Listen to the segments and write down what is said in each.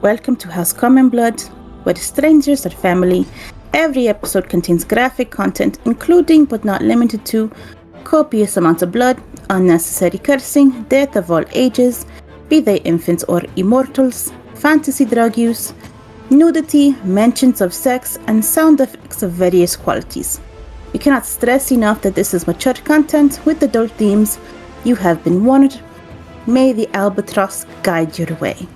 Welcome to House Common Blood, where the strangers are family. Every episode contains graphic content, including but not limited to copious amounts of blood, unnecessary cursing, death of all ages, be they infants or immortals, fantasy drug use, nudity, mentions of sex, and sound effects of various qualities. We cannot stress enough that this is mature content with adult themes. You have been warned. May the albatross guide your way.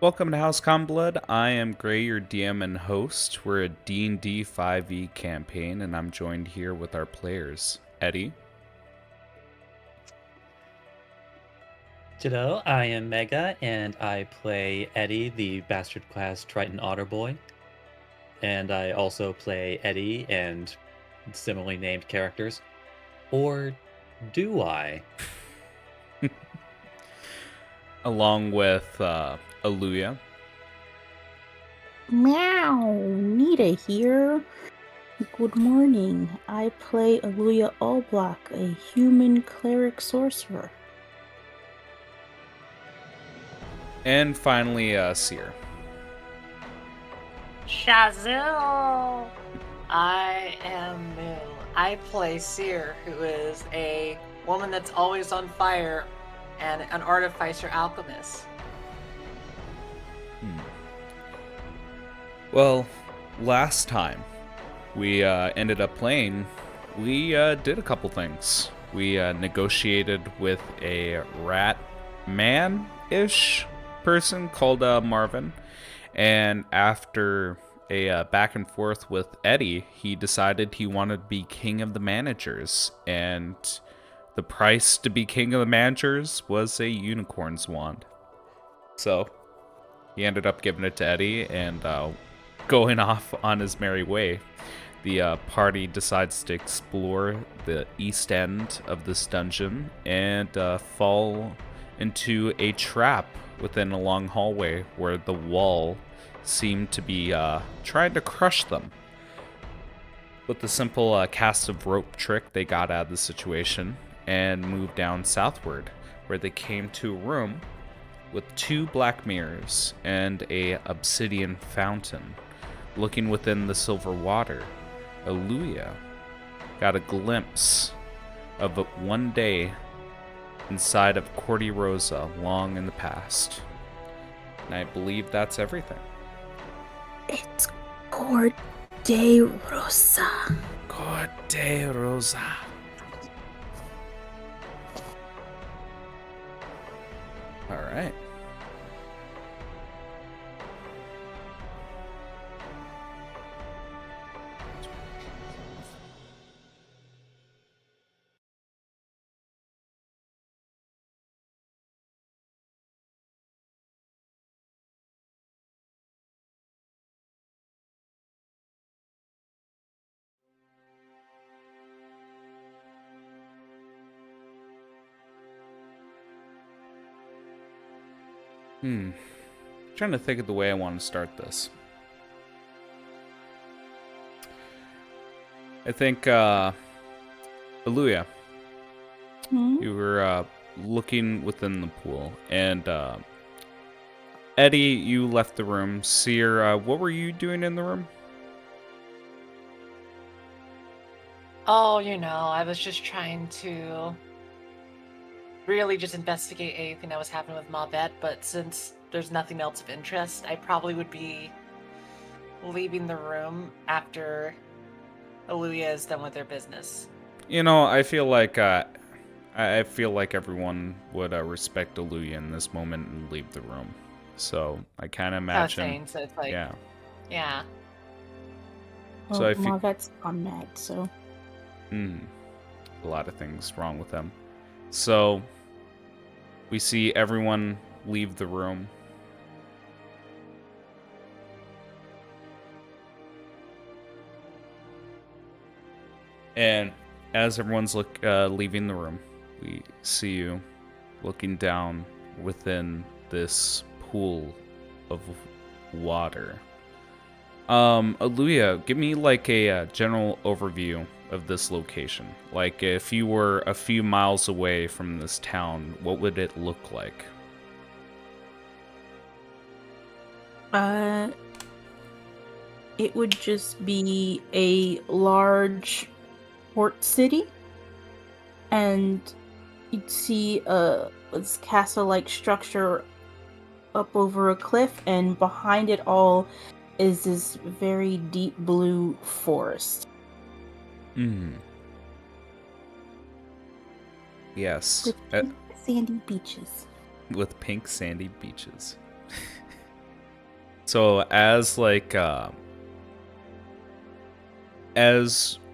Welcome to House Blood. I am Gray, your DM and host. We're a D&D 5e campaign, and I'm joined here with our players. Eddie. Hello, I am Mega, and I play Eddie, the Bastard Class Triton Otter Boy. And I also play Eddie and similarly named characters. Or do I? Along with Oluja. Meow, Nita here. Good morning. I play Oluja Allblack, a human cleric sorcerer. And finally, Seer. Shazoo! I am Moo. I play Seer, who is a woman that's always on fire and an artificer alchemist. Well, last time we ended up playing, we did a couple things. We negotiated with a rat man-ish person called Marvin, and after a back and forth with Eddie, he decided he wanted to be king of the managers, and the price to be king of the managers was a unicorn's wand. So he ended up giving it to Eddie and going off on his merry way. The party decides to explore the east end of this dungeon and fall into a trap within a long hallway where the wall seemed to be trying to crush them. With the simple cast of rope trick, they got out of the situation and moved down southward, where they came to a room with 2 black mirrors and a obsidian fountain. Looking within the silver water, Oluja got a glimpse of one day inside of CordeRosa long in the past. And I believe that's everything. It's CordeRosa. CordeRosa. All right. Trying to think of the way I want to start this. I think, Oluja, you were looking within the pool, and Eddie, you left the room. Seer, what were you doing in the room? Oh, I was just trying to really just investigate anything that was happening with Mabette, but since there's nothing else of interest, I probably would be leaving the room after Oluja is done with their business. I feel like I feel like everyone would respect Oluja in this moment and leave the room. So I kind of I was imagine, saying, so it's like, yeah. yeah. So Well, I feel Marvette's gone mad, so. a lot of things wrong with them. So we see everyone leave the room. And as everyone's leaving the room, we see you looking down within this pool of water. Oluja, give me like a general overview of this location. Like, if you were a few miles away from this town, what would it look like? It would just be a large port city, and you'd see this castle-like structure up over a cliff, and behind it all is this very deep blue forest. Yes. With pink sandy beaches. With pink sandy beaches. So as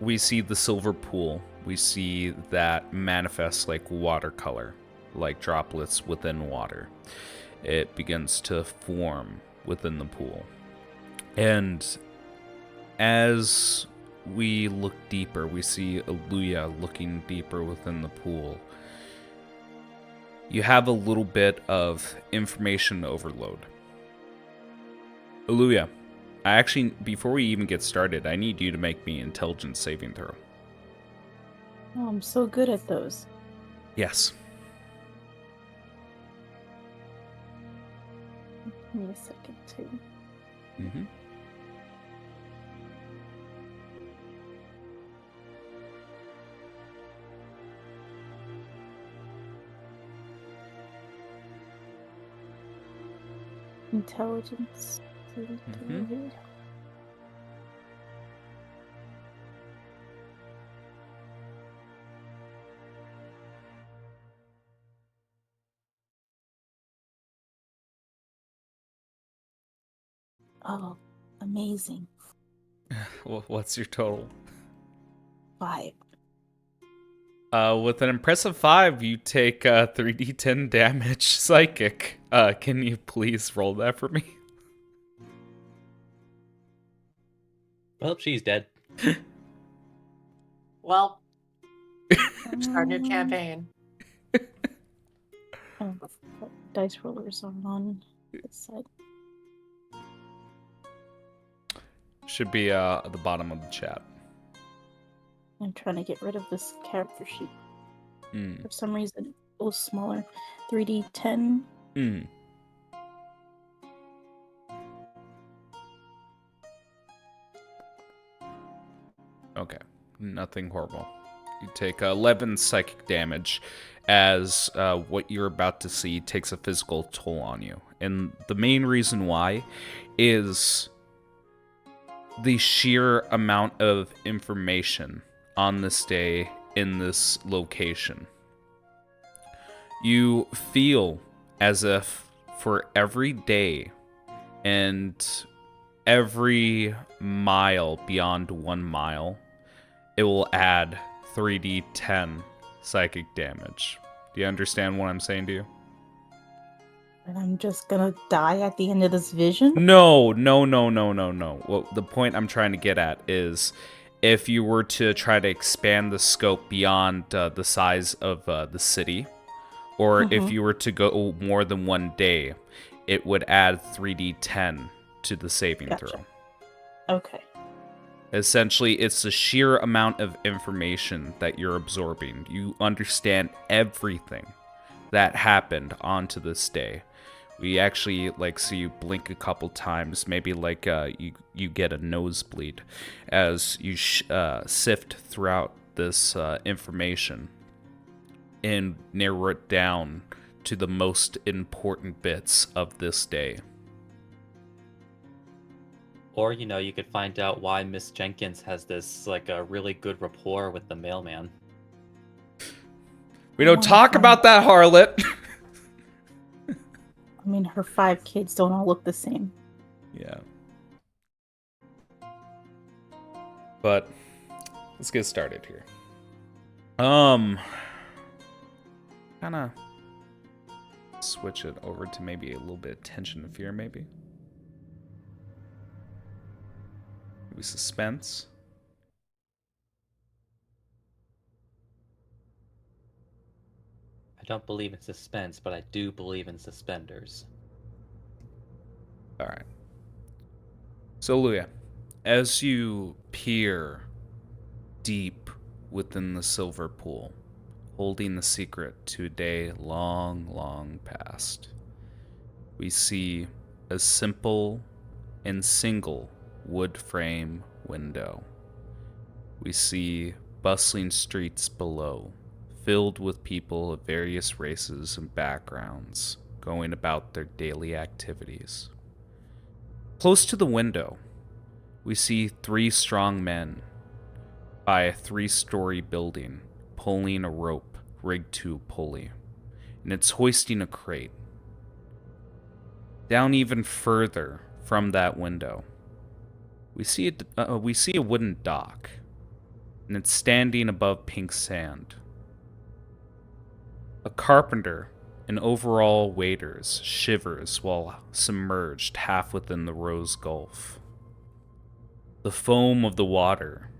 we see the silver pool, we see that manifests like watercolor, like droplets within water. It begins to form within the pool. And as we look deeper, we see Oluja looking deeper within the pool. You have a little bit of information overload. Oluja, before we even get started, I need you to make me intelligence saving throw. Oh, I'm so good at those. Yes. Give me a second, too. Mm-hmm. Intelligence. Mm-hmm. Oh, amazing. What's your total? 5. With an impressive 5, you take 3d10 damage psychic. Can you please roll that for me? Well, she's dead. Well, start a new campaign. Oh, dice rollers are on this side. Should be at the bottom of the chat. I'm trying to get rid of this character sheet. For some reason, it was smaller. 3d10. Okay, nothing horrible. You take 11 psychic damage as what you're about to see takes a physical toll on you. And the main reason why is the sheer amount of information on this day in this location. You feel as if for every day and every mile beyond 1 mile, it will add 3d10 psychic damage. Do you understand what I'm saying to you? And I'm just gonna die at the end of this vision? No. Well, the point I'm trying to get at is if you were to try to expand the scope beyond the size of the city, or if you were to go more than 1 day, it would add 3d10 to the saving throw. Okay. Essentially, it's the sheer amount of information that you're absorbing. You understand everything that happened onto this day. We actually see you blink a couple times, maybe you get a nosebleed as you sift throughout this information and narrow it down to the most important bits of this day. Or, you could find out why Miss Jenkins has this, a really good rapport with the mailman. We don't wanna talk find about that harlot. I mean, her 5 kids don't all look the same. Yeah. But let's get started here. Kind of switch it over to maybe a little bit of tension and fear, maybe. Maybe suspense. I don't believe in suspense, but I do believe in suspenders. All right. So, Luya, as you peer deep within the silver pool, holding the secret to a day long, long past, we see a simple and single wood frame window. We see bustling streets below, filled with people of various races and backgrounds going about their daily activities. Close to the window, we see 3 strong men by a 3-story building pulling a rope rigged to a pulley, and it's hoisting a crate. Down even further from that window, we see a wooden dock, and it's standing above pink sand. A carpenter in overall waders shivers while submerged half within the rose gulf. The foam of the water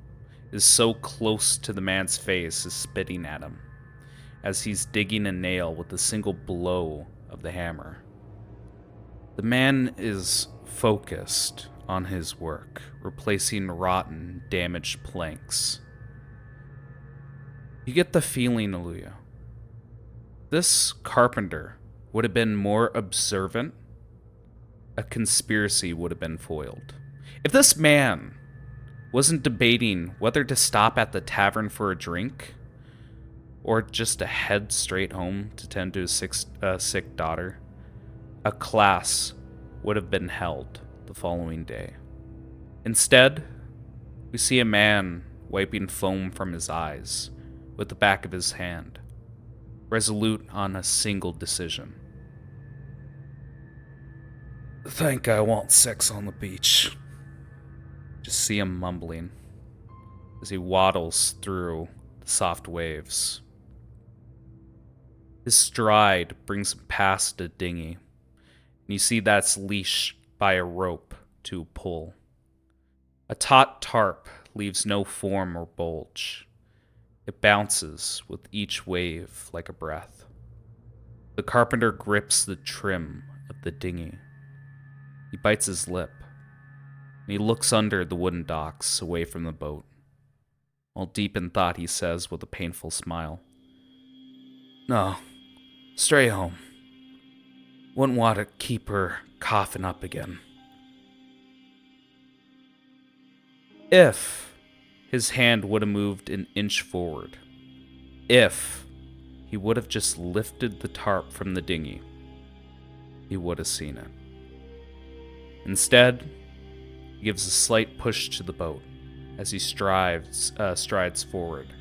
is so close to the man's face is spitting at him as he's digging a nail with a single blow of the hammer. The man is focused on his work, replacing rotten, damaged planks. You get the feeling, Oluja, this carpenter would have been more observant, a conspiracy would have been foiled. If this man wasn't debating whether to stop at the tavern for a drink or just to head straight home to tend to his sick daughter, a class would have been held the following day. Instead, we see a man wiping foam from his eyes with the back of his hand, resolute on a single decision. Think I want sex on the beach. Just see him mumbling as he waddles through the soft waves. His stride brings him past a dinghy, and you see that's leashed by a rope to a pull. A taut tarp leaves no form or bulge. It bounces with each wave like a breath. The carpenter grips the trim of the dinghy. He bites his lip, and he looks under the wooden docks away from the boat. While deep in thought, he says with a painful smile, "No, stray home. Wouldn't want to keep her coughing up again." If his hand would have moved an inch forward, if he would have just lifted the tarp from the dinghy, he would have seen it. Instead, he gives a slight push to the boat as he strides forward.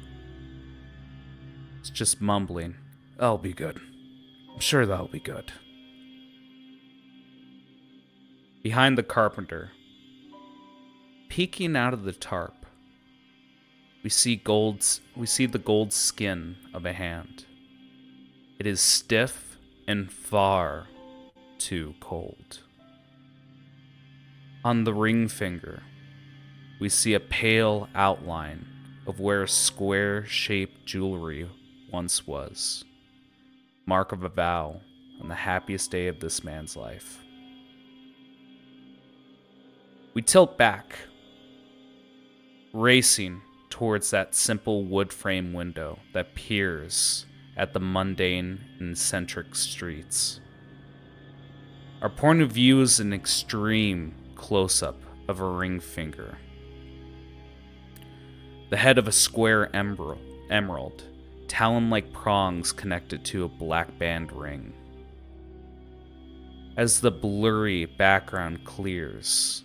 It's just mumbling, "That'll be good. I'm sure that'll be good." Behind the carpenter, peeking out of the tarp, we see the gold skin of a hand. It is stiff and far too cold. On the ring finger, we see a pale outline of where square-shaped jewelry once was. Mark of a vow on the happiest day of this man's life. We tilt back, racing towards that simple wood frame window that peers at the mundane and eccentric streets. Our point of view is an extreme close-up of a ring finger. The head of a square emerald, talon-like prongs connected to a black band ring. As the blurry background clears,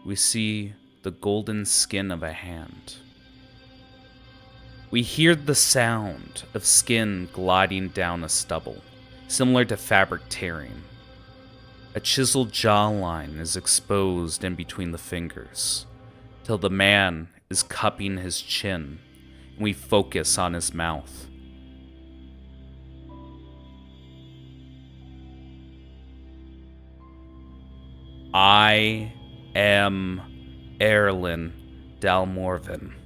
we see the golden skin of a hand. We hear the sound of skin gliding down a stubble, similar to fabric tearing. A chiseled jawline is exposed in between the fingers, till the man is cupping his chin, and we focus on his mouth. I am Erlin Dalmorven.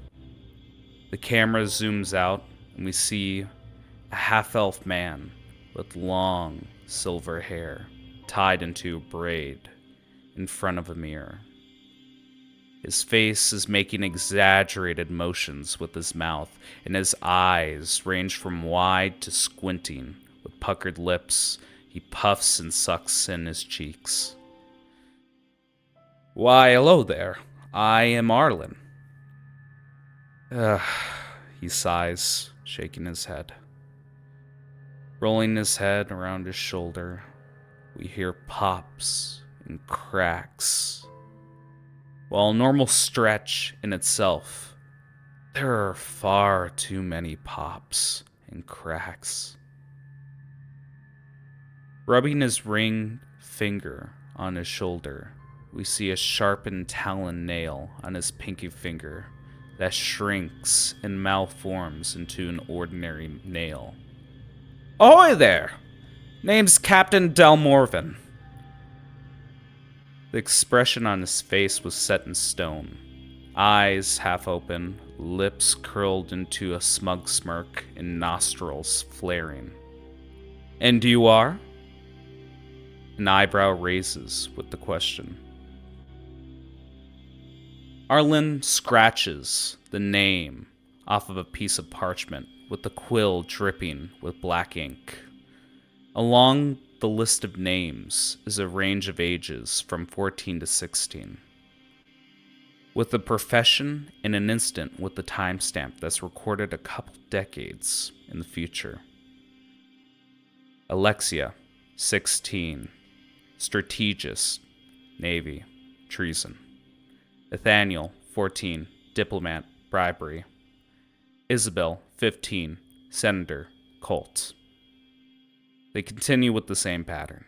The camera zooms out, and we see a half-elf man with long silver hair tied into a braid in front of a mirror. His face is making exaggerated motions with his mouth, and his eyes range from wide to squinting. With puckered lips, he puffs and sucks in his cheeks. Why, hello there. I am Arlen. He sighs, shaking his head. Rolling his head around his shoulder, we hear pops and cracks. While a normal stretch in itself, there are far too many pops and cracks. Rubbing his ring finger on his shoulder, we see a sharpened talon nail on his pinky finger that shrinks and malforms into an ordinary nail. Ahoy there! Name's Captain Dalmorven. The expression on his face was set in stone. Eyes half open, lips curled into a smug smirk, and nostrils flaring. And you are? An eyebrow raises with the question. Arlen scratches the name off of a piece of parchment with the quill dripping with black ink. Along the list of names is a range of ages from 14 to 16. With the profession in an instant with the timestamp that's recorded a couple decades in the future. Alexia, 16. Strategist, Navy, treason. Nathaniel, 14, diplomat, bribery. Isabel, 15, senator, cult. They continue with the same pattern.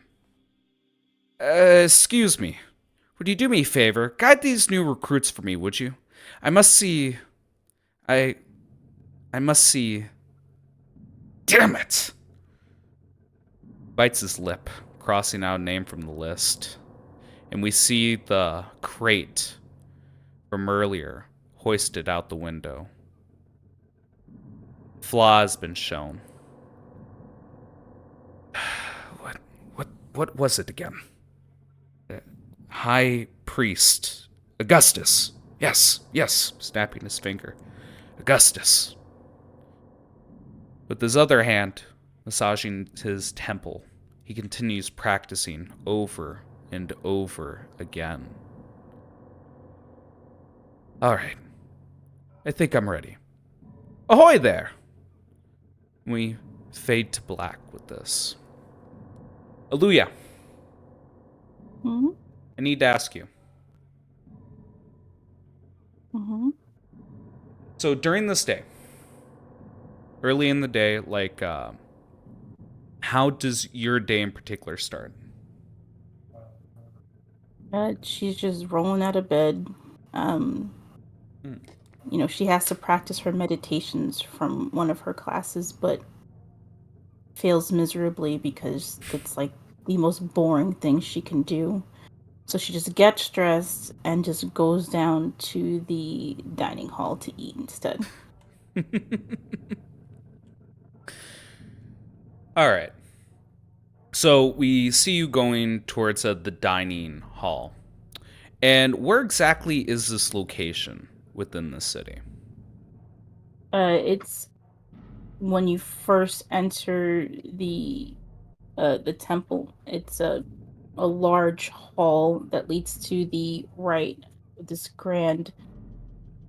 Excuse me. Would you do me a favor? Guide these new recruits for me, would you? I must see... I must see... Damn it! Bites his lip, crossing out a name from the list. And we see the crate from earlier hoisted out the window. Flaw has been shown. What was it again? High Priest Augustus. Yes, snapping his finger. Augustus. With his other hand massaging his temple, he continues practicing over and over again. All right. I think I'm ready. Ahoy there! We fade to black with this. Oluja. Mm-hmm. I need to ask you. Mm-hmm. So during this day, early in the day, how does your day in particular start? She's just rolling out of bed. She has to practice her meditations from one of her classes, but fails miserably because it's like the most boring thing she can do. So she just gets dressed and just goes down to the dining hall to eat instead. All right. So we see you going towards the dining hall. And where exactly is this location within the city? It's when you first enter the temple. It's a large hall that leads to the right, this grand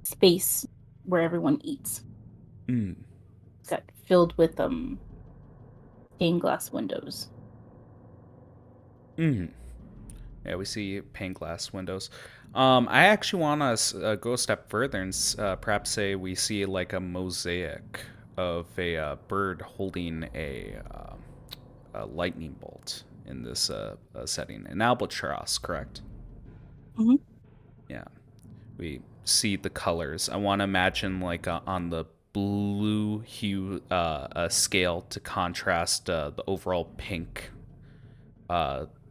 space where everyone eats. It's got filled with stained glass windows. Yeah, we see pane glass windows. I actually want to go a step further and perhaps say we see like a mosaic of a bird holding a lightning bolt in this setting. An albatross, correct? Mhm. Yeah. We see the colors. I want to imagine like on the blue hue scale to contrast the overall pink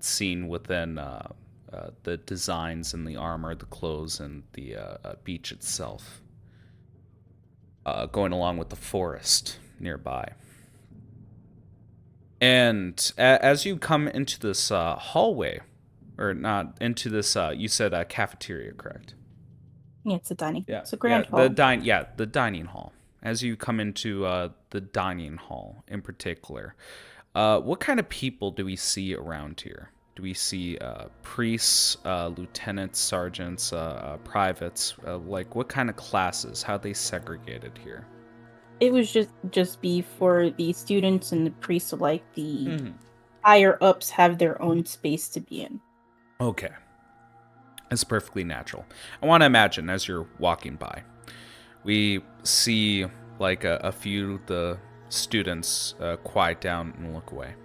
seen within the designs and the armor, the clothes, and the beach itself, going along with the forest nearby. And as you come into this hallway, or not into this, you said cafeteria, correct? Yeah, it's a dining. Yeah, It's a grand the hall. the dining hall. As you come into the dining hall in particular, what kind of people do we see around here? Do we see priests, lieutenants, sergeants, privates? Like what kind of classes? How are they segregated here? It was just be for the students and the priests, so like the Mhm. higher ups have their own space to be in. Okay, it's perfectly natural. I want to imagine as you're walking by, we see like a few of the students quiet down and look away.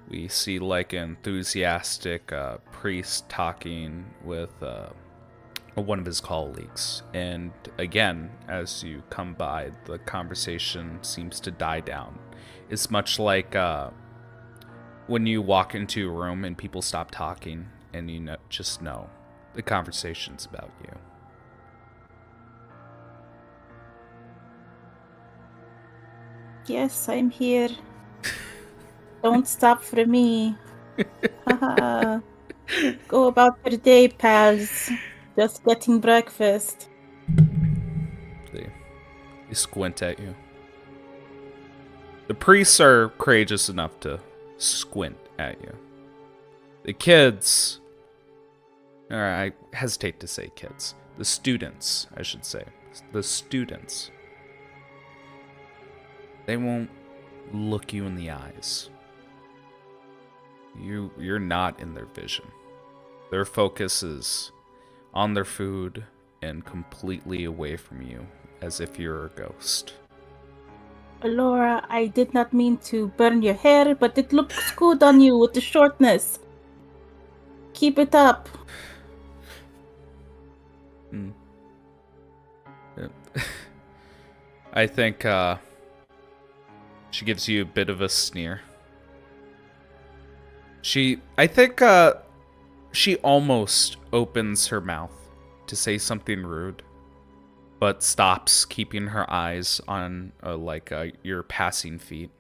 We see like an enthusiastic priest talking with one of his colleagues. And again, as you come by, the conversation seems to die down. It's much like when you walk into a room and people stop talking and you just know the conversation's about you. Yes, I'm here. Don't stop for me. Haha. Go about your day, pals. Just getting breakfast. They squint at you. The priests are courageous enough to squint at you. The kids, or I hesitate to say kids, the students, I should say, the students, they won't look you in the eyes. You're not in their vision. Their focus is on their food and completely away from you, as if you're a ghost. Laura, I did not mean to burn your hair, but it looks good on you with the shortness. Keep it up. Mm. I think she gives you a bit of a sneer. I think she almost opens her mouth to say something rude, but stops, keeping her eyes on your passing feet,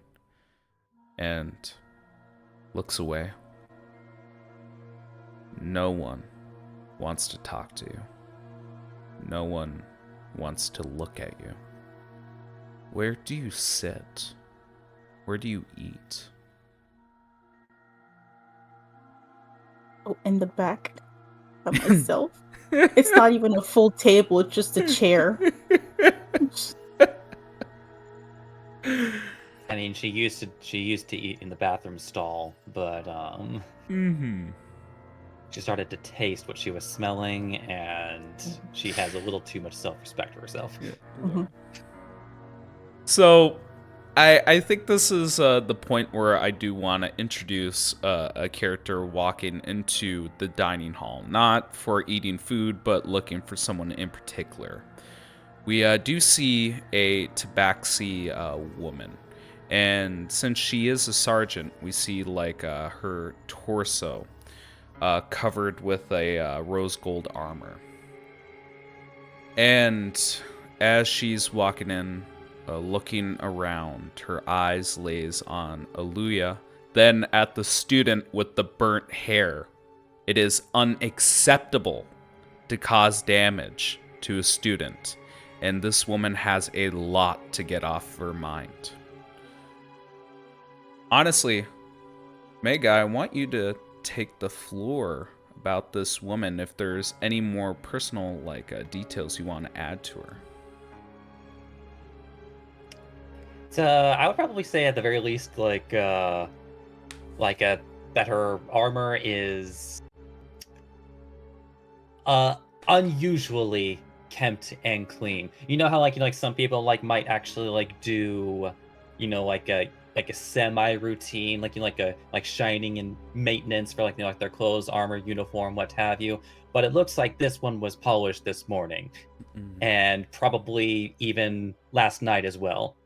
and looks away. No one wants to talk to you. No one wants to look at you. Where do you sit? Where do you eat? Oh, in the back by myself. It's not even a full table, it's just a chair. I mean, she used to eat in the bathroom stall, but she started to taste what she was smelling, and she has a little too much self-respect for herself. Mhm. So, I think this is the point where I do want to introduce a character walking into the dining hall, not for eating food, but looking for someone in particular. We do see a tabaxi woman, and since she is a sergeant, we see like her torso covered with a rose gold armor. And as she's walking in, looking around, her eyes lays on Oluja, then at the student with the burnt hair. It is unacceptable to cause damage to a student, and this woman has a lot to get off her mind. Honestly, Mega, I want you to take the floor about this woman if there's any more personal details you want to add to her. So I would probably say at the very least, like a that her armor is unusually kempt and clean. You know how like some people like might actually like do like a semi routine like a shining and maintenance for like their clothes, armor, uniform, what have you. But it looks like this one was polished this morning and probably even last night as well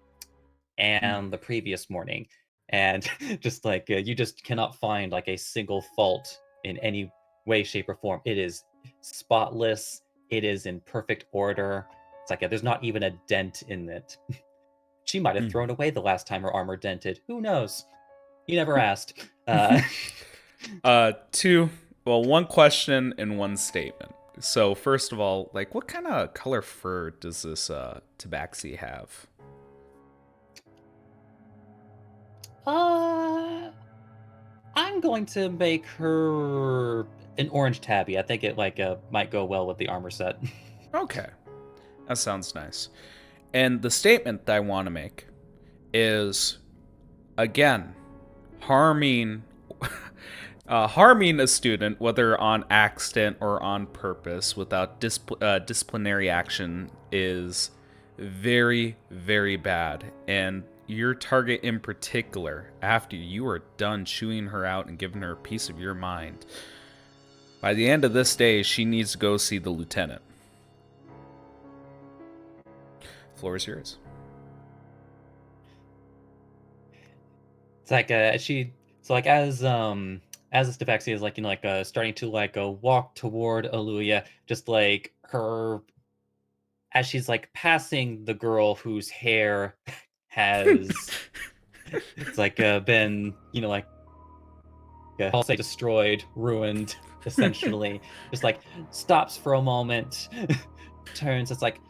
and the previous morning. And just like you just cannot find like a single fault in any way, shape, or form. It is spotless. It is in perfect order. It's like there's not even a dent in it. She might have thrown away the last time her armor dented. Who knows? You never asked. One question and one statement. So first of all, like, what kind of color fur does this tabaxi have? I'm going to make her an orange tabby. I think it like might go well with the armor set. Okay, that sounds nice. And the statement that I want to make is, again, harming a student, whether on accident or on purpose, without disciplinary action, is very, very bad. And your target in particular, after you are done chewing her out and giving her a piece of your mind, by the end of this day, she needs to go see the lieutenant. Floor is yours. It's like as this Defexia is like starting to like walk toward Oluja, just like her as she's like passing the girl whose hair has it's like been like I'll say destroyed, ruined, essentially. Just like stops for a moment, turns. It's like,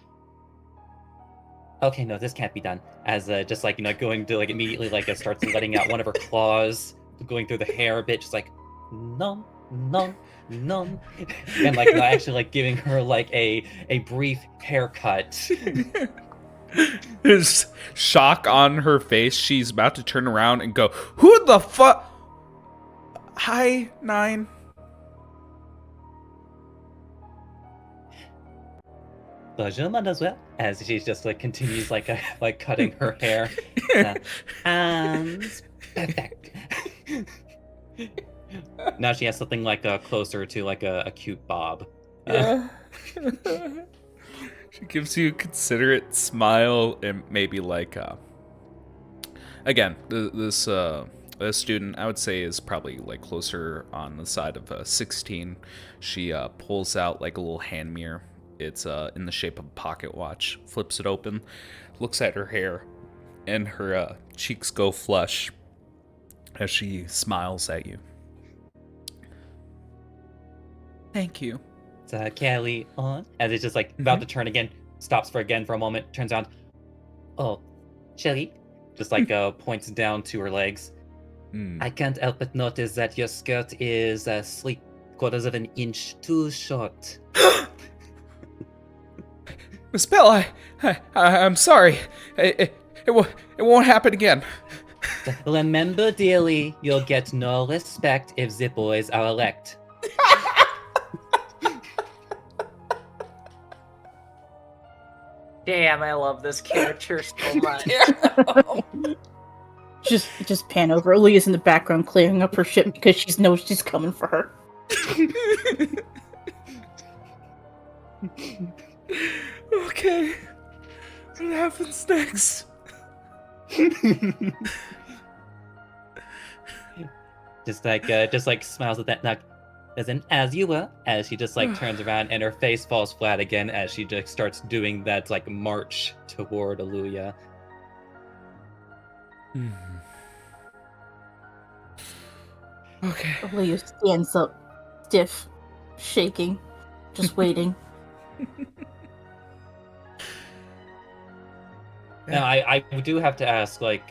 okay, no, this can't be done. As just like going to like immediately like starts letting out one of her claws, going through the hair a bit, just like no, no, no, and like actually like giving her like a brief haircut. There's shock on her face. She's about to turn around and go, "Who the fuck? Hi, 9." Bonjour, mademoiselle. As she just like continues like like cutting her hair. And perfect. Now she has something like closer to like a cute bob. Yeah. She gives you a considerate smile and maybe like again, this student, I would say, is probably like closer on the side of 16. She pulls out like a little hand mirror. It's in the shape of a pocket watch. Flips it open, looks at her hair, and her cheeks go flush as she smiles at you. Thank you. Kelly on. As it's just like about to turn again, stops for a moment, turns around. Oh, Shelly. Just like points down to her legs. I can't help but notice that your skirt is 3/4 of an inch too short. Miss Bell, I'm sorry. It won't happen again. Remember, dearly, you'll get no respect if the boys are elect. Damn, I love this character so much. Just pan over. Oluja's in the background clearing up her shit because she knows she's coming for her. Okay. What happens next? just like smiles at that. As you were, as she just like turns around and her face falls flat again as she just starts doing that like march toward Oluja. Okay. Oluja stands up, stiff, shaking, just waiting. Now, I do have to ask, like,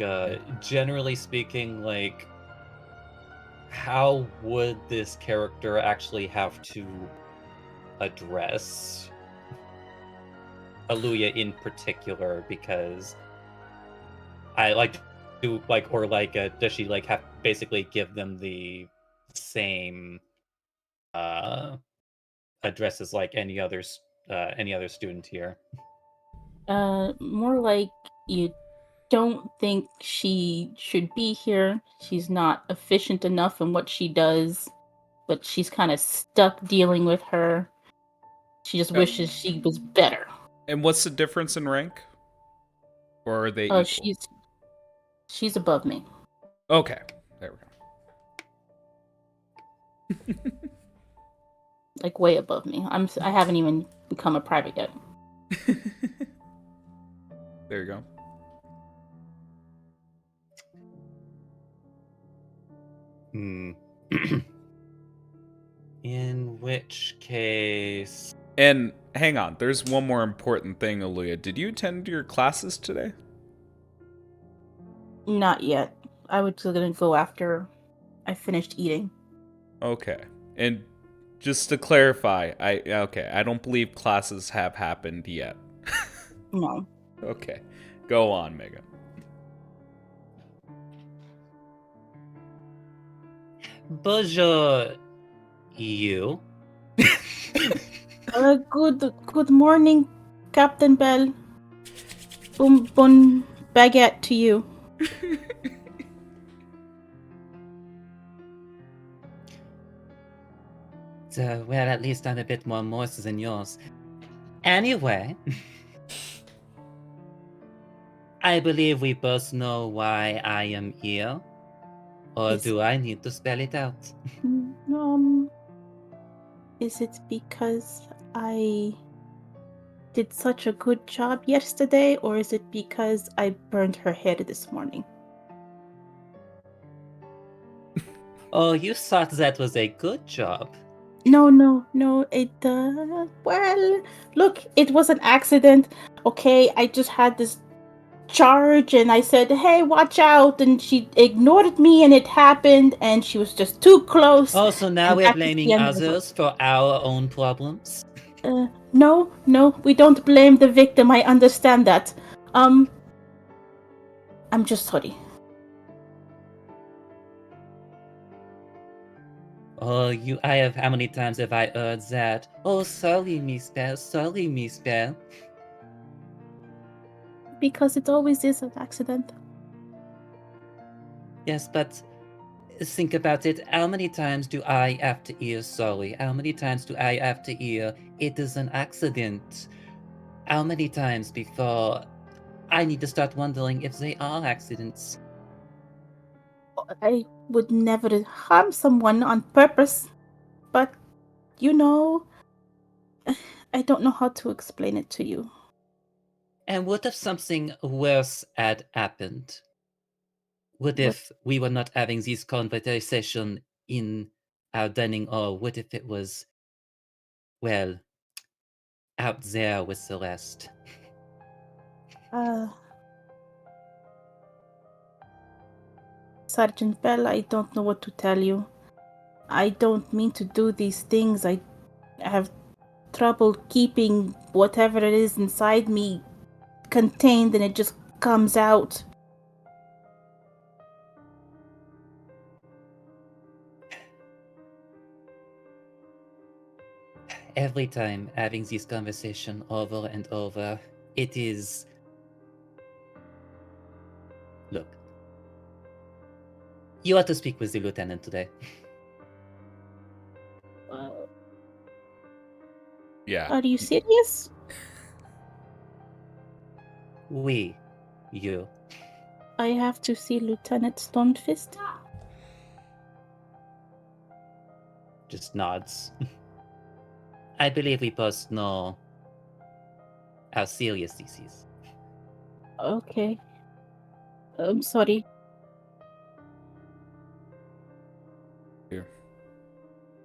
generally speaking, like, how would this character actually have to address Oluja in particular? Because I like do like, or like, does she like have basically give them the same addresses like any other student here. More like you don't think she should be here. She's not efficient enough in what she does, but she's kind of stuck dealing with her. She just wishes she was better. And what's the difference in rank? Or are they equal? She's above me. Okay, there we go. Like way above me. I haven't even become a private yet. There you go. In which case... And hang on, there's one more important thing, Oluja. Did you attend your classes today? Not yet. I was gonna go after I finished eating. Okay. And just to clarify, I don't believe classes have happened yet. No. Okay. Go on, Megan. Bonjour, you. Good morning, Captain Bell. Bon baguette to you. Well, at least I'm a bit more moist than yours. Anyway, I believe we both know why I am here. Or do I need to spell it out? Is it because I did such a good job yesterday, or is it because I burned her head this morning? Oh, you thought that was a good job? No, well, look, it was an accident, okay? I just had this charge and I said, hey, watch out, and she ignored me and it happened and she was just too close. Oh, so now we're blaming others for our own problems? No, we don't blame the victim, I understand that. I'm just sorry. Oh, how many times have I heard that? Oh, sorry, Miss Bell. Because it always is an accident. Yes, but think about it. How many times do I have to hear sorry? How many times do I have to hear it is an accident? How many times before I need to start wondering if they are accidents? I would never harm someone on purpose, but I don't know how to explain it to you. And what if something worse had happened? What if we were not having this conversation in our dining hall? What if it was, well, out there with the rest? Sergeant Bell, I don't know what to tell you. I don't mean to do these things. I have trouble keeping whatever it is inside me contained and it just comes out. Every time having this conversation over and over, it is... Look, you ought to speak with the lieutenant today. Yeah. Are you serious? You. I have to see Lieutenant Stonefist? Just nods. I believe we both know how serious this is. Okay. I'm sorry.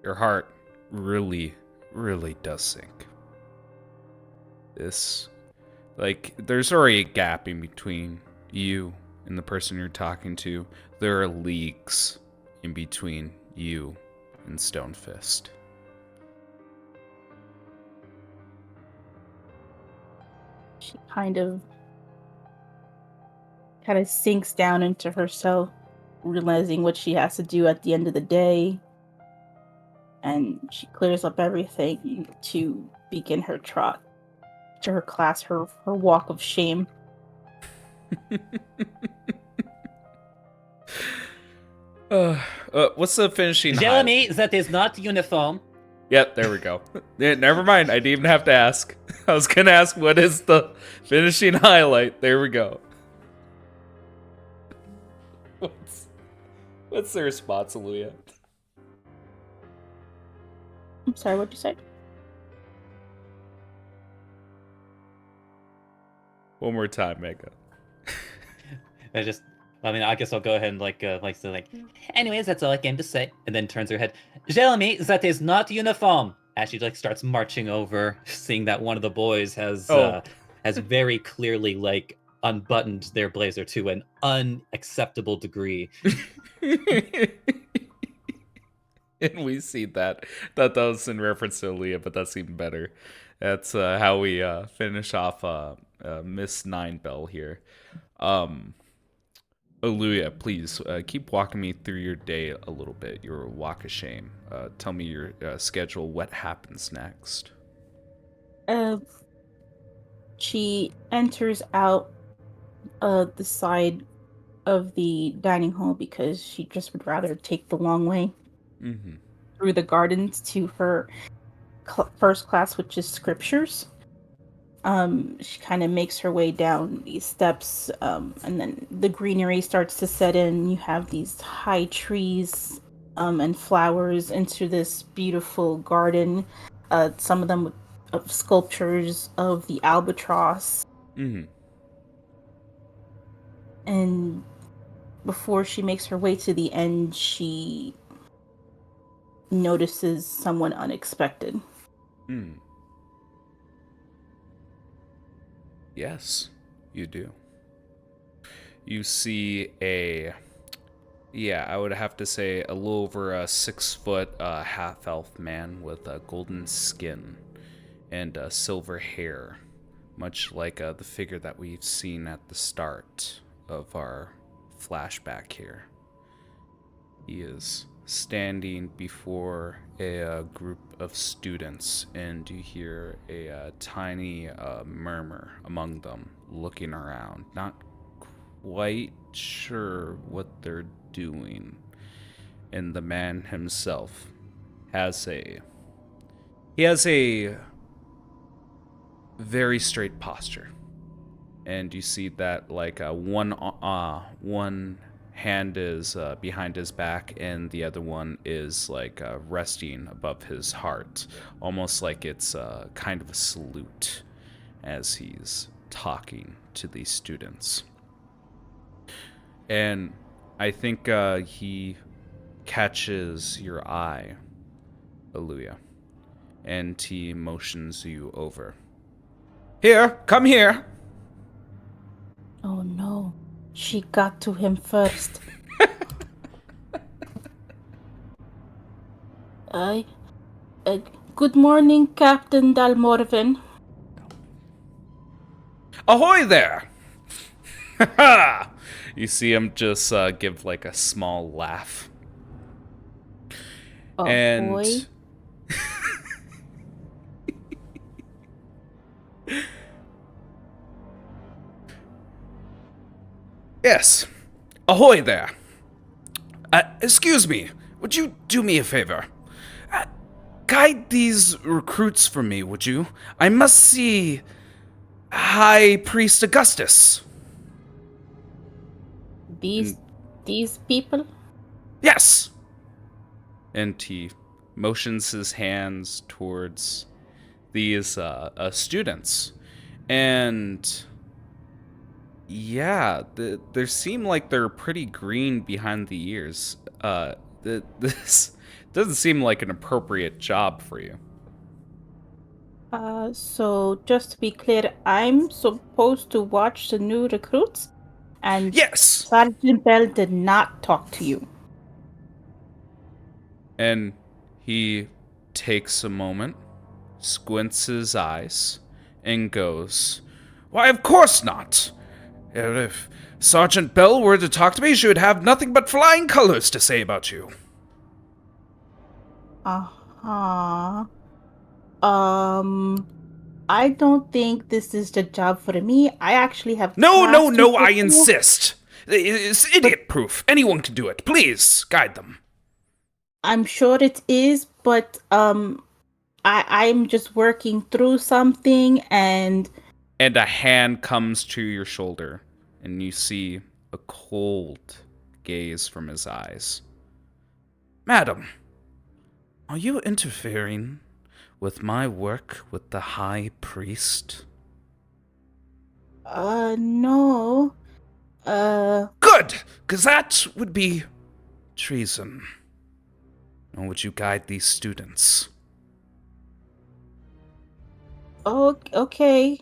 Your heart really, really does sink. There's already a gap in between you and the person you're talking to. There are leagues in between you and Stonefist. She kind of sinks down into herself, realizing what she has to do at the end of the day. and she clears up everything to begin her trot to her class, her walk of shame. What's the finishing Jeremy, highlight? that is not uniform. Yep, there we go. Yeah, never mind, I didn't even have to ask. I was gonna ask what is the finishing highlight. There we go. What's the response, Oluja? I'm sorry, what'd you say? One more time, Mega. I guess I'll go ahead and anyways, that's all I came to say. And then turns her head. Jeremy, that is not uniform. As she starts marching over, seeing that one of the boys has very clearly unbuttoned their blazer to an unacceptable degree. And we see that. That was in reference to Aaliyah, but that's even better. That's how we finish off Miss Ninebell here. Oluja, please keep walking me through your day a little bit, your walk of shame. Tell me your schedule, what happens next. She enters out the side of the dining hall because she just would rather take the long way through the gardens to her first class, which is scriptures. She kind of makes her way down these steps, and then the greenery starts to set in. You have these high trees and flowers into this beautiful garden. Some of them of sculptures of the albatross. And before she makes her way to the end, she notices someone unexpected. Yes, you do. You see I would have to say a little over a 6 foot half-elf man with a golden skin and silver hair, much like the figure that we've seen at the start of our flashback here. He is standing before a group of students, and you hear a tiny murmur among them, looking around, not quite sure what they're doing. And the man himself has a very straight posture, and you see that one hand is behind his back, and the other one is resting above his heart, almost like it's kind of a salute as he's talking to these students. And I think he catches your eye, Oluja, and he motions you over. Here, come here. Oh no, she got to him first. Good morning, Captain Dalmorven. Ahoy there! You see him just give a small laugh. Ahoy? And yes, ahoy there. Excuse me, would you do me a favor? Guide these recruits for me, would you? I must see High Priest Augustus. These people? Yes! And he motions his hands towards these students. And yeah, they seem like they're pretty green behind the ears. This doesn't seem like an appropriate job for you. So just to be clear, I'm supposed to watch the new recruits? And yes! Sergeant Bell did not talk to you. And he takes a moment, squints his eyes, and goes, Why, of course not. If Sergeant Bell were to talk to me, she would have nothing but flying colors to say about you. Huh. I don't think this is the job for me. I actually have No, class no, to no, go I to, insist. It's but idiot proof. Anyone can do it. Please, guide them. I'm sure it is, but I'm just working through something and And a hand comes to your shoulder, and you see a cold gaze from his eyes. Madam, are you interfering with my work with the High Priest? no. Good, because that would be treason. Or would you guide these students? Okay,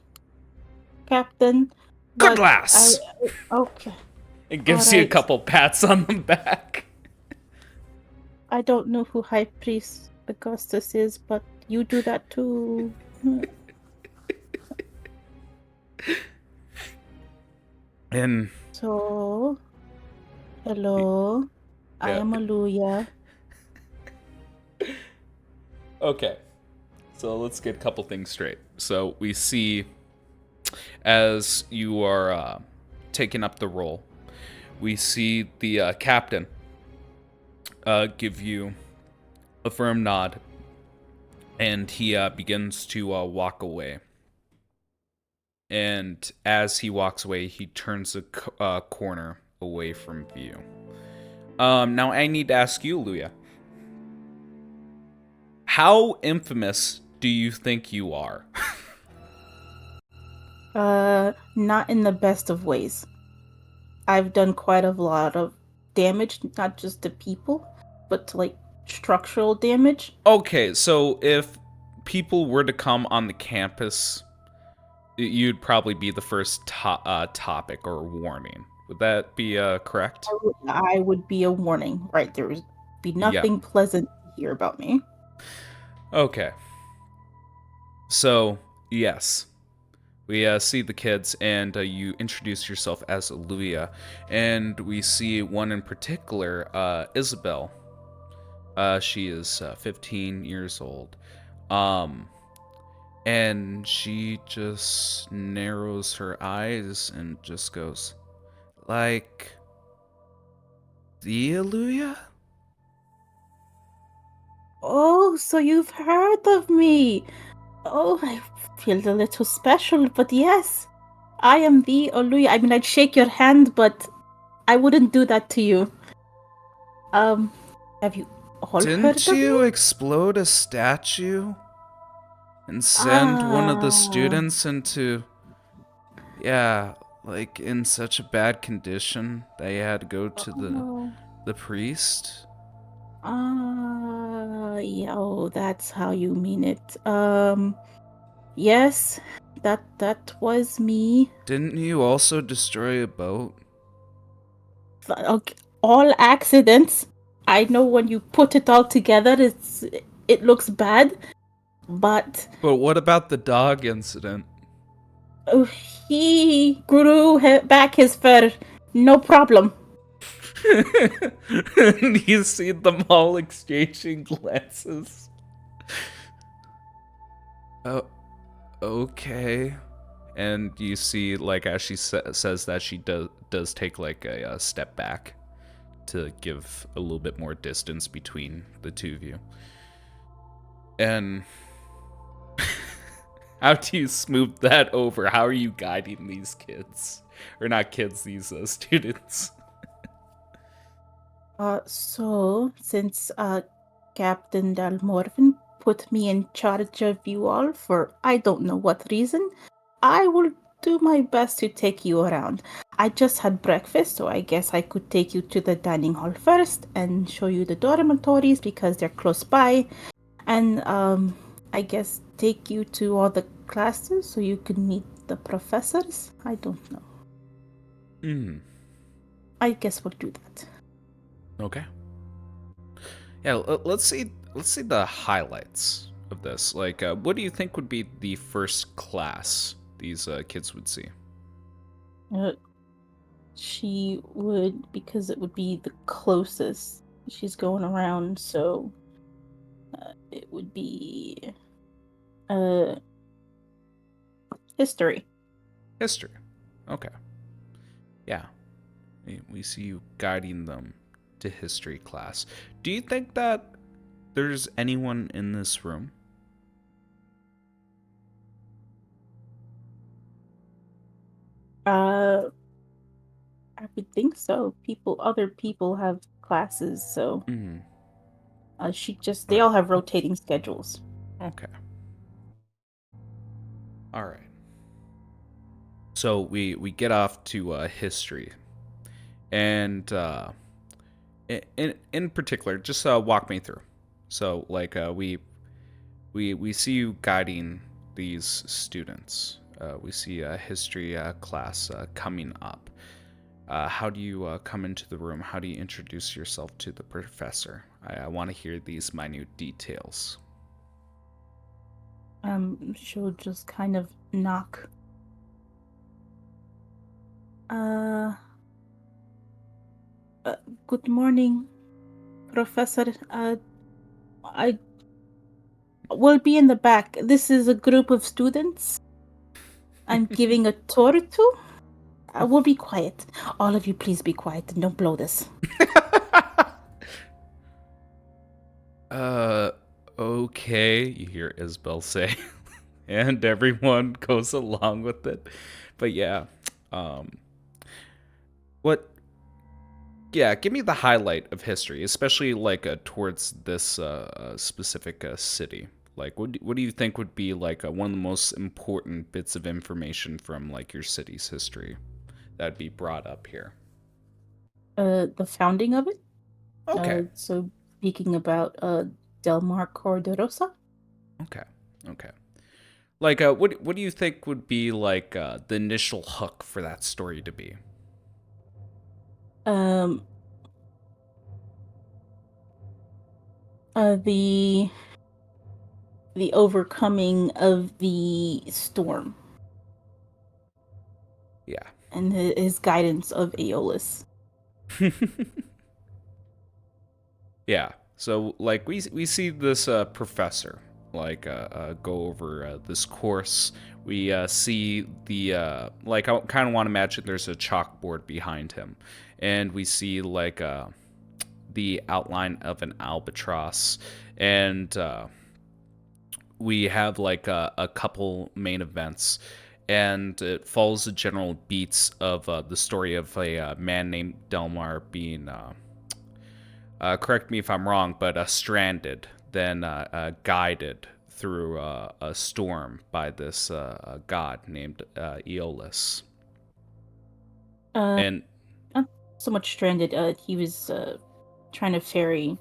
Captain. Good But lass! okay. It All gives you a right. couple pats on the back. I don't know who High Priest Augustus is, but you do that too. And So, hello. I yeah. am Oluja. Okay. So let's get a couple things straight. So we see as you are taking up the role, we see the captain give you a firm nod, and he begins to walk away. And as he walks away, he turns a corner away from view. Now I need to ask you, Luya, how infamous do you think you are? Not in the best of ways. I've done quite a lot of damage, not just to people, but to like structural damage. Okay, so if people were to come on the campus, you'd probably be the first topic or warning. Would that be correct? I would be a warning, right? There would be Yeah. nothing pleasant to hear about me. Okay. So, yes. We see the kids, and you introduce yourself as Oluja, and we see one in particular, Isabel. She is 15 years old. Um, and she just narrows her eyes and just goes, like, the Oluja? Oh, so you've heard of me. Oh, I feel a little special, but yes, I am the Oluja. I mean, I'd shake your hand, but I wouldn't do that to you. Have you all heard Didn't of you me? explode a statue and send one of the Ah, students into, yeah, like in such a bad condition they had to go to oh, the priest? yeah, oh, that's how you mean it. Yes, that was me. Didn't you also destroy a boat? Okay, all accidents. I know when you put it all together, it looks bad, but But what about the dog incident? oh, he grew back his fur, no problem. And you see them all exchanging glances. Oh, okay. And you see, like, as she says that, she does take like a step back to give a little bit more distance between the two of you. And how do you smooth that over? How are you guiding these kids, or not kids, these students? So since Captain Dalmorven put me in charge of you all for I don't know what reason, I will do my best to take you around. I just had breakfast, so I guess I could take you to the dining hall first and show you the dormitories because they're close by, and I guess take you to all the classes so you can meet the professors. I don't know. Hmm. I guess we'll do that. Okay. Yeah. Let's see the highlights of this. Like, what do you think would be the first class these kids would see? Uh, she would, because it would be the closest. She's going around, so It would be uh history. History. Okay. Yeah. We see you guiding them to history class. Do you think that there's anyone in this room? Uh, I would think so. Other people have classes, so Mm-hmm. they Right. all have rotating schedules. Okay. All right. So we get off to history, and in particular, just walk me through. So like we see you guiding these students. We see a history class coming up. How do you come into the room? How do you introduce yourself to the professor? I want to hear these minute details. She'll just kind of knock. Uh, Good morning, Professor. I will be in the back. This is a group of students I'm giving a tour to. I will be quiet. All of you, please be quiet and don't blow this. Okay, you hear Isabel say, and everyone goes along with it. But yeah, what? Yeah, give me the highlight of history, especially like towards this specific city. Like, what do you think would be like one of the most important bits of information from like your city's history that'd be brought up here? The founding of it. Okay, So speaking about Delmar CordeRosa. okay, okay. Like, what do you think would be like the initial hook for that story to be? Um, the overcoming of the storm Yeah. and his guidance of Aeolus. Yeah. So like we see this professor like go over this course. We see the like I kind of want to imagine there's a chalkboard behind him, and we see like the outline of an albatross, and we have like a couple main events. And it follows the general beats of the story of a man named Delmar being correct me if I'm wrong, but stranded, then guided through a storm by this god named Aeolus. Uh, And Not so much stranded. He was trying to ferry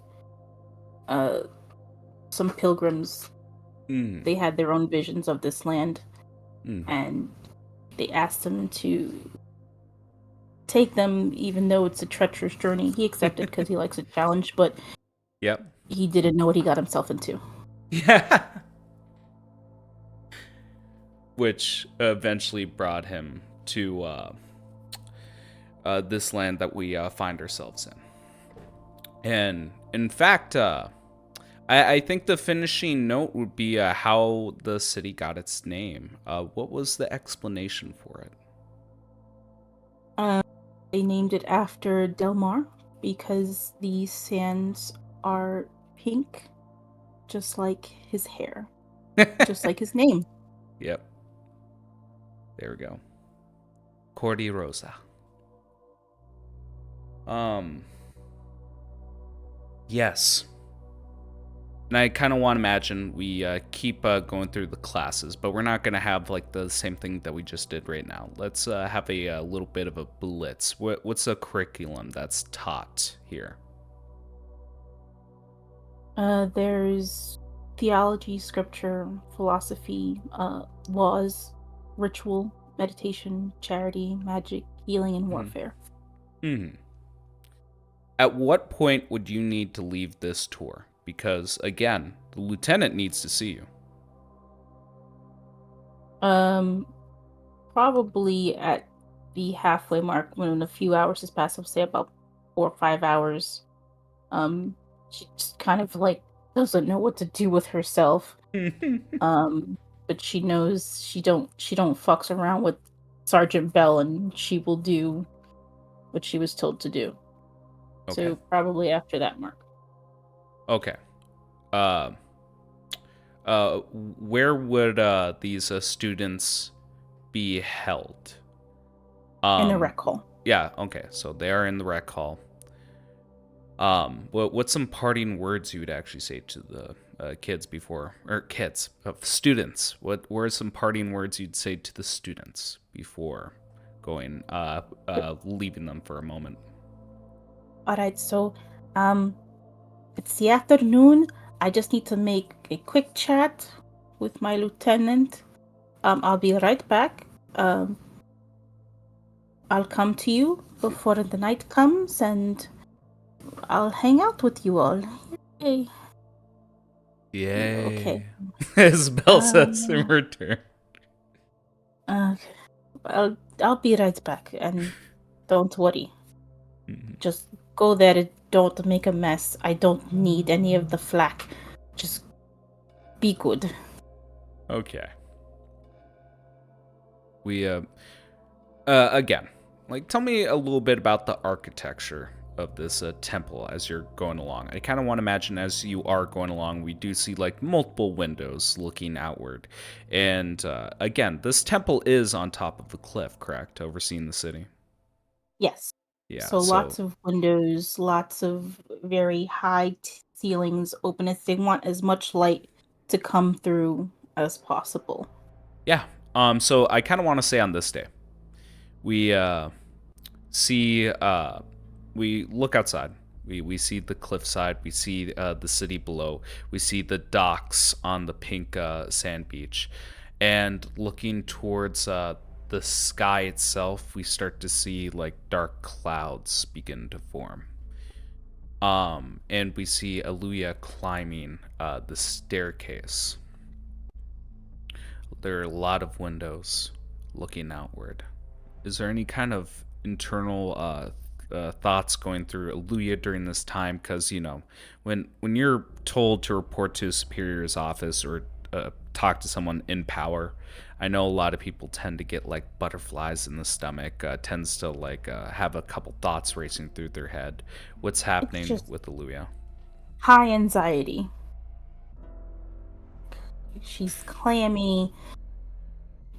uh some pilgrims. mm, They had their own visions of this land, mm. and they asked him to take them, even though it's a treacherous journey. He accepted because he likes a challenge, but Yep. he didn't know what he got himself into. Yeah. Which eventually brought him to this land that we find ourselves in. And in fact, I think the finishing note would be how the city got its name. What was the explanation for it? They named it after Delmar because the sands are pink, just like his hair, just like his name. Yep. There we go. CordeRosa. Yes. And I kind of want to imagine we keep going through the classes, but we're not going to have like the same thing that we just did right now. Let's have a little bit of a blitz. What's the curriculum that's taught here? There's theology, scripture, philosophy, laws, ritual, meditation, charity, magic, healing, and warfare. Hmm. At what point would you need to leave this tour? Because again, the lieutenant needs to see you. Probably at the halfway mark when a few hours has passed. I'll say about 4 or 5 hours. She just kind of like doesn't know what to do with herself. But she knows she don't fucks around with Sergeant Bell, and she will do what she was told to do. Okay. So probably after that mark. Okay. Where would these students be held? In the rec hall. Yeah. Okay. So they are in the rec hall. What's some parting words you would actually say to the kids before, or kids, students? What were some parting words you'd say to the students before going, leaving them for a moment? All right, so it's the afternoon. I just need to make a quick chat with my lieutenant. I'll be right back. I'll come to you before the night comes, and I'll hang out with you all. Yay. Yay. Okay. As Belle says in return. I'll be right back, and don't worry. Mhm. Just go there. Don't make a mess. I don't need any of the flack. Just be good. Okay. We again, like, tell me a little bit about the architecture of this temple as you're going along. I kind of want to imagine as you are going along, we do see like multiple windows looking outward, and again, this temple is on top of the cliff, correct, overseeing the city. Yes. Yeah. So lots of windows, lots of very high ceilings open as they want as much light to come through as possible. Yeah. So I kind of want to say on this day, we see we look outside. We see the cliffside. We see the city below. We see the docks on the pink sand beach, and looking towards the sky itself, we start to see like dark clouds begin to form. And we see Oluja climbing the staircase. There are a lot of windows looking outward. Is there any kind of internal thoughts going through Oluja during this time? Because, you know, when you're told to report to a superior's office or talk to someone in power, I know a lot of people tend to get like butterflies in the stomach, tends to like have a couple thoughts racing through their head. What's It's happening just with Oluja? high anxiety. She's clammy.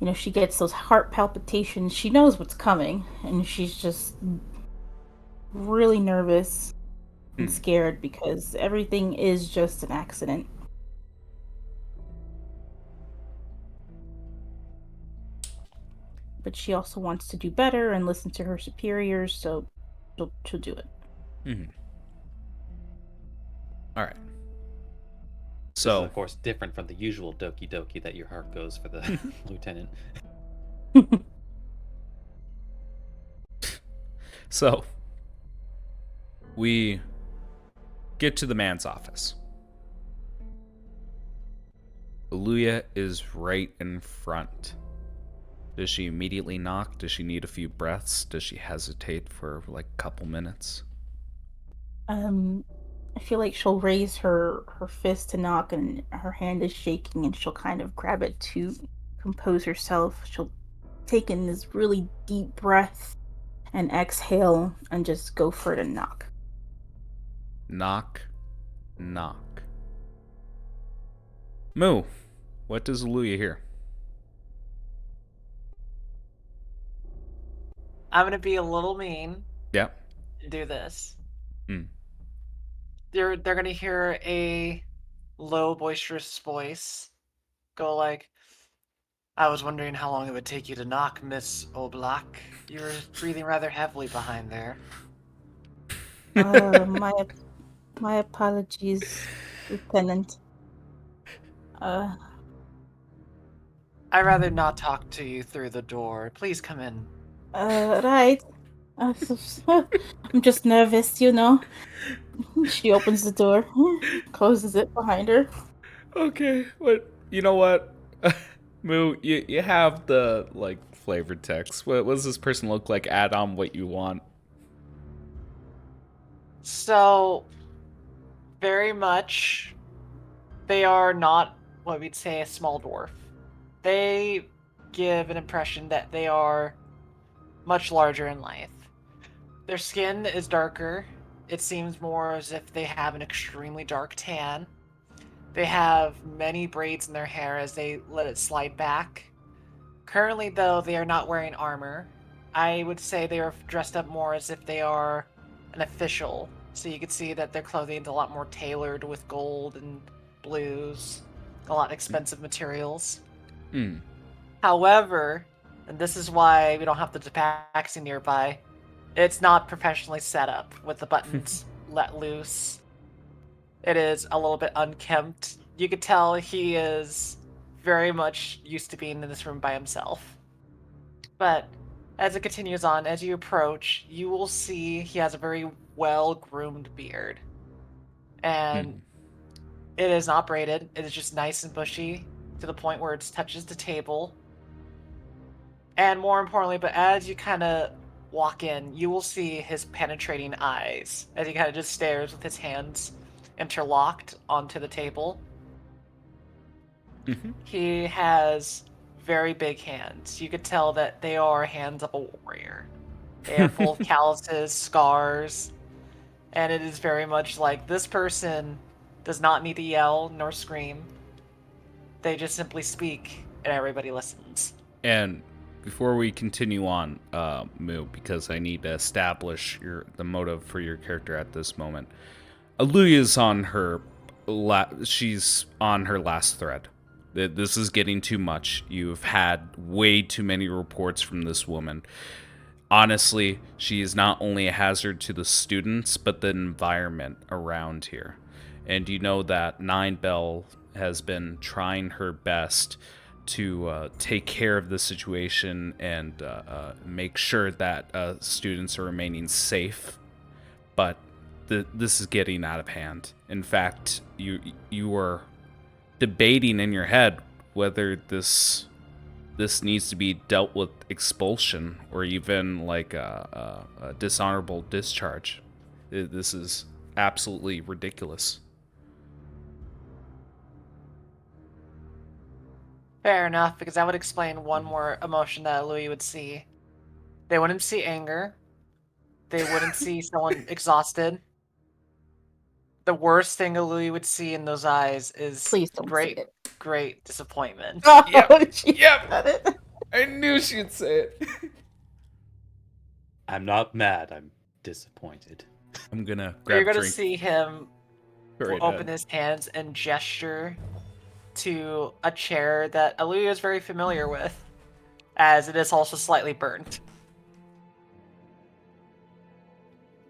You know, she gets those heart palpitations. She knows what's coming, and she's just really nervous and Hmm. scared because everything is just an accident. But she also wants to do better and listen to her superiors, so she'll do it. Mhm. All right. This is, So, of course, different from the usual Doki Doki that your heart goes for the lieutenant. so we get to the man's office. Oluja is right in front. Does she immediately knock? Does she need a few breaths? Does she hesitate for like a couple minutes? I feel like she'll raise her fist to knock, and her hand is shaking, and she'll kind of grab it to compose herself. She'll take in this really deep breath and exhale and just go for it and knock. Knock, knock. Moo, what does Oluja hear? I'm gonna be a little mean Yeah. and do this. Mm. They're gonna hear a low, boisterous voice go like, "I was wondering how long it would take you to knock, Miss Oblak. You were breathing rather heavily behind there." My my apologies, Lieutenant. Uh, I'd rather not talk to you through the door. Please come in. right. I'm just nervous, you know. She opens the door, closes it behind her. Okay, but you know what? Moo, you have the like flavored text. What does this person look like? Add on what you want. So, very much They are not what we'd say a small dwarf. They give an impression that they are much larger in life. Their skin is darker. It seems more as if they have an extremely dark tan. They have many braids in their hair as they let it slide back. Currently, though, they are not wearing armor. I would say they are dressed up more as if they are an official. So you could see that their clothing is a lot more tailored with gold and blues, a lot expensive materials. Hmm. However, and this is why we don't have the tabaxi nearby, it's not professionally set up with the buttons let loose. It is a little bit unkempt. You could tell he is very much used to being in this room by himself. But as it continues on, as you approach, you will see he has a very well groomed beard. And it is not braided, it is just nice and bushy to the point where it touches the table. And more importantly, but as you kind of walk in, you will see his penetrating eyes as he kind of just stares with his hands interlocked onto the table. Mm-hmm. He has very big hands. You could tell that they are hands of a warrior. They are full of calluses, scars, and it is very much like this person does not need to yell nor scream. They just simply speak, and everybody listens. And before we continue on, Moo, because I need to establish the motive for your character at this moment. Oluja's on her she's on her last thread. This is getting too much. You've had way too many reports from this woman. Honestly, she is not only a hazard to the students, but the environment around here. And you know that Nine Bell has been trying her best to take care of the situation and make sure that students are remaining safe. But this is getting out of hand. In fact, you are debating in your head whether this needs to be dealt with expulsion or even like a dishonorable discharge. This is absolutely ridiculous. Fair enough, because that would explain one more emotion that Louis would see. They wouldn't see anger. They wouldn't see someone exhausted. The worst thing a Louis would see in those eyes is Please don't say great, it. great disappointment. Oh, Yep, she yep. said it. I knew she'd say it. I'm not mad, I'm disappointed. I'm gonna You're grab gonna drink. see him Right open ahead. his hands and gesture to a chair that Aluya is very familiar with, as it is also slightly burnt.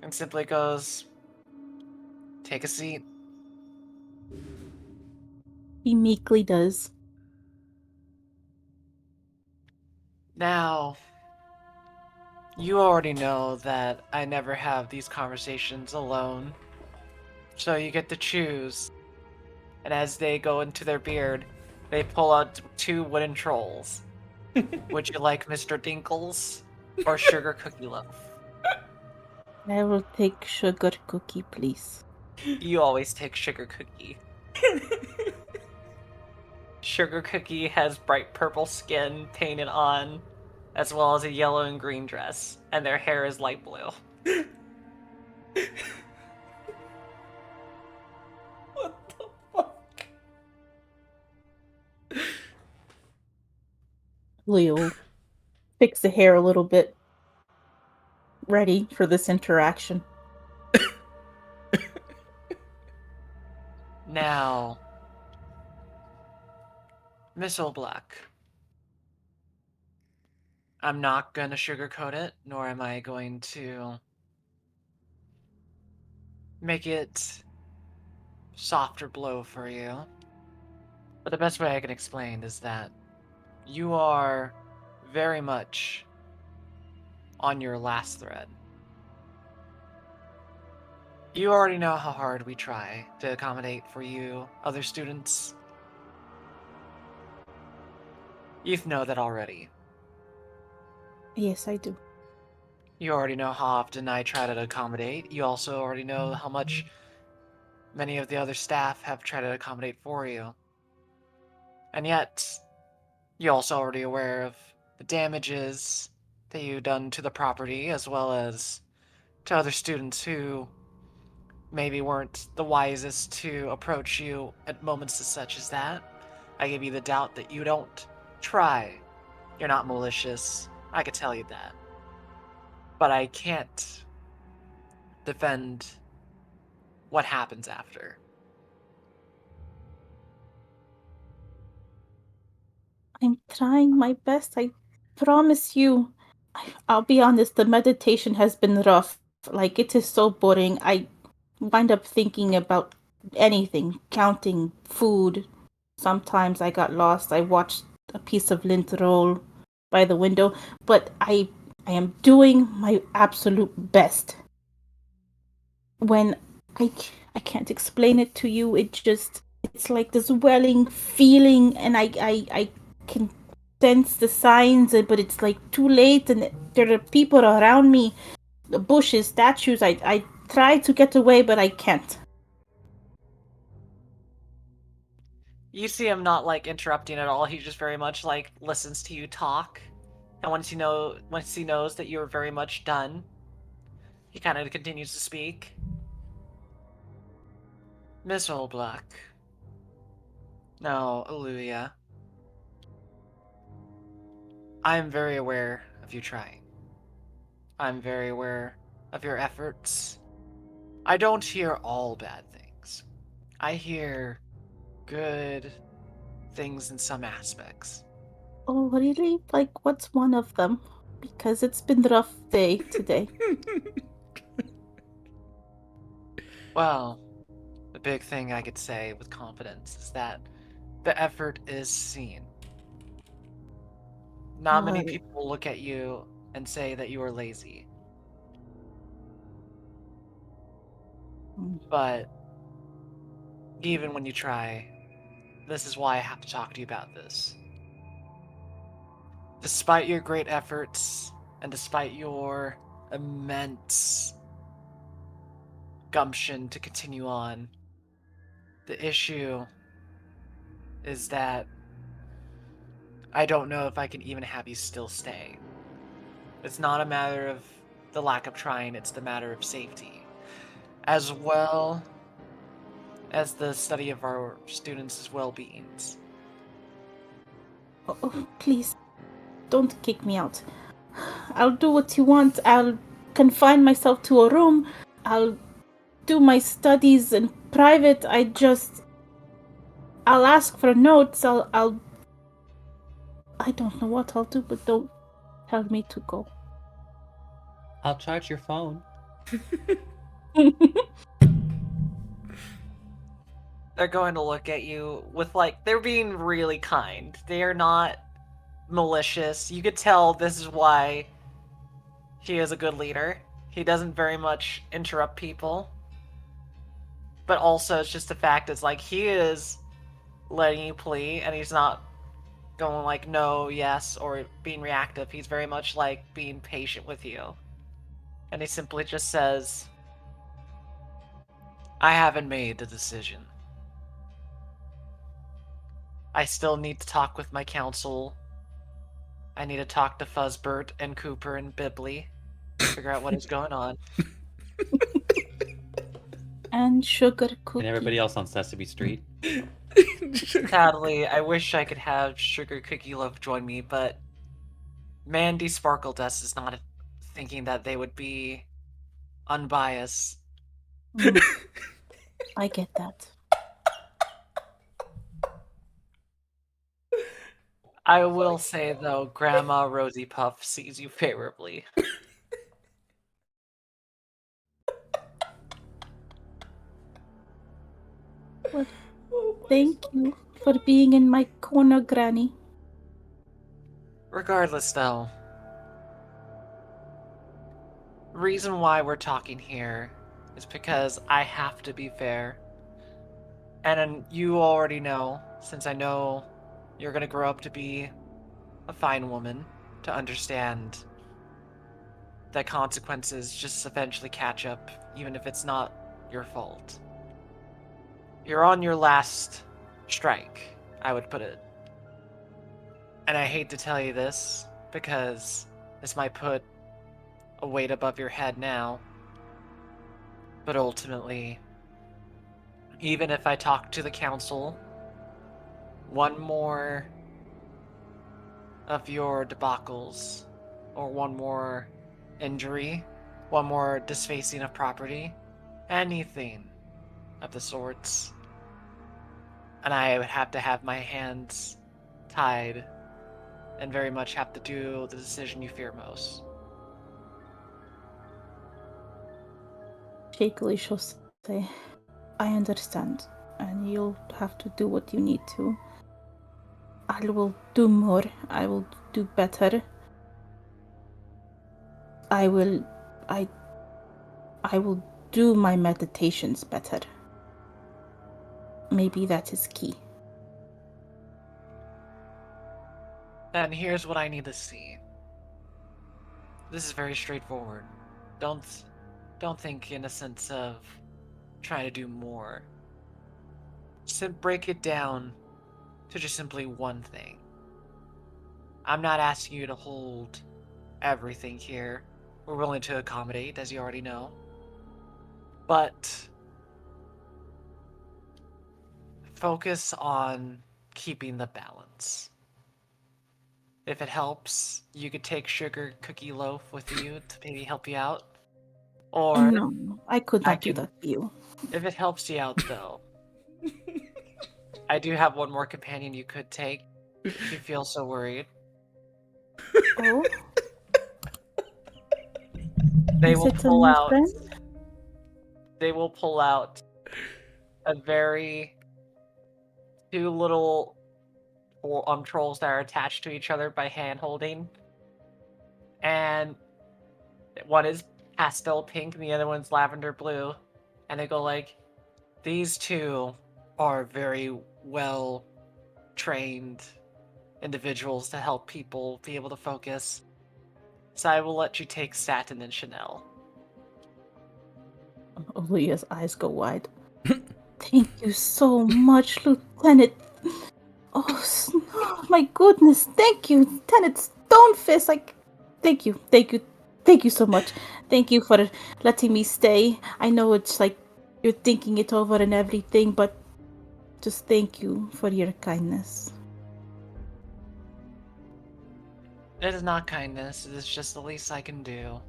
And simply goes, "Take a seat." He meekly does. Now, you already know that I never have these conversations alone. So you get to choose. And as they go into their beard, they pull out two wooden trolls. Would you like Mr. Dinkles or Sugar Cookie Loaf? I will take sugar cookie, please. You always take Sugar Cookie. Sugar Cookie has bright purple skin painted on, as well as a yellow and green dress, and their hair is light blue. What the fuck? Leo fix the hair a little bit. Ready for this interaction. Now, Miss O'Black, I'm not going to sugarcoat it, nor am I going to make it softer blow for you. But the best way I can explain is that you are very much on your last thread. You already know how hard we try to accommodate for you, other students. You know that already. Yes, I do. You already know how often I try to accommodate. You also already know how much many of the other staff have tried to accommodate for you. And yet, you're also already aware of the damages that you've done to the property, as well as to other students who maybe weren't the wisest to approach you at moments such as that. I give you the doubt that you don't try. You're not malicious. I could tell you that. But I can't defend what happens after. I'm trying my best. I promise you. I'll be honest, the meditation has been rough. Like, it is so boring. I wind up thinking about anything, counting food. Sometimes I got lost. I watched a piece of lint roll by the window, but I am doing my absolute best. When I I can't explain it to you, it's like this welling feeling, and I can sense the signs, but it's like too late, and there are people around me, the bushes, statues. I try to get away, but I can't. You see him not like interrupting at all. He just very much like listens to you talk. And once he knows that you're very much done, he kind of continues to speak. Miss Oldblock. No, Oluja. I'm very aware of you trying. I'm very aware of your efforts. I don't hear all bad things. I hear good things in some aspects. Oh, really? Like, what's one of them? Because it's been a rough day today. Well, the big thing I could say with confidence is that the effort is seen. Not many Oh, people look at you and say that you are lazy, mm. but even when you try, this is why I have to talk to you about this. Despite your great efforts, and despite your immense gumption to continue on, the issue is that I don't know if I can even have you still stay. It's not a matter of the lack of trying, it's the matter of safety, as well as the study of our students' well-beings. Oh, please, don't kick me out. I'll do what you want. I'll confine myself to a room. I'll do my studies in private. I'll ask for notes. I don't know what I'll do, but don't tell me to go. I'll charge your phone. They're going to look at you with like, they're being really kind. They are not malicious. You could tell this is why he is a good leader. He doesn't very much interrupt people. But also, it's just the fact it's like he is letting you plea, and he's not going like no, yes, or being reactive. He's very much like being patient with you. And he simply just says, I haven't made the decision. I still need to talk with my council. I need to talk to Fuzzbert and Cooper and Bibley. Figure out what is going on. And sugar cookie. And everybody else on Sesame Street. Sadly, I wish I could have Sugar Cookie Love join me, but Mandy Sparkle Dust is not thinking that they would be unbiased. Mm. I get that. I will say, though, Grandma Rosie Puff sees you favorably. Well, thank you for being in my corner, Granny. Regardless, though, reason why we're talking here is because I have to be fair. And you already know, since I know you're gonna grow up to be a fine woman, to understand that consequences just eventually catch up, even if it's not your fault. You're on your last strike, I would put it. And I hate to tell you this, because this might put a weight above your head now. But ultimately, even if I talk to the council, one more of your debacles, or one more injury, one more disfacing of property, anything of the sorts, and I would have to have my hands tied and very much have to do the decision you fear most. Shakily, she'll say, I understand, and you'll have to do what you need to. I will do more. I will do better. I will do my meditations better. Maybe that is key. And here's what I need to see. This is very straightforward. Don't think in a sense of trying to do more. Break it down to just simply one thing. I'm not asking you to hold everything here. We're willing to accommodate, as you already know. But focus on keeping the balance. If it helps, you could take sugar cookie loaf with you to maybe help you out. Or No, I could not do that for you. If it helps you out, though, I do have one more companion you could take if you feel so worried. Oh? They Is will it a pull new out. friend? They will pull out a very two little trolls that are attached to each other by hand holding, and one is pastel pink and the other one's lavender blue, and they go like, "These two are very well trained individuals to help people be able to focus. So I will let you take Satin and Chanel." Oluja's eyes go wide. Thank you so much, Lieutenant. Oh, my goodness. Thank you, Lieutenant Stonefist. Thank you so much. Thank you for letting me stay. I know it's like you're thinking it over and everything, but just thank you for your kindness. It is not kindness, it is just the least I can do.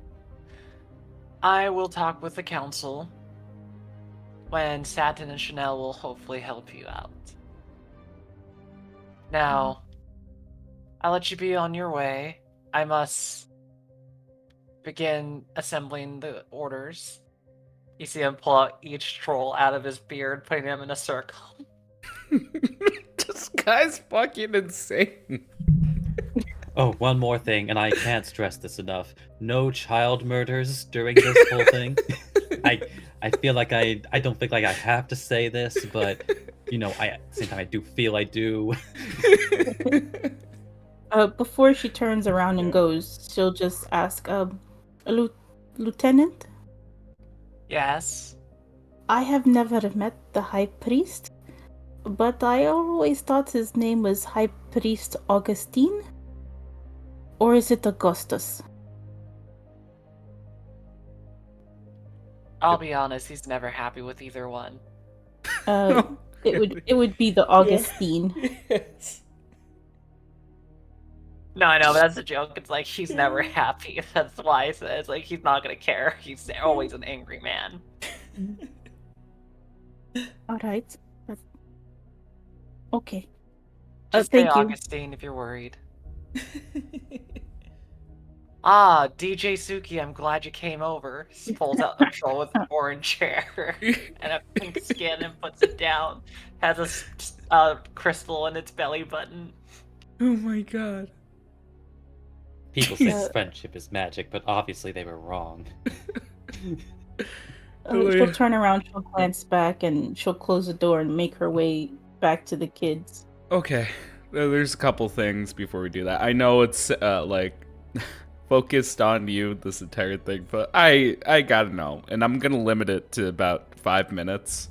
I will talk with the council when Satin and Chanel will hopefully help you out. Now, I'll let you be on your way. I must begin assembling the orders. You see him pull out each troll out of his beard, putting them in a circle. This guy's fucking insane. Oh, one more thing, and I can't stress this enough. No child murders during this whole thing. I feel like I don't think like I have to say this, but you know, at the same time I do feel I do. Before she turns around and goes, she'll just ask, Lieutenant? Yes? I have never met the High Priest, but I always thought his name was High Priest Augustine? Or is it Augustus? I'll be honest, he's never happy with either one. It would be the Augustine. Yes. No, I know, but that's a joke. It's like he's never happy. That's why it's like he's not gonna care. He's always an angry man. All right. Okay. Just Thank say you. Augustine if you're worried. Ah, DJ Suki, I'm glad you came over. He pulls out a troll with an orange hair and a pink skin and puts it down. Has a crystal in its belly button. Oh my god. People say friendship is magic, but obviously they were wrong. She'll turn around, she'll glance back, and she'll close the door and make her way back to the kids. Okay, there's a couple things before we do that. I know it's like focused on you this entire thing, but I gotta know, and I'm gonna limit it to about 5 minutes.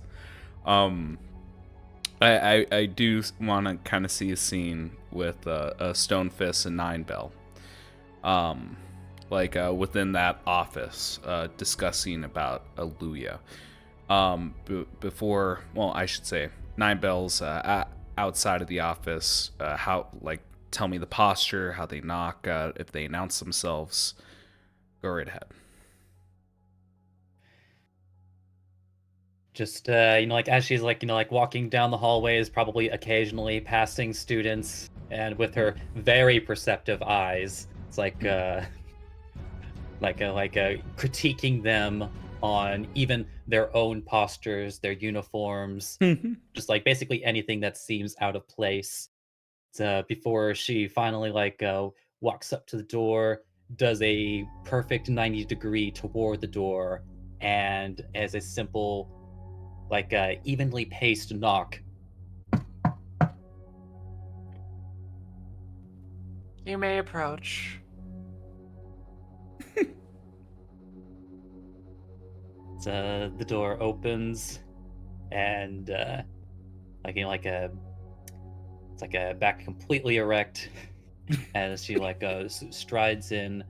I do want to kind of see a scene with a Stone Fist and Nine Bell. Within that office, discussing about Oluja. Before, well, I should say, Nine Bells outside of the office. Tell me the posture, how they knock, if they announce themselves. Go right ahead. Just like as she's like walking down the hallways, probably occasionally passing students, and with her very perceptive eyes, it's critiquing them on even their own postures, their uniforms, just like basically anything that seems out of place. Before she finally walks up to the door, does a perfect 90-degree toward the door, and as a simple evenly paced knock. You may approach. The door opens, and it's like a back completely erect as she strides in.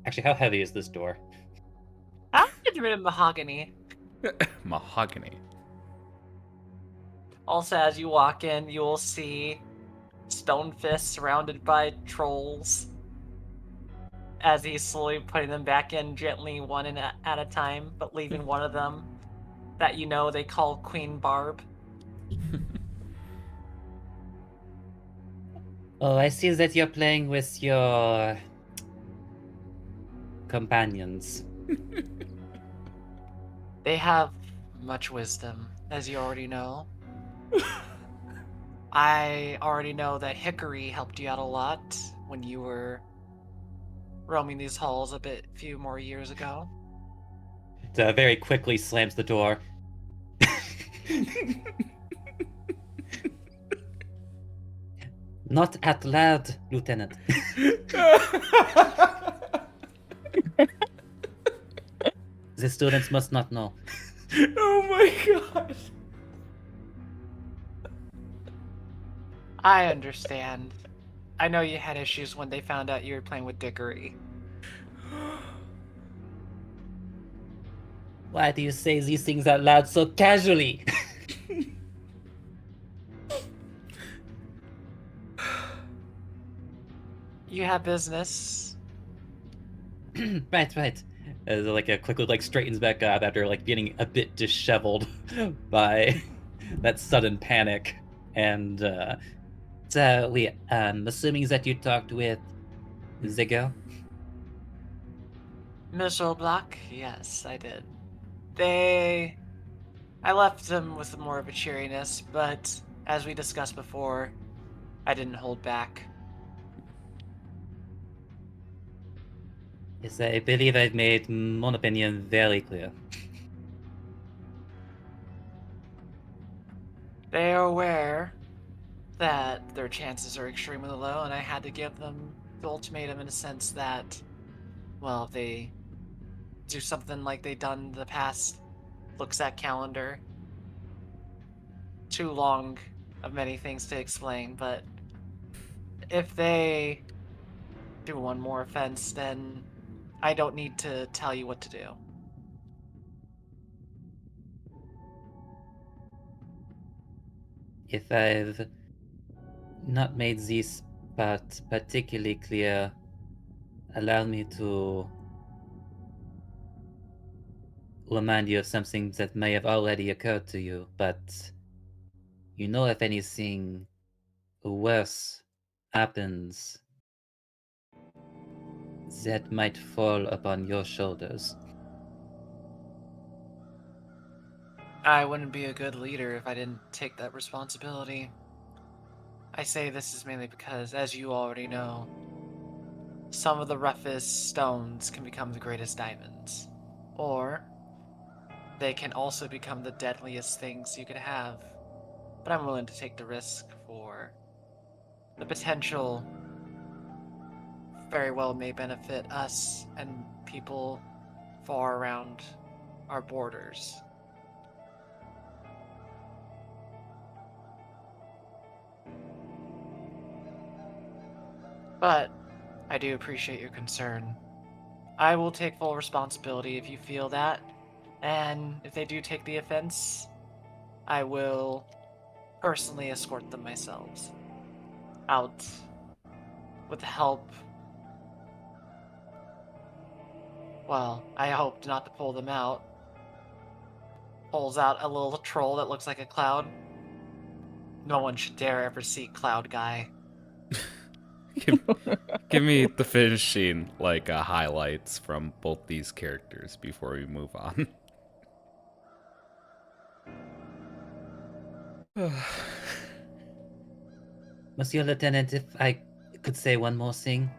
Actually, how heavy is this door? I'm made of mahogany. Mahogany. Also, as you walk in, you will see Stone Fist surrounded by trolls. As he's slowly putting them back in gently, one at a time, but leaving one of them that they call Queen Barb. Oh, I see that you're playing with your companions. They have much wisdom, as you already know. I already know that Hickory helped you out a lot when you were roaming these halls few more years ago. It very quickly slams the door. Not out loud, Lieutenant. The students must not know. Oh my god. I understand. I know you had issues when they found out you were playing with Dickory. Why do you say these things out loud so casually? You have business. Right. As quickly straightens back up after getting a bit disheveled by that sudden panic. And so assuming that you talked with the girl? Miss O'Block? Yes, I did. I left them with more of a cheeriness, but as we discussed before, I didn't hold back. Yes, I believe I've made my opinion very clear. They are aware that their chances are extremely low, and I had to give them the ultimatum in a sense that, well, if they do something like they done the past, looks at calendar, too long of many things to explain, but if they do one more offense, then I don't need to tell you what to do. If I've not made this part particularly clear, allow me to remind you of something that may have already occurred to you, but if anything worse happens, that might fall upon your shoulders. I wouldn't be a good leader if I didn't take that responsibility. I say this is mainly because, as you already know, some of the roughest stones can become the greatest diamonds. Or they can also become the deadliest things you could have. But I'm willing to take the risk for the potential very well may benefit us and people far around our borders. But I do appreciate your concern. I will take full responsibility if you feel that. And if they do take the offense, I will personally escort them myself out with the help. Well, I hope not to pull them out. Pulls out a little troll that looks like a cloud. No one should dare ever see Cloud Guy. Give me the finishing highlights from both these characters before we move on. Monsieur Lieutenant, if I could say one more thing.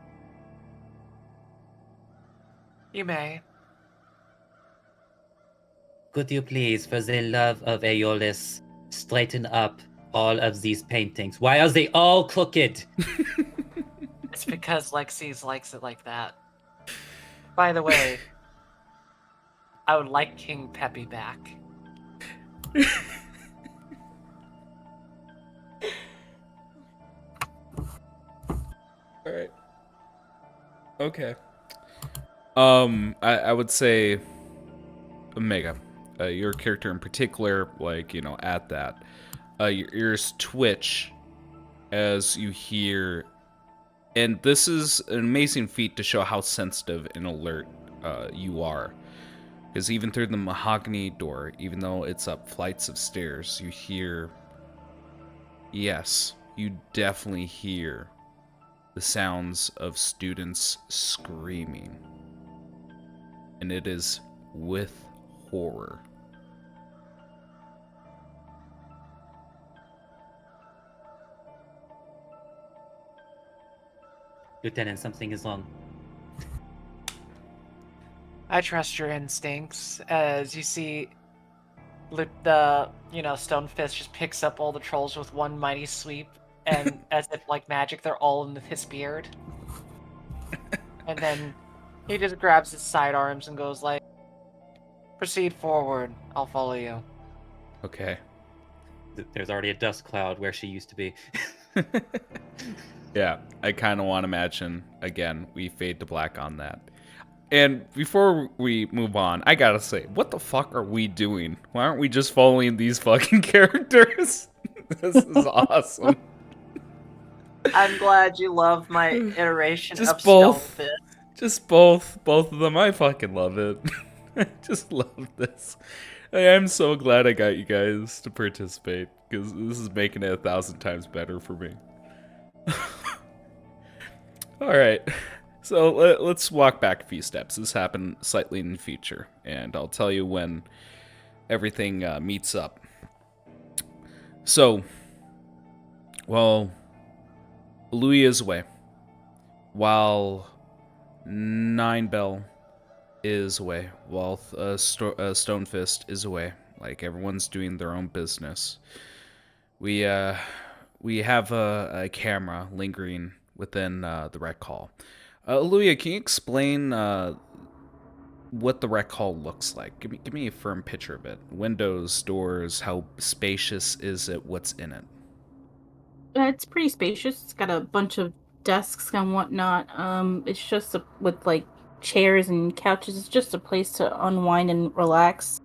You may. Could you please, for the love of Aeolus, straighten up all of these paintings? Why are they all crooked? It's because Lexi's likes it like that. By the way, I would like King Peppy back. All right. Okay. I would say, Omega, your character in particular, at that, your ears twitch as you hear, and this is an amazing feat to show how sensitive and alert you are. Because even through the mahogany door, even though it's up flights of stairs, you hear, yes, you definitely hear the sounds of students screaming. And it is with horror. Lieutenant, something is wrong. I trust your instincts. As you see, the Stone Fist just picks up all the trolls with one mighty sweep, and as if like magic, they're all in his beard. And then he just grabs his sidearms and goes like, "Proceed forward. I'll follow you." Okay. There's already a dust cloud where she used to be. Yeah, I kind of want to imagine, again, we fade to black on that. And before we move on, I gotta say, what the fuck are we doing? Why aren't we just following these fucking characters? This is awesome. I'm glad you love my iteration Just of both. Stone Fist. Just both of them. I fucking love it. I just love this. I am so glad I got you guys to participate, because this is making it 1,000 times better for me. Alright, so let's walk back a few steps. This happened slightly in the future, and I'll tell you when everything meets up. So, while Oluja is away, while Nine Bell is away, while Stonefist is away, like everyone's doing their own business, we have a camera lingering within the rec hall. Oluja, can you explain what the rec hall looks like? Give me a firm picture of it. Windows, doors, how spacious is it? What's in it? It's pretty spacious. It's got a bunch of desks and whatnot. It's just with like chairs and couches. It's just a place to unwind and relax.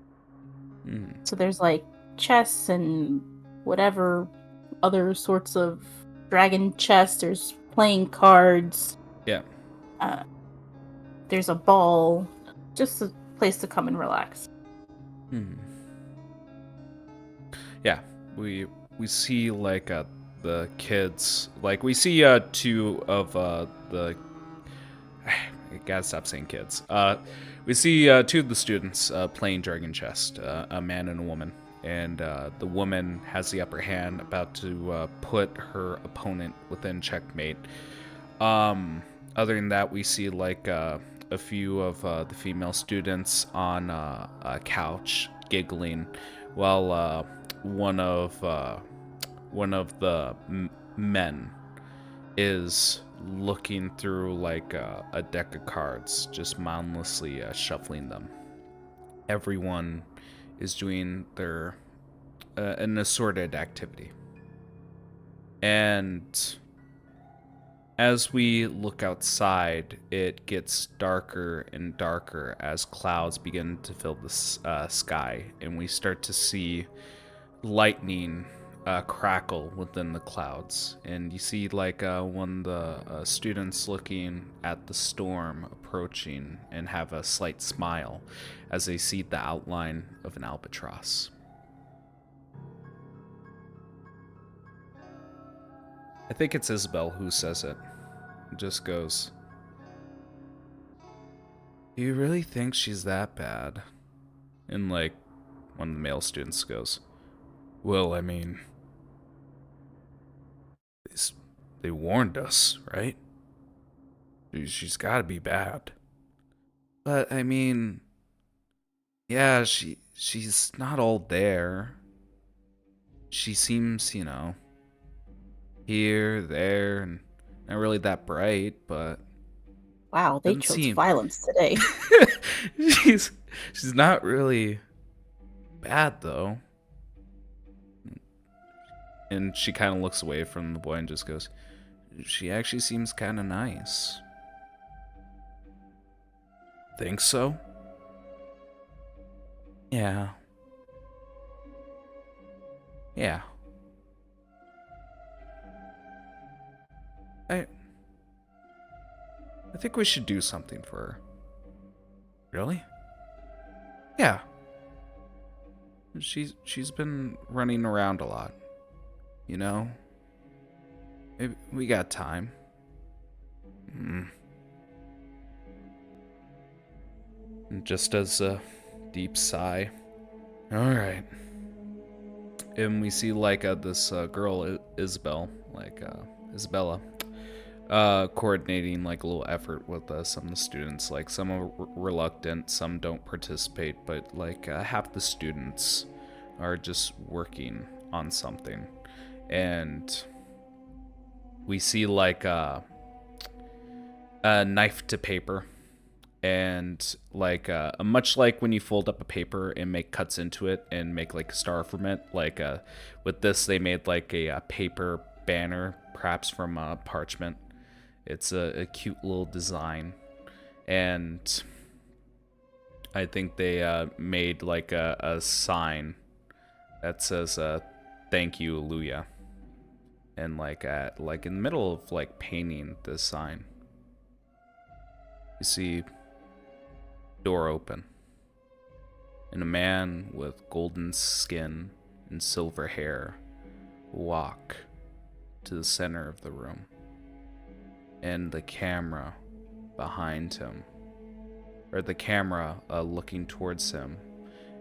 So there's like chess and whatever other sorts of dragon chess. There's playing cards. Yeah. There's a ball. Just a place to come and relax. Yeah, we see like the kids, like we see two of the I gotta stop saying kids. We see two of the students playing Dragon Chest, a man and a woman, and the woman has the upper hand, about to put her opponent within checkmate. Other than that, we see like a few of the female students on a couch giggling, while one of the men is looking through like a deck of cards, just mindlessly shuffling them. Everyone is doing their an assorted activity, and As we look outside, it gets darker and darker as clouds begin to fill the sky, and we start to see lightning crackle within the clouds. And you see like one of the students looking at the storm approaching and have a slight smile as they see the outline of an albatross. I think it's Isabel who says it. Just goes, "Do you really think she's that bad?" And like one of the male students goes, "Well, I mean, they warned us, right? She's gotta be bad." But I mean, yeah, she's not all there. She seems, here, there, and not really that bright, but Wow, they doesn't chose seem violence today. she's not really bad though. And she kind of looks away from the boy and just goes, "She actually seems kind of nice." Think so? Yeah. Yeah. I think we should do something for her. Really? Yeah. She's been running around a lot. Maybe we got time. And just as a deep sigh. All right. And we see like this girl Isabella, coordinating like a little effort with some of the students. Like some are reluctant, some don't participate, but like half the students are just working on something. And we see like a knife to paper, and like much like when you fold up a paper and make cuts into it and make like a star from it, like with this they made like a paper banner, perhaps from parchment. It's a cute little design, and I think they made like a sign that says "Thank you, Oluja," and like in the middle of like painting this sign, you see door open, and a man with golden skin and silver hair walk to the center of the room. And the camera behind him, or the camera looking towards him,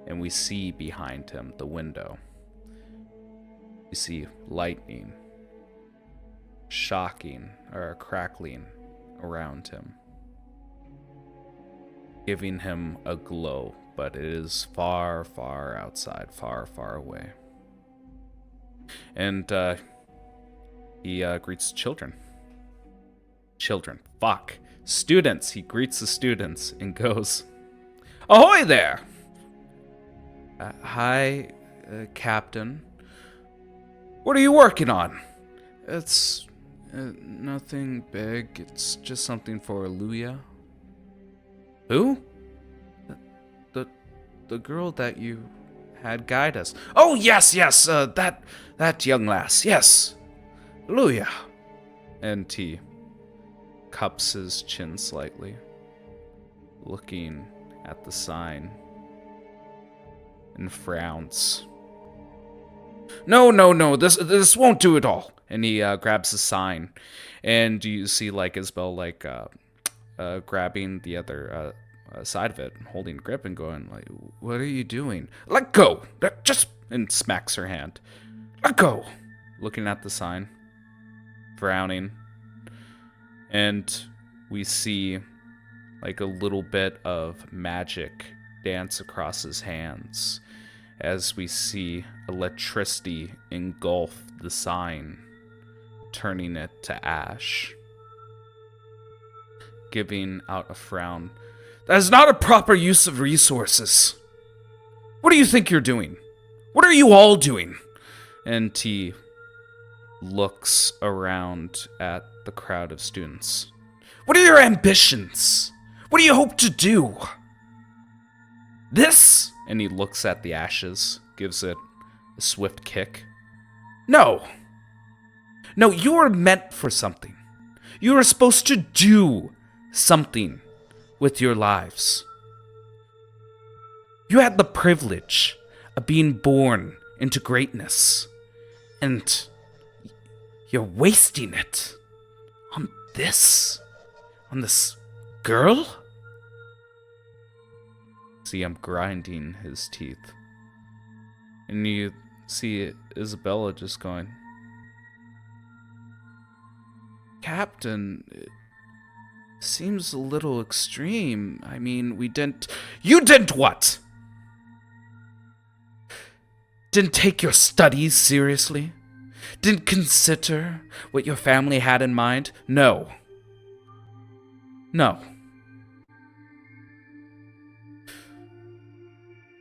and we see behind him the window. We see lightning, shocking or crackling around him, giving him a glow, but it is far, far outside, far, far away. And he greets children. Students. He greets the students and goes, "Ahoy there! Hi, Captain. What are you working on?" "It's nothing big. It's just something for Oluja." "Who?" The girl that you had guide us." "Oh, yes, that young lass, yes. Oluja." And he cups his chin slightly, looking at the sign, and frowns. No, this won't do it all." And he grabs the sign, and you see like Isabel like grabbing the other side of it, holding grip and going like, "What are you doing?" "Let go! Just..." And smacks her hand. "Let go!" Looking at the sign, frowning. And we see like a little bit of magic dance across his hands as we see electricity engulf the sign, turning it to ash, giving out a frown. "That is not a proper use of resources. What do you think you're doing? What are you all doing?" And he looks around at the crowd of students. What are your ambitions? What do you hope to do? This? And he looks at the ashes, gives it a swift kick. No. No, you are meant for something. You are supposed to do something with your lives. You had the privilege of being born into greatness, and you're wasting it on this girl? See him grinding his teeth. And you see Isabella just going, Captain, it seems a little extreme. I mean, we didn't... You didn't what? Didn't take your studies seriously? Didn't consider what your family had in mind? No. No.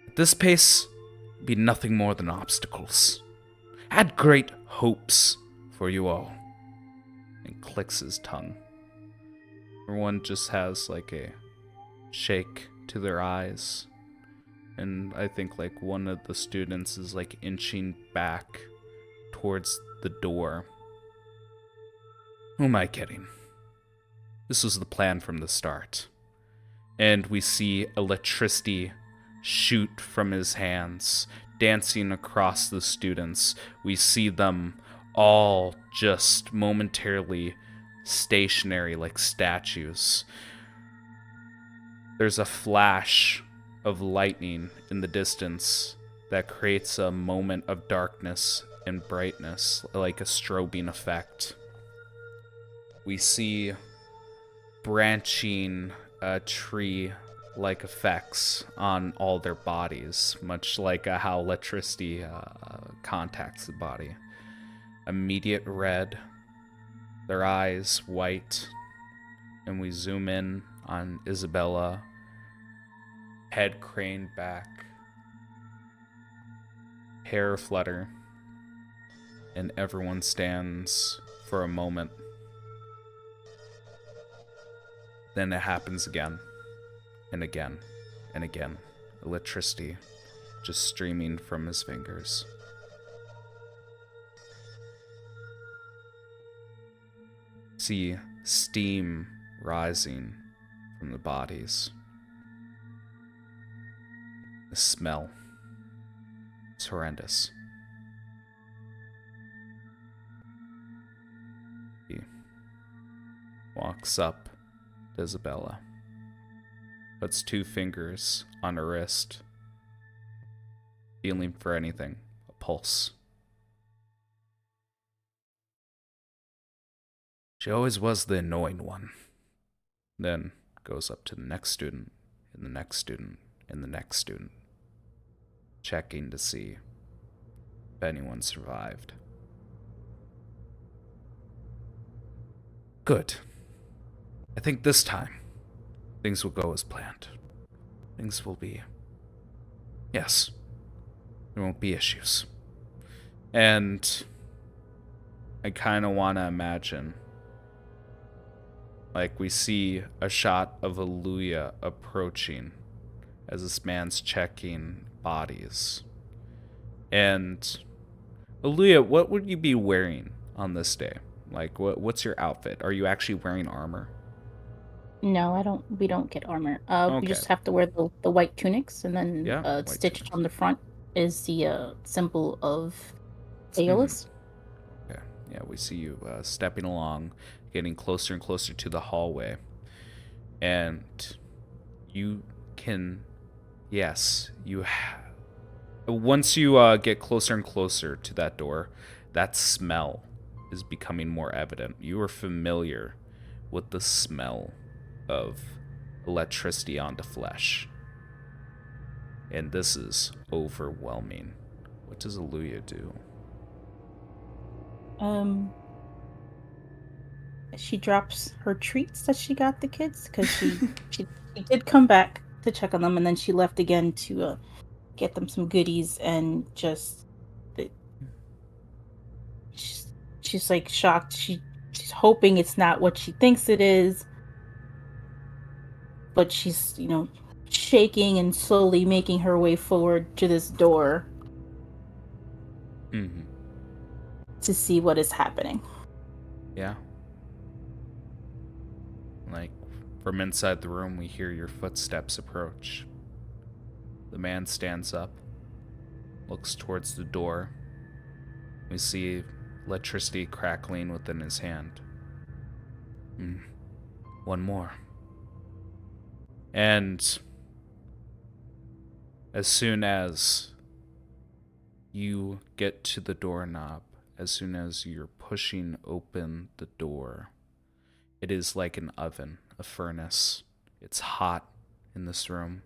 At this pace, be nothing more than obstacles. I had great hopes for you all. And clicks his tongue. Everyone just has like a shake to their eyes. And I think like one of the students is like inching back towards the door. Who am I kidding? This was the plan from the start. And we see electricity shoot from his hands, dancing across the students. We see them all just momentarily stationary like statues. There's a flash of lightning in the distance that creates a moment of darkness and brightness, like a strobing effect. We see branching tree-like effects on all their bodies, much like how electricity contacts the body. Immediate red, their eyes white, and we zoom in on Isabella, head craned back, hair flutter, and everyone stands for a moment. Then it happens again, and again, and again. Electricity just streaming from his fingers. See steam rising from the bodies. The smell is horrendous. He walks up to Isabella, puts 2 fingers on her wrist, feeling for anything, a pulse. She always was the annoying one. Then goes up to the next student, and the next student, and the next student, checking to see if anyone survived. Good. I think this time, things will go as planned. Things will be... Yes. There won't be issues. And I kind of want to imagine, like, we see a shot of Oluja approaching as this man's checking bodies. And Oluja, what would you be wearing on this day? Like, what's your outfit? Are you actually wearing armor? No, we don't get armor. Okay. We just have to wear the white tunics, and then white stitched tunic. on the front is the symbol of Aeolus. Okay. Yeah, we see you stepping along, getting closer and closer to the hallway. And you can... Yes, once you get closer and closer to that door, that smell is becoming more evident. You are familiar with the smell of electricity onto flesh. And this is overwhelming. What does Oluja do? She drops her treats that she got the kids, because she did come back to check on them, and then she left again to get them some goodies, and just she's like shocked. She She's hoping it's not what she thinks it is. But she's, shaking and slowly making her way forward to this door Mm-hmm. to see what is happening. Yeah. Like, from inside the room, we hear your footsteps approach. The man stands up, looks towards the door. We see electricity crackling within his hand. One more. And as soon as you get to the doorknob, as soon as you're pushing open the door, it is like an oven, a furnace. It's hot in this room.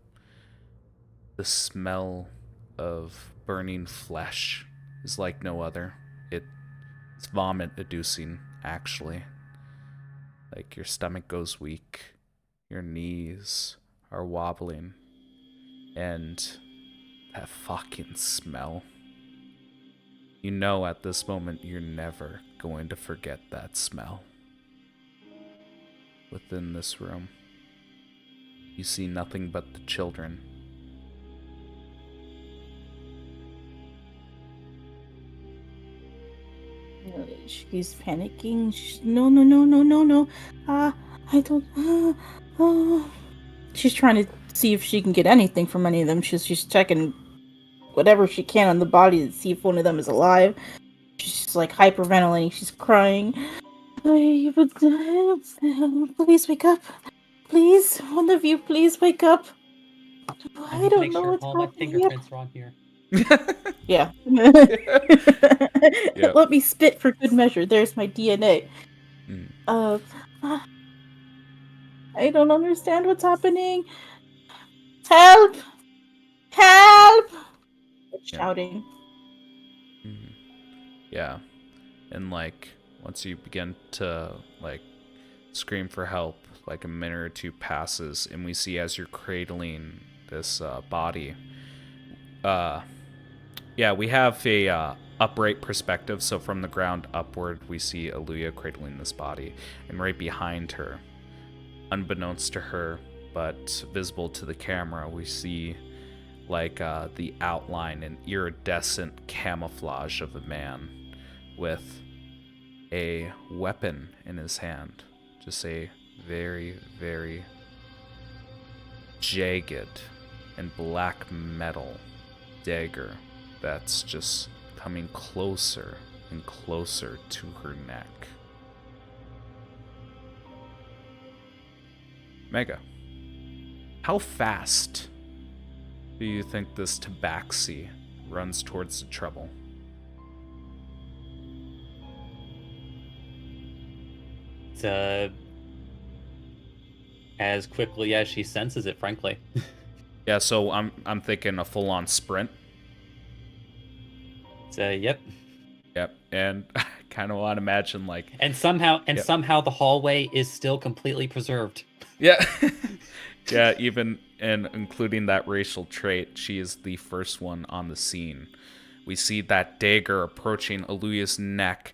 The smell of burning flesh is like no other. It's vomit inducing, actually. Like your stomach goes weak, your knees are wobbling, and that fucking smell. You know at this moment you're never going to forget that smell. Within this room, you see nothing but the children. She's panicking. No. I don't. She's trying to see if she can get anything from any of them. She's checking whatever she can on the body to see if one of them is alive. She's like hyperventilating. She's crying. Please wake up. Please, one of you, please wake up. I don't know what's all my happening fingerprints are on here. Yeah. Yep. Let me spit for good measure. There's my DNA. I don't understand what's happening. Help! Help! Shouting. Yeah. And like once you begin to like scream for help, like a minute or two passes, and we see as you're cradling this body. Yeah, we have a upright perspective, so from the ground upward, we see Oluja cradling this body, and right behind her, unbeknownst to her, but visible to the camera, we see like the outline and iridescent camouflage of a man with a weapon in his hand. Just a very, very jagged and black metal dagger that's just coming closer and closer to her neck. Mega, how fast do you think this tabaxi runs towards the trouble? As quickly as she senses it, frankly. Yeah, so I'm thinking a full-on sprint. Yep. Yep, and I kind of want to imagine like... And somehow the hallway is still completely preserved. Yeah. Yeah, even and including that racial trait, she is the first one on the scene. We see that dagger approaching Oluja's neck,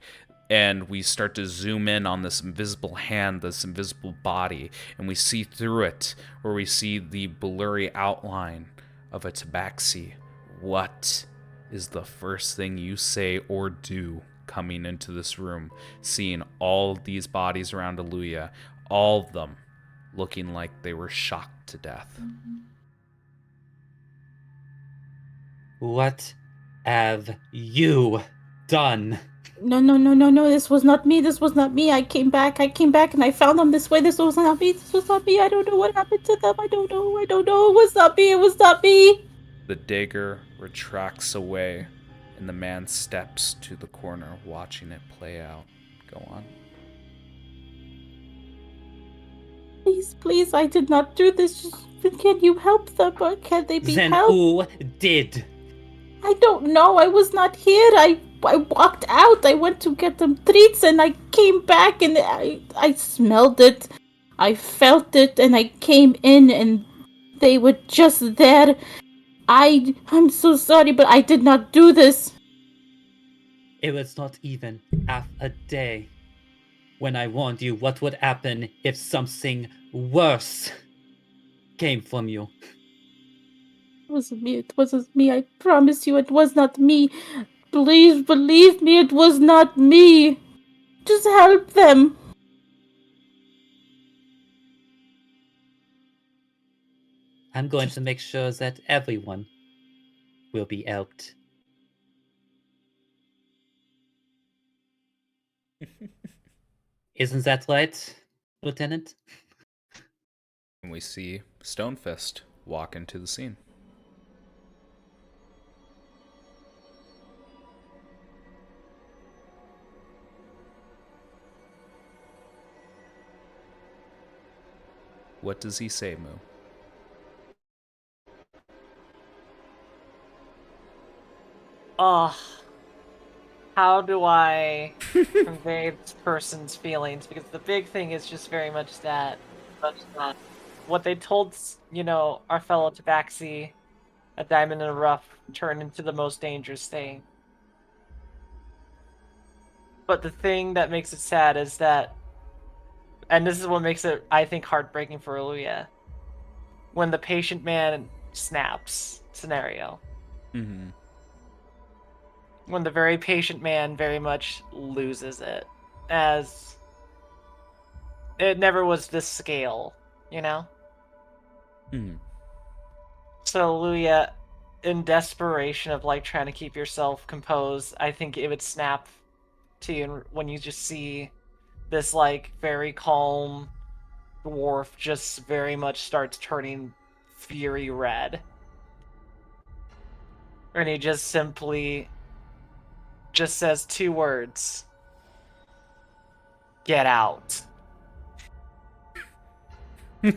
and we start to zoom in on this invisible hand, this invisible body, and we see through it, where we see the blurry outline of a tabaxi. What is the first thing you say or do coming into this room, seeing all these bodies around Oluja, all of them looking like they were shocked to death? What have you done? No, this was not me. I came back and I found them this way. This was not me. I don't know what happened to them. I don't know. It was not me. The dagger retracts away, and the man steps to the corner, watching it play out. Go on. Please, I did not do this. Can you help them? Can they be then helped? Who did? I don't know. I was not here. I walked out. I went to get them treats, and I came back, and I smelled it. I felt it, and I came in, and they were just there. I'm so sorry, but I did not do this. It was not even half a day. when I warned you what would happen if something worse came from you. It wasn't me. It wasn't me. I promise you, it was not me. Please believe me, it was not me. Just help them. I'm going to make sure that everyone will be helped. Isn't that right, Lieutenant? And we see Stonefist walk into the scene. What does he say, Moo? How do I convey this person's feelings? Because the big thing is just very much that what they told, our fellow Tabaxi, a diamond in the rough, turned into the most dangerous thing. But the thing that makes it sad is that, and this is what makes it, I think, heartbreaking for Oluja, when the patient man snaps scenario. Mm-hmm. When the very patient man very much loses it, as it never was this scale, you know? Mm-hmm. So Oluja, in desperation of like trying to keep yourself composed, I think it would snap to you when you just see this like very calm dwarf just very much starts turning fury red. And he just simply just says 2 words. Get out. I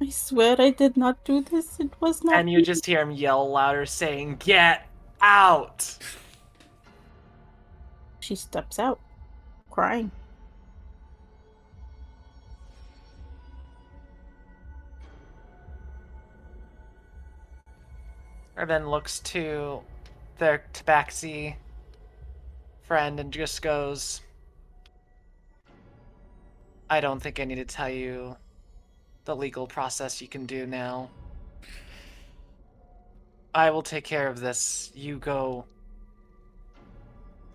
swear I did not do this. It was not And you me. just hear him yell louder saying, "Get out!" She steps out, crying. Or then looks to their tabaxi friend and just goes, I don't think I need to tell you the legal process you can do now. I will take care of this. You go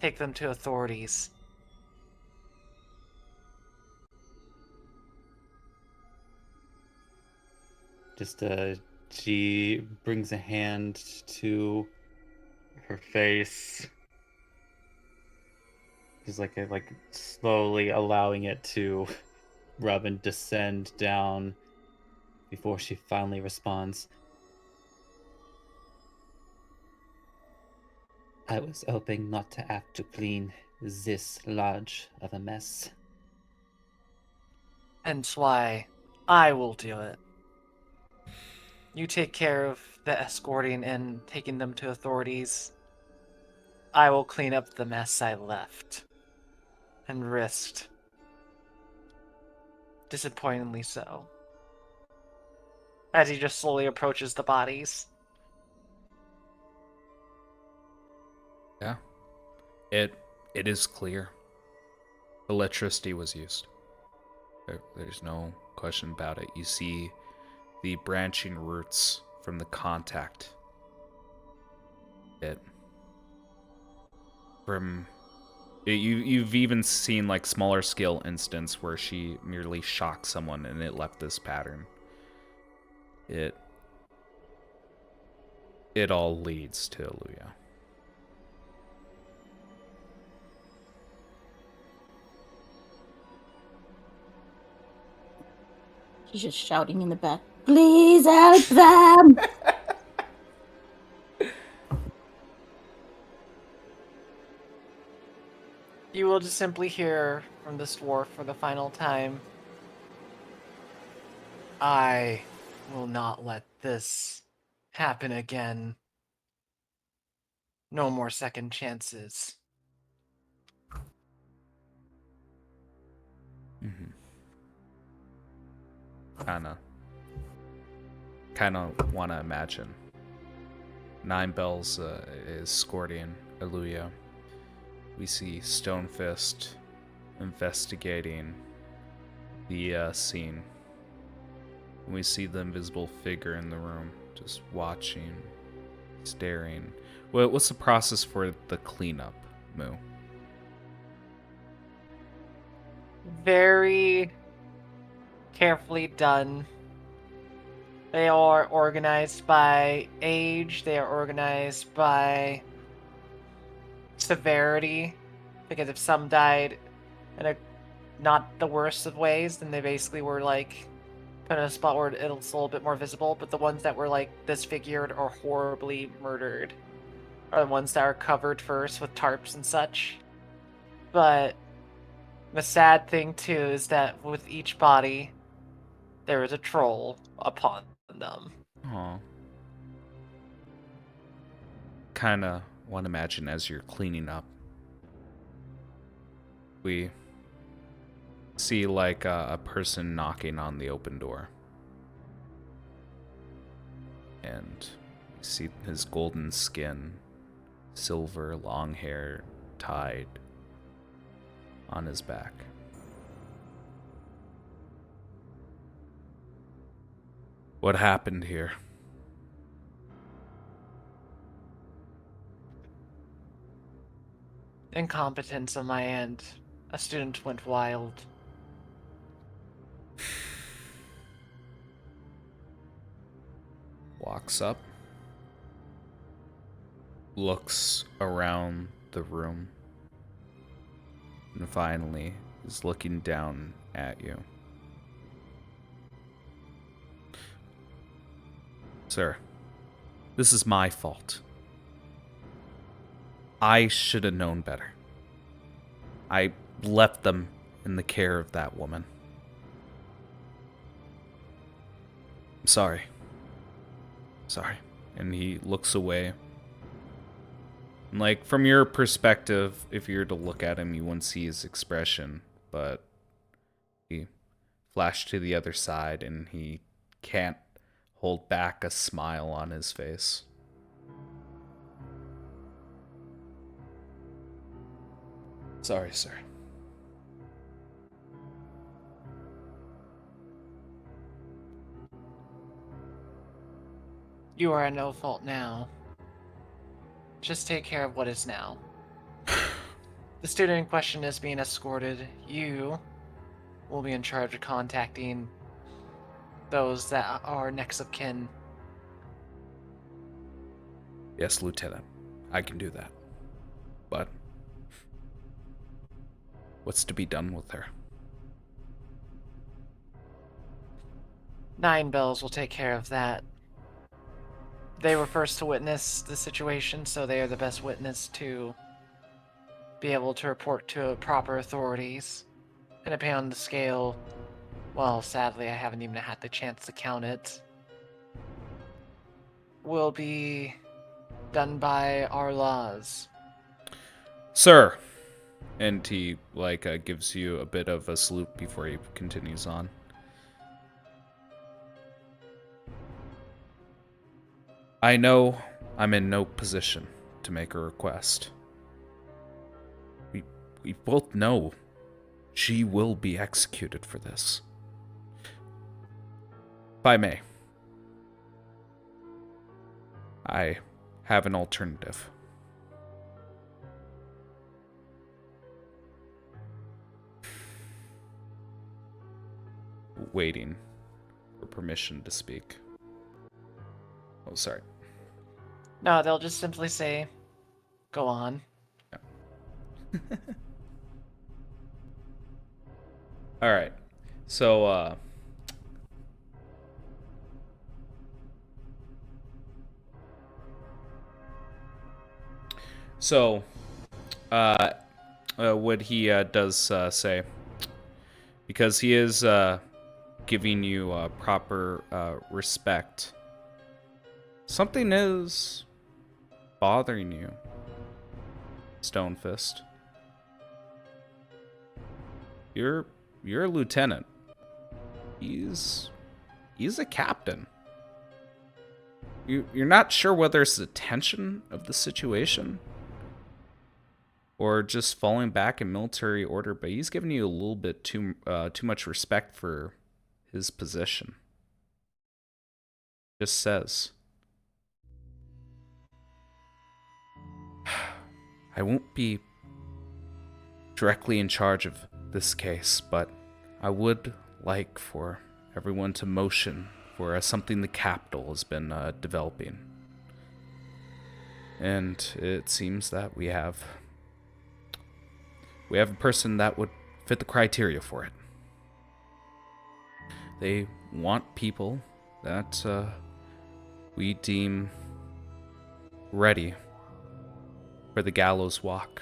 take them to authorities. Just she brings a hand to her face. Just like slowly allowing it to rub and descend down before she finally responds. I was hoping not to have to clean this large of a mess. Hence why I will do it. You take care of the escorting and taking them to authorities. I will clean up the mess I left. And risked. Disappointingly so. As he just slowly approaches the bodies. Yeah. It is clear. Electricity was used. There's no question about it. You see the branching roots from the contact. You've even seen like smaller scale instance where she merely shocked someone and it left this pattern. It all leads to Oluja. She's just shouting in the back, please help them! You will just simply hear from this dwarf for the final time. I will not let this happen again. No more second chances. Mm-hmm. Kinda wanna imagine. Nine Bells is escorting Oluja. we see Stonefist investigating the scene. We see the invisible figure in the room, just watching, staring. What's the process for the cleanup, Moo? Very carefully done. They are organized by age, they are organized by severity, because if some died in a not the worst of ways, then they basically were like put in a spot where it's a little bit more visible, but the ones that were like disfigured or horribly murdered are the ones that are covered first with tarps and such. But the sad thing too is that with each body, there is a troll upon them. Aw. Kinda want to imagine as you're cleaning up, we see like a person knocking on the open door. And you see his golden skin, silver long hair tied on his back. What happened here? Incompetence on my end. A student went wild. Walks up, looks around the room, and finally is looking down at you. Sir, this is my fault. I should have known better. I left them in the care of that woman. I'm sorry. Sorry. And he looks away. And like, from your perspective, if you were to look at him, you wouldn't see his expression, but he flashed to the other side and he can't hold back a smile on his face. Sorry, sir. You are at no fault now. Just take care of what is now. The student in question is being escorted. You will be in charge of contacting those that are next of kin. Yes, Lieutenant. I can do that. But what's to be done with her? 9 Bells will take care of that. They were first to witness the situation, so they are the best witness to be able to report to proper authorities. And depending on the scale, well, sadly, I haven't even had the chance to count it, will be done by our laws. Sir! And he, gives you a bit of a salute before he continues on. I know I'm in no position to make a request. We both know she will be executed for this. If I may, I have an alternative. Waiting for permission to speak. Oh, sorry. No, they'll just simply say, go on. Yeah. All right. So, what he does say, because he is giving you proper respect, something is bothering you, Stonefist. You're a lieutenant. He's a captain. You're not sure whether it's the tension of the situation or just falling back in military order, but he's giving you a little bit too much respect for his position. Just says, I won't be directly in charge of this case, but I would like for everyone to motion for something the Capitol has been developing. And it seems that we have a person that would fit the criteria for it. They want people that we deem ready for the gallows walk,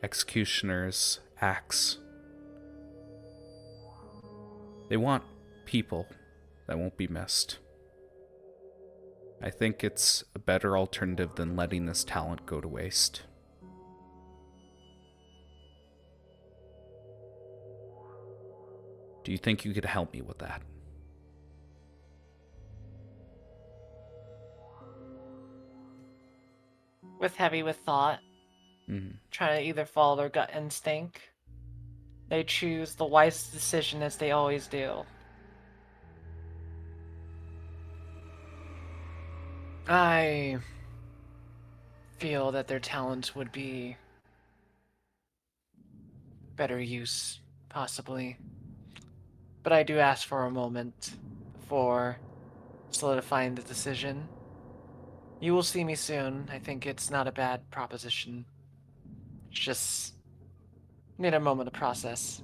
executioner's axe. They want people that won't be missed. I think it's a better alternative than letting this talent go to waste. Do you think you could help me with that? Heavy with thought, Mm-hmm. trying to either follow their gut instinct. They choose the wisest decision as they always do. I feel that their talents would be better use, possibly. But I do ask for a moment before solidifying the decision. You will see me soon. I think it's not a bad proposition. It's just need a moment to process.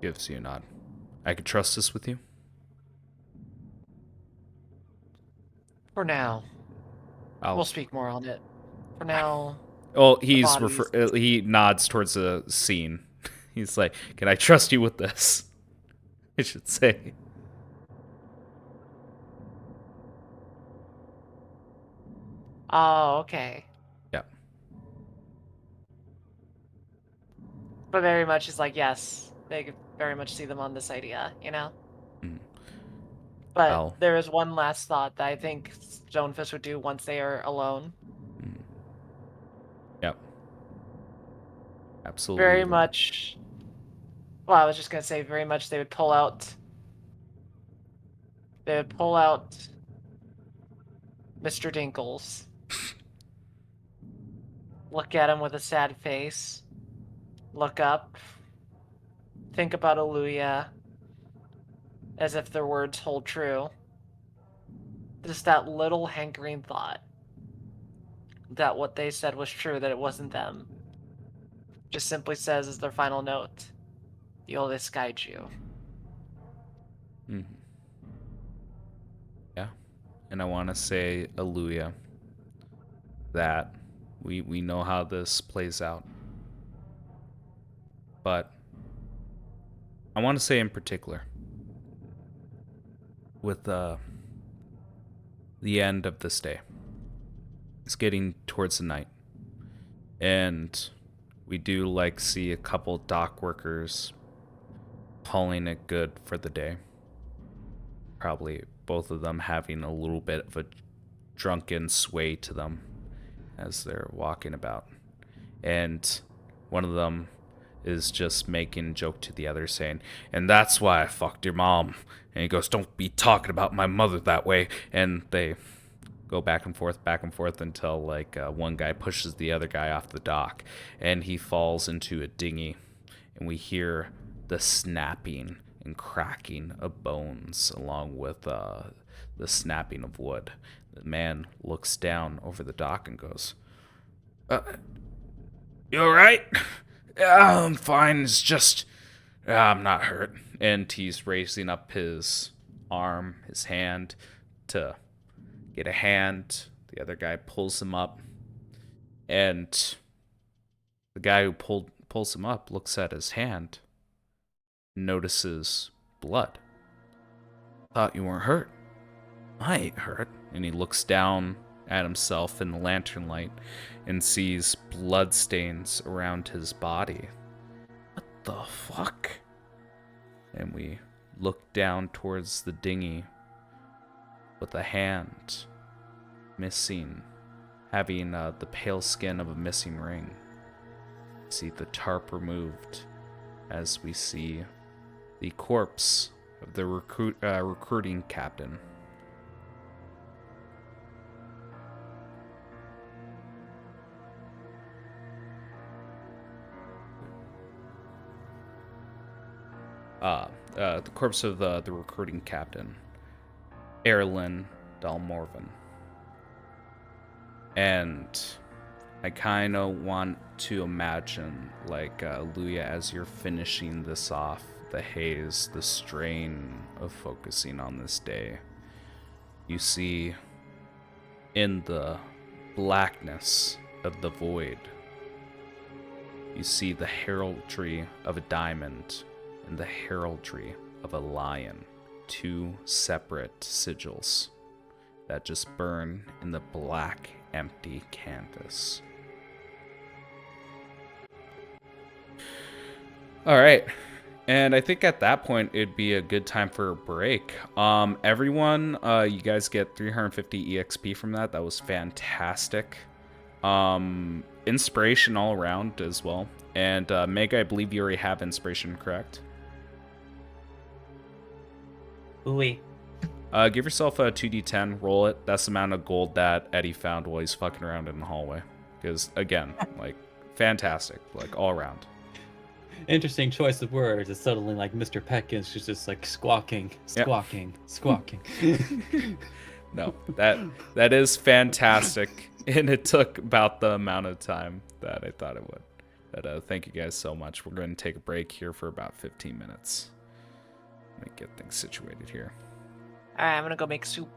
Gives you a nod. I could trust this with you? For now. I'll... We'll speak more on it. For now... Oh, he nods towards the scene. He's like, can I trust you with this? I should say. Oh, okay. Yeah. But very much is like, yes, they could very much see them on this idea, you know? But there is one last thought that I think Stonefist would do once they are alone. Yep. Absolutely. Very much... Well, I was just going to say very much they would pull out... They would pull out... Mr. Dinkles. Look at him with a sad face. Look up. Think about Oluja. As if their words hold true. Just that little hankering thought. That what they said was true, that it wasn't them. Just simply says as their final note. The oldest guide you. Mm-hmm. Yeah. And I want to say, Oluja, that we know how this plays out. But I want to say in particular, with the end of this day, it's getting towards the night. And we do see a couple dock workers calling it good for the day. Probably both of them having a little bit of a drunken sway to them as they're walking about. And one of them is just making a joke to the other, saying, and that's why I fucked your mom. And he goes, don't be talking about my mother that way. And they go back and forth until one guy pushes the other guy off the dock and he falls into a dinghy, and we hear the snapping and cracking of bones along with the snapping of wood. The man looks down over the dock and goes, you alright? Yeah, I'm fine. It's just, I'm not hurt. And he's raising up his arm, his hand, to get a hand. The other guy pulls him up. And the guy who pulls him up looks at his hand, notices blood. Thought you weren't hurt. I ain't hurt. And he looks down at himself in the lantern light and sees blood stains around his body. What the fuck? And we look down towards the dinghy with a hand missing having the pale skin of a missing ring. See the tarp removed as we see the corpse of the recruiting captain. The corpse of the recruiting captain, Erlin Dalmorven. And I kind of want to imagine, like, Oluja, as you're finishing this off, the haze, the strain of focusing on this day, you see in the blackness of the void, you see the heraldry of a diamond and the heraldry of a lion, two separate sigils that just burn in the black, empty canvas. All right. And I think at that point, it'd be a good time for a break. Everyone, you guys get 350 EXP from that. That was fantastic. Inspiration all around as well. And Meg, I believe you already have inspiration, correct? Oui. Give yourself a 2d10, roll it. That's the amount of gold that Eddie found while he's fucking around in the hallway. Because, again, like, fantastic. Like, all around. Interesting choice of words. It's suddenly like Mr. Peckins just like squawking, squawking, squawking. No, that is fantastic. And it took about the amount of time that I thought it would. But thank you guys so much. We're going to take a break here for about 15 minutes. Let me get things situated here. All right, I'm gonna go make soup.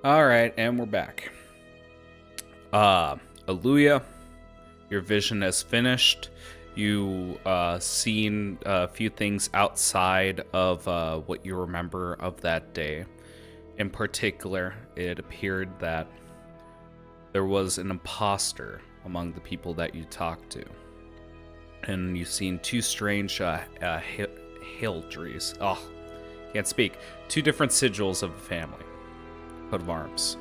All right, and we're back. Oluja, your vision has finished. You seen a few things outside of what you remember of that day. In particular, it appeared that there was an imposter among the people that you talked to. And you've seen two strange heraldries. Oh, can't speak. Two different sigils of a family. Coat of arms.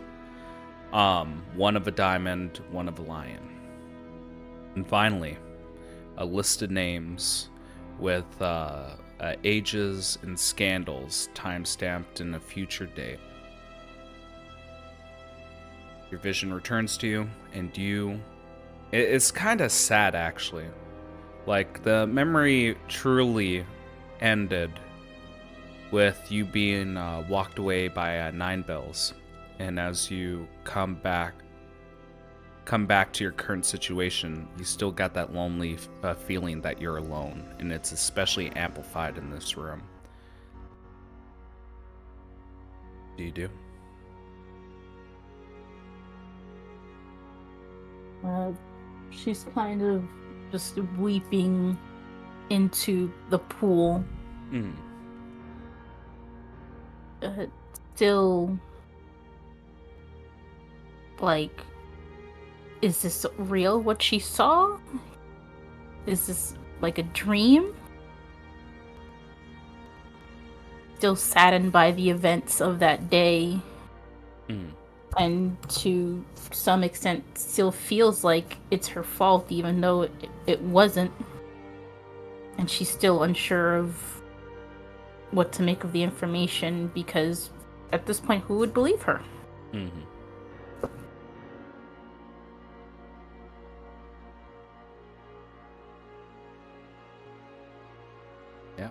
One of a diamond, one of a lion. And finally, a list of names with ages and scandals time-stamped in a future date. Your vision returns to you, and it's kind of sad, actually. Like, the memory truly ended with you being walked away by Nine Bells. And as you come back to your current situation, you still got that lonely feeling that you're alone, and it's especially amplified in this room. What do you do? She's kind of just weeping into the pool. Still, like, is this real, what she saw? Is this like a dream? Still saddened by the events of that day. And to some extent still feels like it's her fault, even though it wasn't. And she's still unsure of what to make of the information, because at this point, who would believe her? Yeah.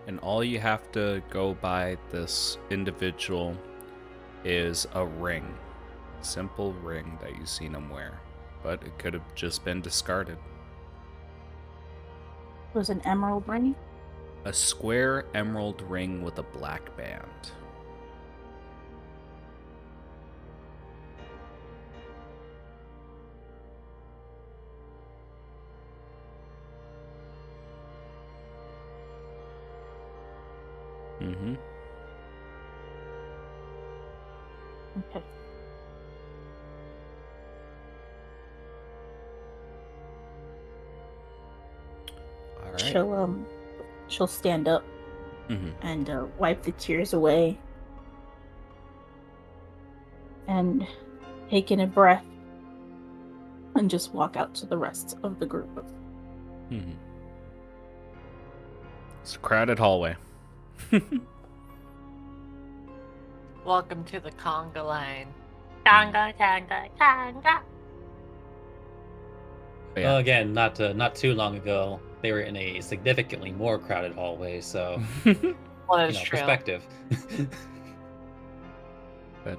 And all you have to go by this individual is a ring. Simple ring that you've seen him wear. But it could have just been discarded. It was an emerald ring? A square emerald ring with a black band. Okay. All right. She'll stand up and wipe the tears away and take in a breath and just walk out to the rest of the group. It's a crowded hallway. Welcome to the conga line. Conga, conga, conga. Yeah. Well, again, not too long ago, they were in a significantly more crowded hallway, so Well, that's true. perspective. But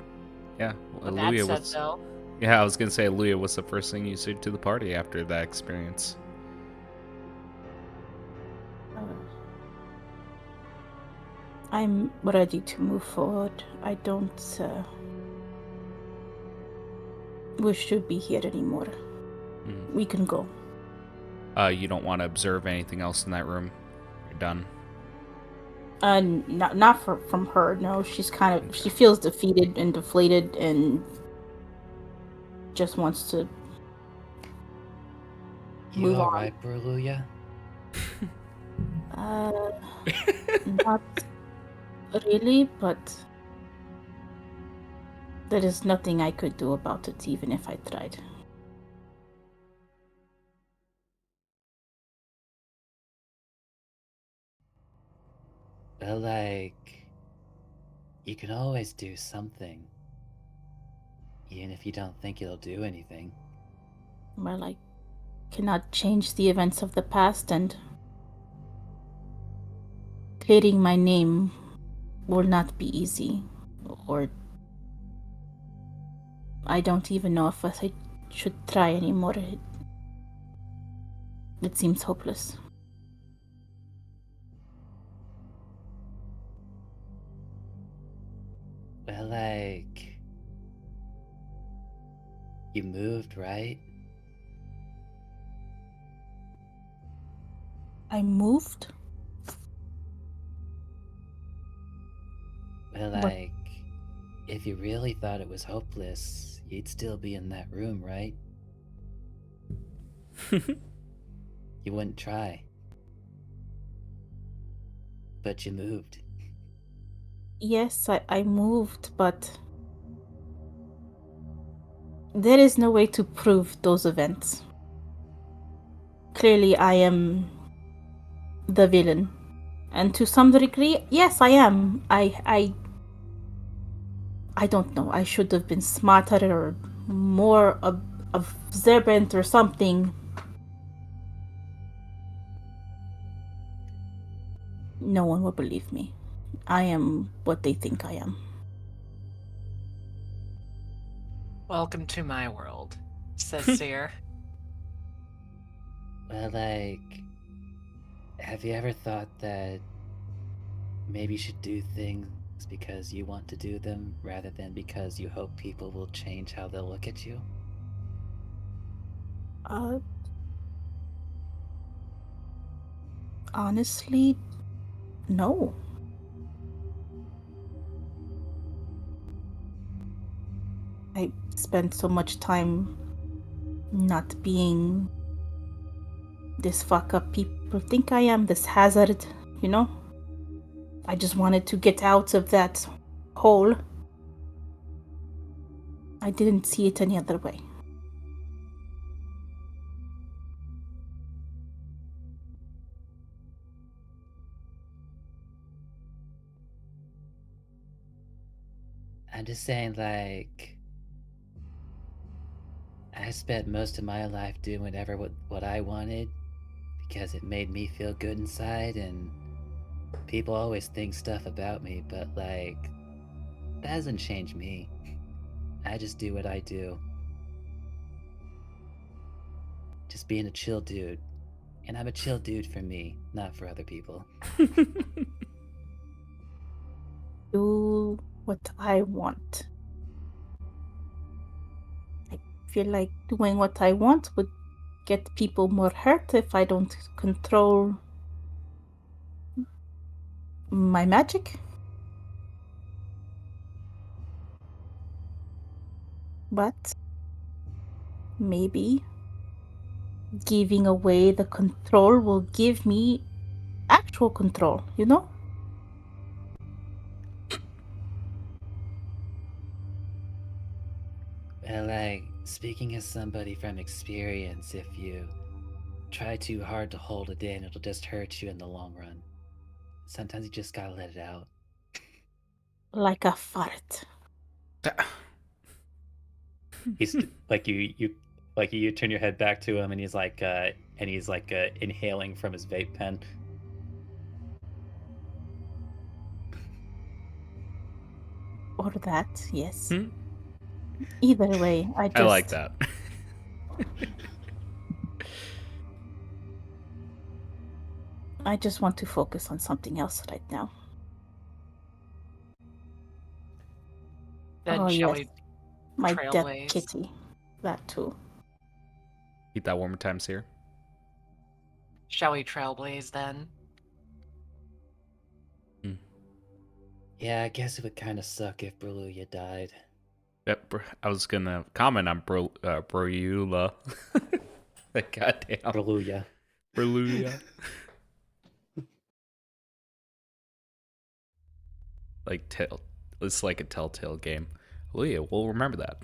yeah, With that said, though, yeah, I was gonna say, Oluja, what's the first thing you said to the party after that experience? I'm ready to move forward. I don't wish to be here anymore. We can go. You don't want to observe anything else in that room? You're done? Not from her, no. She's she feels defeated and deflated and just wants to move on. Right, Oluja? Not really, but there is nothing I could do about it, even if I tried. Well, like, you can always do something, even if you don't think it'll do anything. Well, I cannot change the events of the past, and clearing my name will not be easy, or I don't even know if I should try anymore. It seems hopeless. Well, like, you moved, right? I moved? Well, What? like, if you really thought it was hopeless, you'd still be in that room, right? You wouldn't try. But you moved. Yes, I moved, but there is no way to prove those events. Clearly, I am the villain. And to some degree, yes, I am. I don't know. I should have been smarter or more observant or something. No one will believe me. I am what they think I am. Welcome to my world, says Seer. Well, like, have you ever thought that maybe you should do things because you want to do them rather than because you hope people will change how they'll look at you? Honestly, no. I spent so much time not being this fuck up people think I am, this hazard, you know? I just wanted to get out of that hole. I didn't see it any other way. I'm just saying, like, I spent most of my life doing what I wanted because it made me feel good inside, and people always think stuff about me, but, like, that doesn't change me. I just do what I do. Just being a chill dude. And I'm a chill dude for me, not for other people. Do what I want. I feel like doing what I want would get people more hurt if I don't control my magic. But maybe giving away the control will give me actual control, you know? Well, like, speaking as somebody from experience, if you try too hard to hold it in, it'll just hurt you in the long run. Sometimes you just gotta let it out. Like a fart. He's like you turn your head back to him, and he's like inhaling from his vape pen. Or that, yes. Either way, I like that. I just want to focus on something else right now. Then Oh, shall yes. we My dead trailblaze? kitty. That too. Eat that one more time, Seer. Shall we trailblaze then? Yeah, I guess it would kind of suck if Oluja died. Yep, I was gonna comment on Broyula. Goddamn. Oluja. Broyula. Like it's like a Telltale game. Oh yeah, we'll remember that.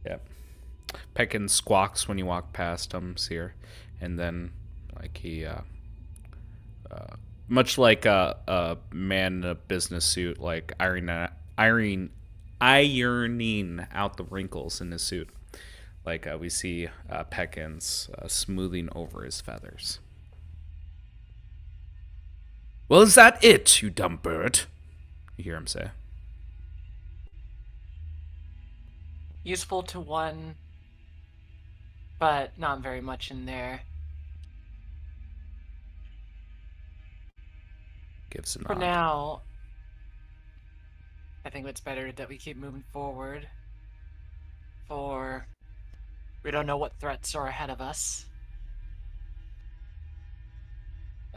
Yep. Peckin squawks when you walk past him, Seer, and then like he much like a man in a business suit, like ironing out the wrinkles in his suit. Like we see Peckins smoothing over his feathers. Well, is that it, you dumb bird? You hear him say. Useful to one, but not very much in there. gives a For nod. now, I think it's better that we keep moving forward. For we don't know what threats are ahead of us.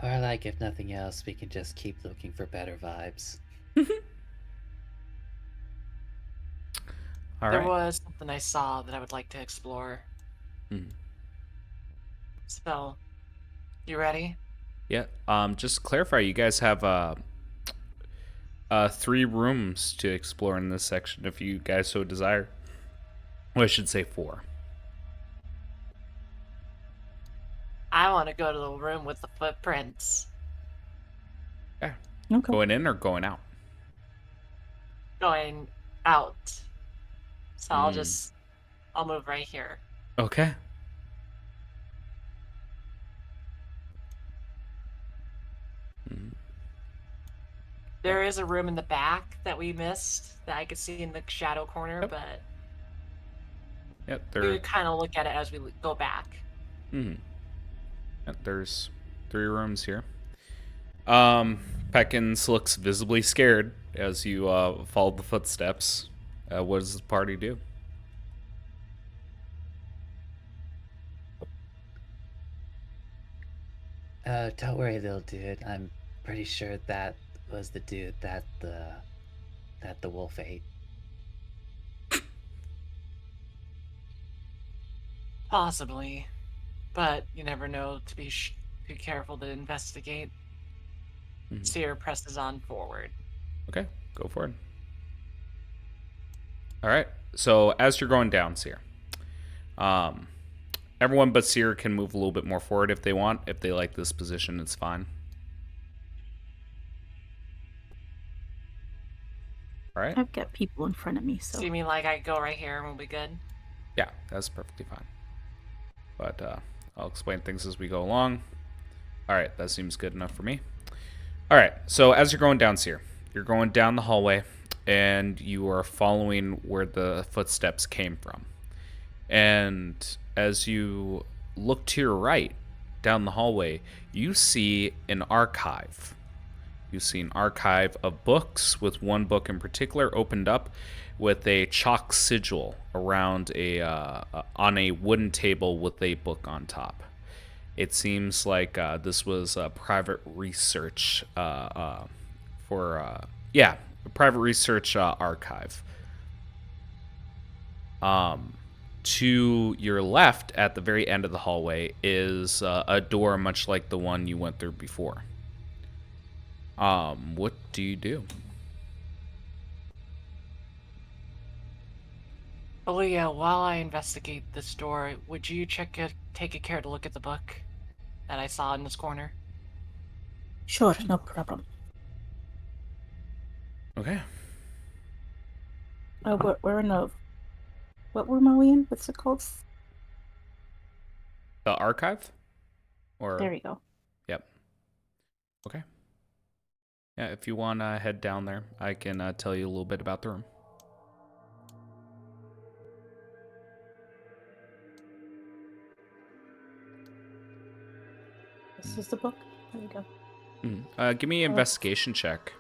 Or like, if nothing else, we can just keep looking for better vibes. All There right. was something I saw that I would like to explore. Mhm. So, you ready? Yeah. Just to clarify, you guys have 3 rooms to explore in this section if you guys so desire. Well, I should say 4. I want to go to the room with the footprints. Yeah. Okay. Going in or going out? Going out. So Mm. I'll move right here. Okay. Mm. There is a room in the back that we missed that I could see in the shadow corner, Yep. but Yep. we kind of look at it as we go back. Yep, there's 3 rooms here. Peckins looks visibly scared as you follow the footsteps. What does the party do? Don't worry, little dude. I'm pretty sure that was the dude that the wolf ate. Possibly. But you never know to be careful to investigate. Mhm. Seer presses on forward. Okay, go for it. All right. So as you're going down, Seer, um, everyone but Seer can move a little bit more forward if they want. If they like this position, it's fine. All right. I've got people in front of me, so. So you mean like I go right here and we'll be good? Yeah, that's perfectly fine. But I'll explain things as we go along. All right, that seems good enough for me. All right, so as you're going down here, you're going down the hallway, and you are following where the footsteps came from. And as you look to your right, down the hallway, you see an archive. You see an archive of books, with one book in particular opened up with a chalk sigil around on a wooden table with a book on top. It seems like this was a private research a private research archive. To your left, at the very end of the hallway, is a door much like the one you went through before. What do you do? Oluja, while I investigate this door, would you take a care to look at the book that I saw in this corner? Sure, no problem. Okay. We're in a. What room are we in? What's it called? The archive? Or There we go. Yep. Okay. Yeah, if you want to head down there, I can tell you a little bit about the room. This is the book. There we go. Give me an investigation check.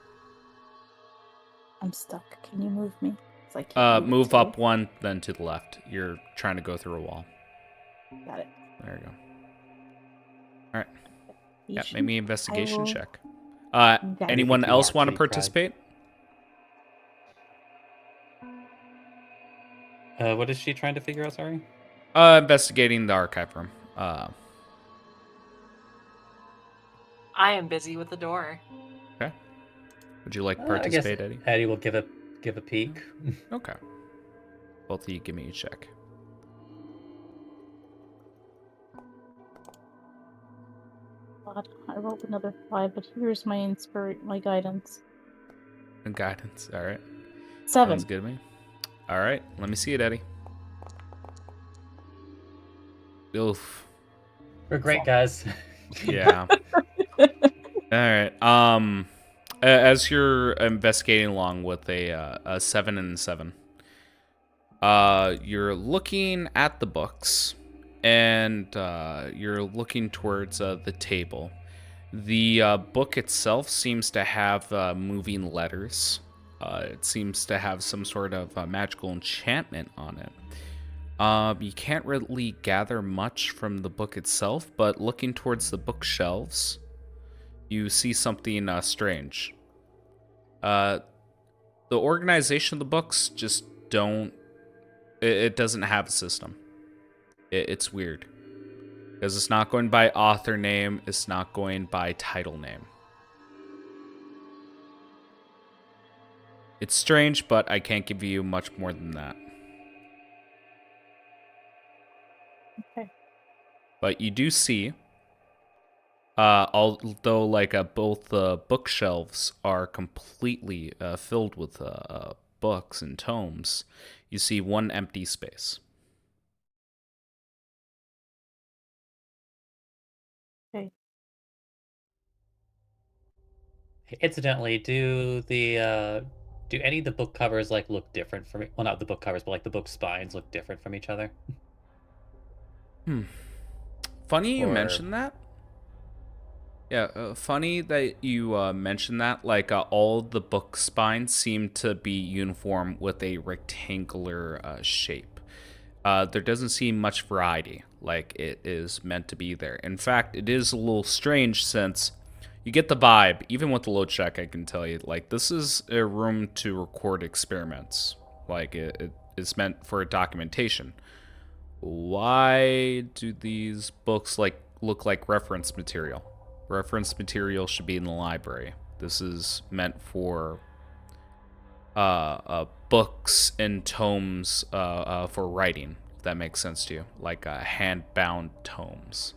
I'm stuck. Can you move me? It's like can't move Move it up one, then to the left. You're trying to go through a wall. Got it. There you go. All right. Yeah, Patient. make me an investigation will- check. Got it. Anyone think you else want to actually tried. participate? What is she trying to figure out? Sorry. Investigating the archive room. I am busy with the door. Okay. Would you like to I guess participate, Eddie? Eddie will give a peek. Okay. Both of you give me a check. God, I rolled another 5, but here's my my guidance. And guidance. All right. 7. Sounds good to me. All right. Let me see it, Eddie. Oof. We're great guys. Yeah. All right. As you're investigating along with a 7 and 7, you're looking at the books, and you're looking towards the table, The book itself seems to have moving letters. It seems to have some sort of magical enchantment on it. You can't really gather much from the book itself, but looking towards the bookshelves, you see something strange. The organization of the books just don't. It doesn't have a system. It's weird. Because it's not going by author name, it's not going by title name. It's strange, but I can't give you much more than that. Okay. But you do see, although both bookshelves are completely filled with books and tomes, you see one empty space. Okay. Incidentally, do any of the book covers like look different from well, not the book covers, but like the book spines look different from each other? Funny you Or mentioned that. Yeah, funny that you mentioned that. All the book spines seem to be uniform with a rectangular shape. There doesn't seem much variety like it is meant to be there. In fact, it is a little strange since you get the vibe, even with the load check, I can tell you, like, this is a room to record experiments. Like, it is meant for documentation. Why do these books look like reference material? Reference material should be in the library. This is meant for books and tomes for writing, if that makes sense to you, like hand-bound tomes.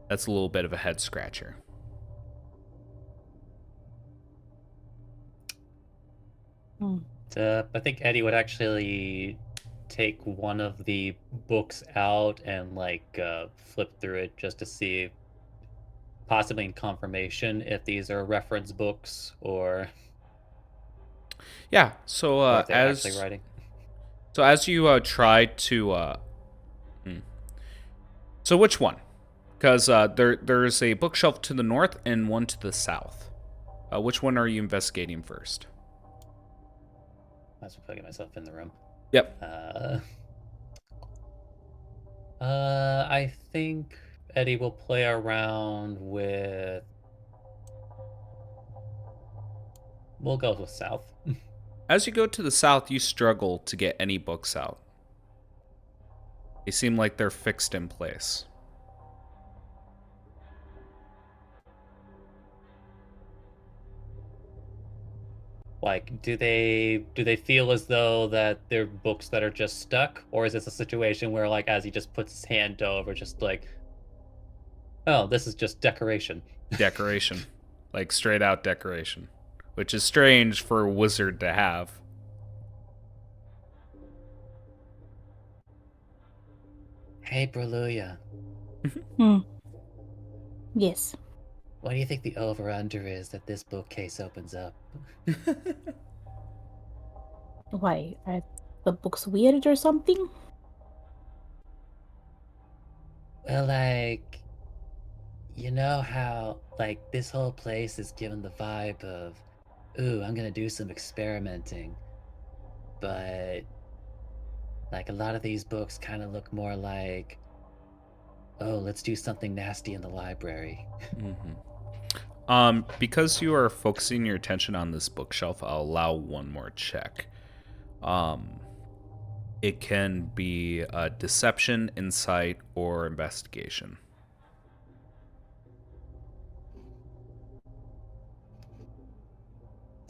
That's a little bit of a head scratcher. I think Eddie would actually take one of the books out and like flip through it just to see, possibly in confirmation, if these are reference books Yeah. So or if they're actually writing. as you try to so which one? Because there's a bookshelf to the north and one to the south. Which one are you investigating first? Might as well get myself in the room. Yep. I think Eddie will play around with. We'll go with south. As you go to the south, you struggle to get any books out. They seem like they're fixed in place. Like, do they feel as though that they're books that are just stuck, or is this a situation where, like, as he just puts his hand over, just like, oh, this is just decoration? Decoration. Like straight out decoration. Which is strange for a wizard to have. Hey, Oluja, Yes. what do you think the over/under is that this bookcase opens up? Why? Are the books weird or something? Well, like, you know how, like, this whole place is given the vibe of, ooh, I'm gonna do some experimenting. But, like, a lot of these books kind of look more like, oh, let's do something nasty in the library. Because you are focusing your attention on this bookshelf, I'll allow one more check. It can be deception, insight, or investigation.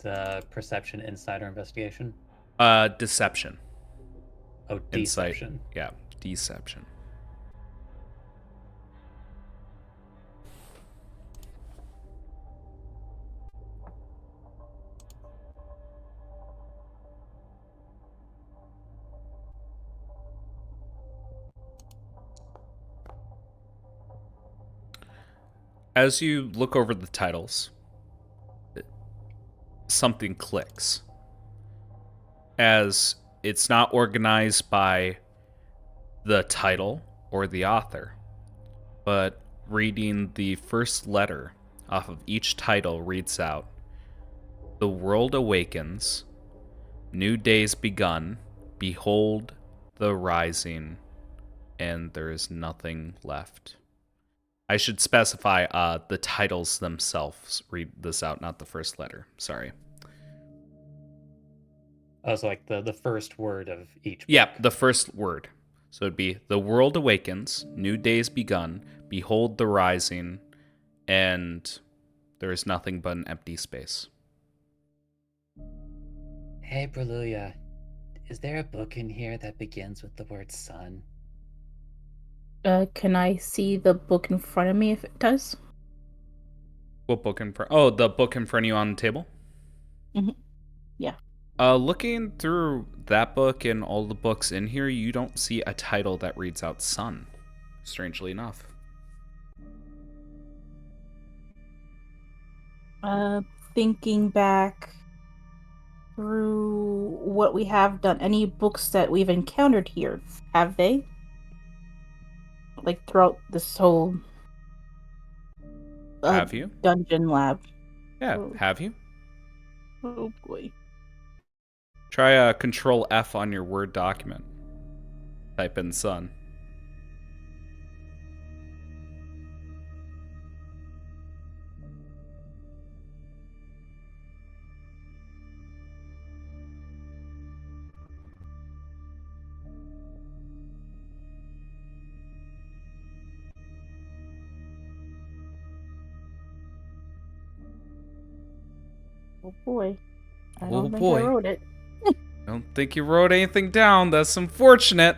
It's perception, insight, or investigation. Deception. Oh, Insight. deception. Yeah, deception. As you look over the titles, something clicks. As it's not organized by the title or the author, but reading the first letter off of each title reads out, "The world awakens, new days begun, behold the rising, and there is nothing left." I should specify the titles themselves read this out, not the first letter. Sorry. Oh, so like the first word of each book. Yeah, the first word. So it'd be, "The world awakens, new days begun, behold the rising, and there is nothing but an empty space." Hey, Bruluya, is there a book in here that begins with the word sun? Can I see the book in front of me if it does? What book in front? Oh, the book in front of you on the table? Yeah. Looking through that book and all the books in here, you don't see a title that reads out sun, strangely enough. Thinking back through what we have done, any books that we've encountered here, have they? Like throughout this whole Have you? dungeon lab. Yeah, Oh. have you? Oh boy. Try Control F on your Word document. Type in sun. Oh boy. I Oh don't think I boy. wrote it. I don't think you wrote anything down. That's unfortunate.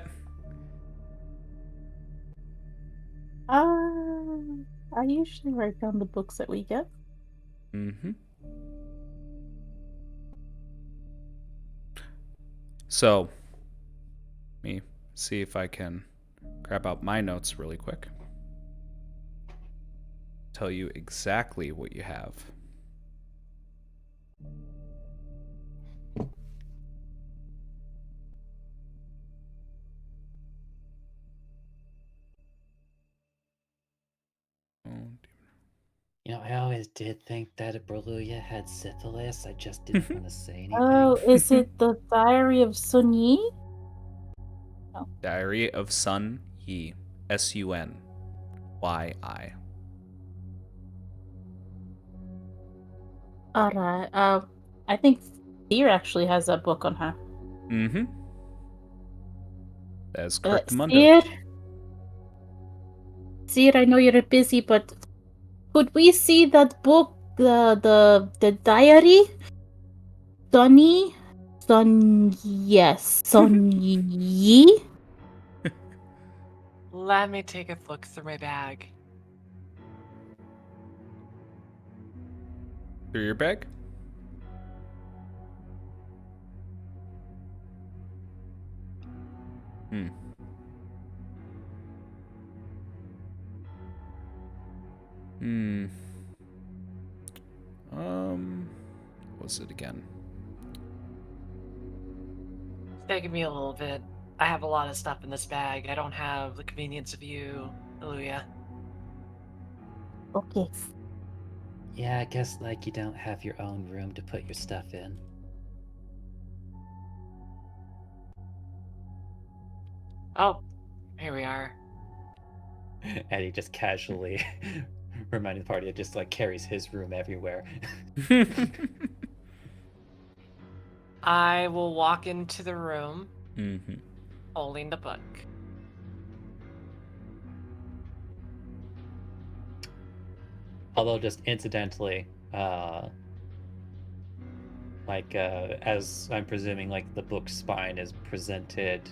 I usually write down the books that we get. Mm-hmm. So, let me see if I can grab out my notes really quick. Tell you exactly what you have. You know, I always did think that Bruluya had syphilis. I just didn't want to say anything. Oh, is it the Diary of Sun Yi? Diary of Sun Yi. SUNYI. Alright. I think Seer actually has that book on her. Mm-hmm. That is correct, Mundo. Seer? Seer, I know you're busy, but could we see that book, the diary? Sunny? Sun Yi? Let me take a look through my bag. Through your bag? Hmm. Hmm. What was it again? It's taking me a little bit. I have a lot of stuff in this bag. I don't have the convenience of you, Oluja. Okay. Yeah, I guess like you don't have your own room to put your stuff in. Oh, here we are. Eddie just casually reminding the party, it just like carries his room everywhere. I will walk into the room Mm-hmm. holding the book. Although just incidentally, as I'm presuming like the book spine is presented,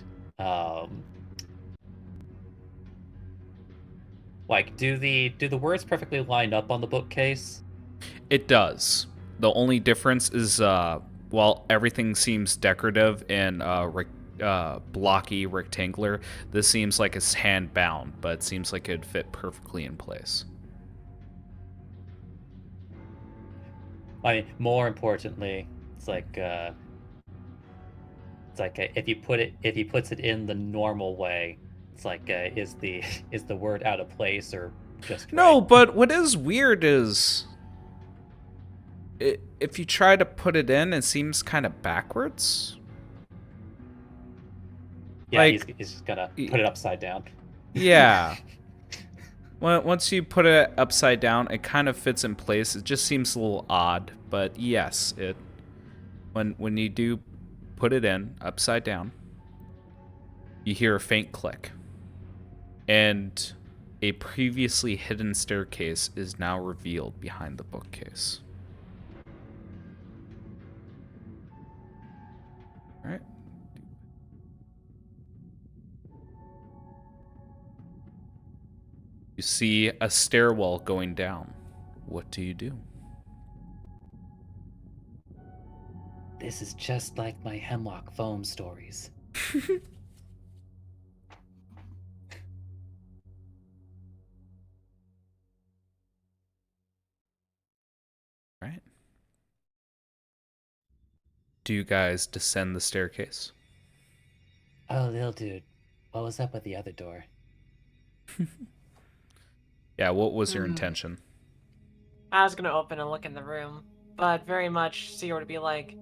like do the words perfectly line up on the bookcase? It does. The only difference is, while everything seems decorative and blocky, rectangular, this seems like it's hand bound, but it seems like it'd fit perfectly in place. I mean, more importantly, it's like if he puts it in the normal way, it's like is the is the word out of place or just No, right. but what is weird is if you try to put it in, it seems kind of backwards. Yeah, he's Like, just gonna put it upside down. yeah. Once you put it upside down, it kind of fits in place. It just seems a little odd, but yes, when you do put it in upside down, you hear a faint click, and a previously hidden staircase is now revealed behind the bookcase. All right. You see a stairwell going down. What do you do? This is just like my hemlock foam stories. All right. Do you guys descend the staircase? Oh, little dude, what was up with the other door? Yeah, what was your Hmm. intention? I was gonna open and look in the room, but very much Seor to be like,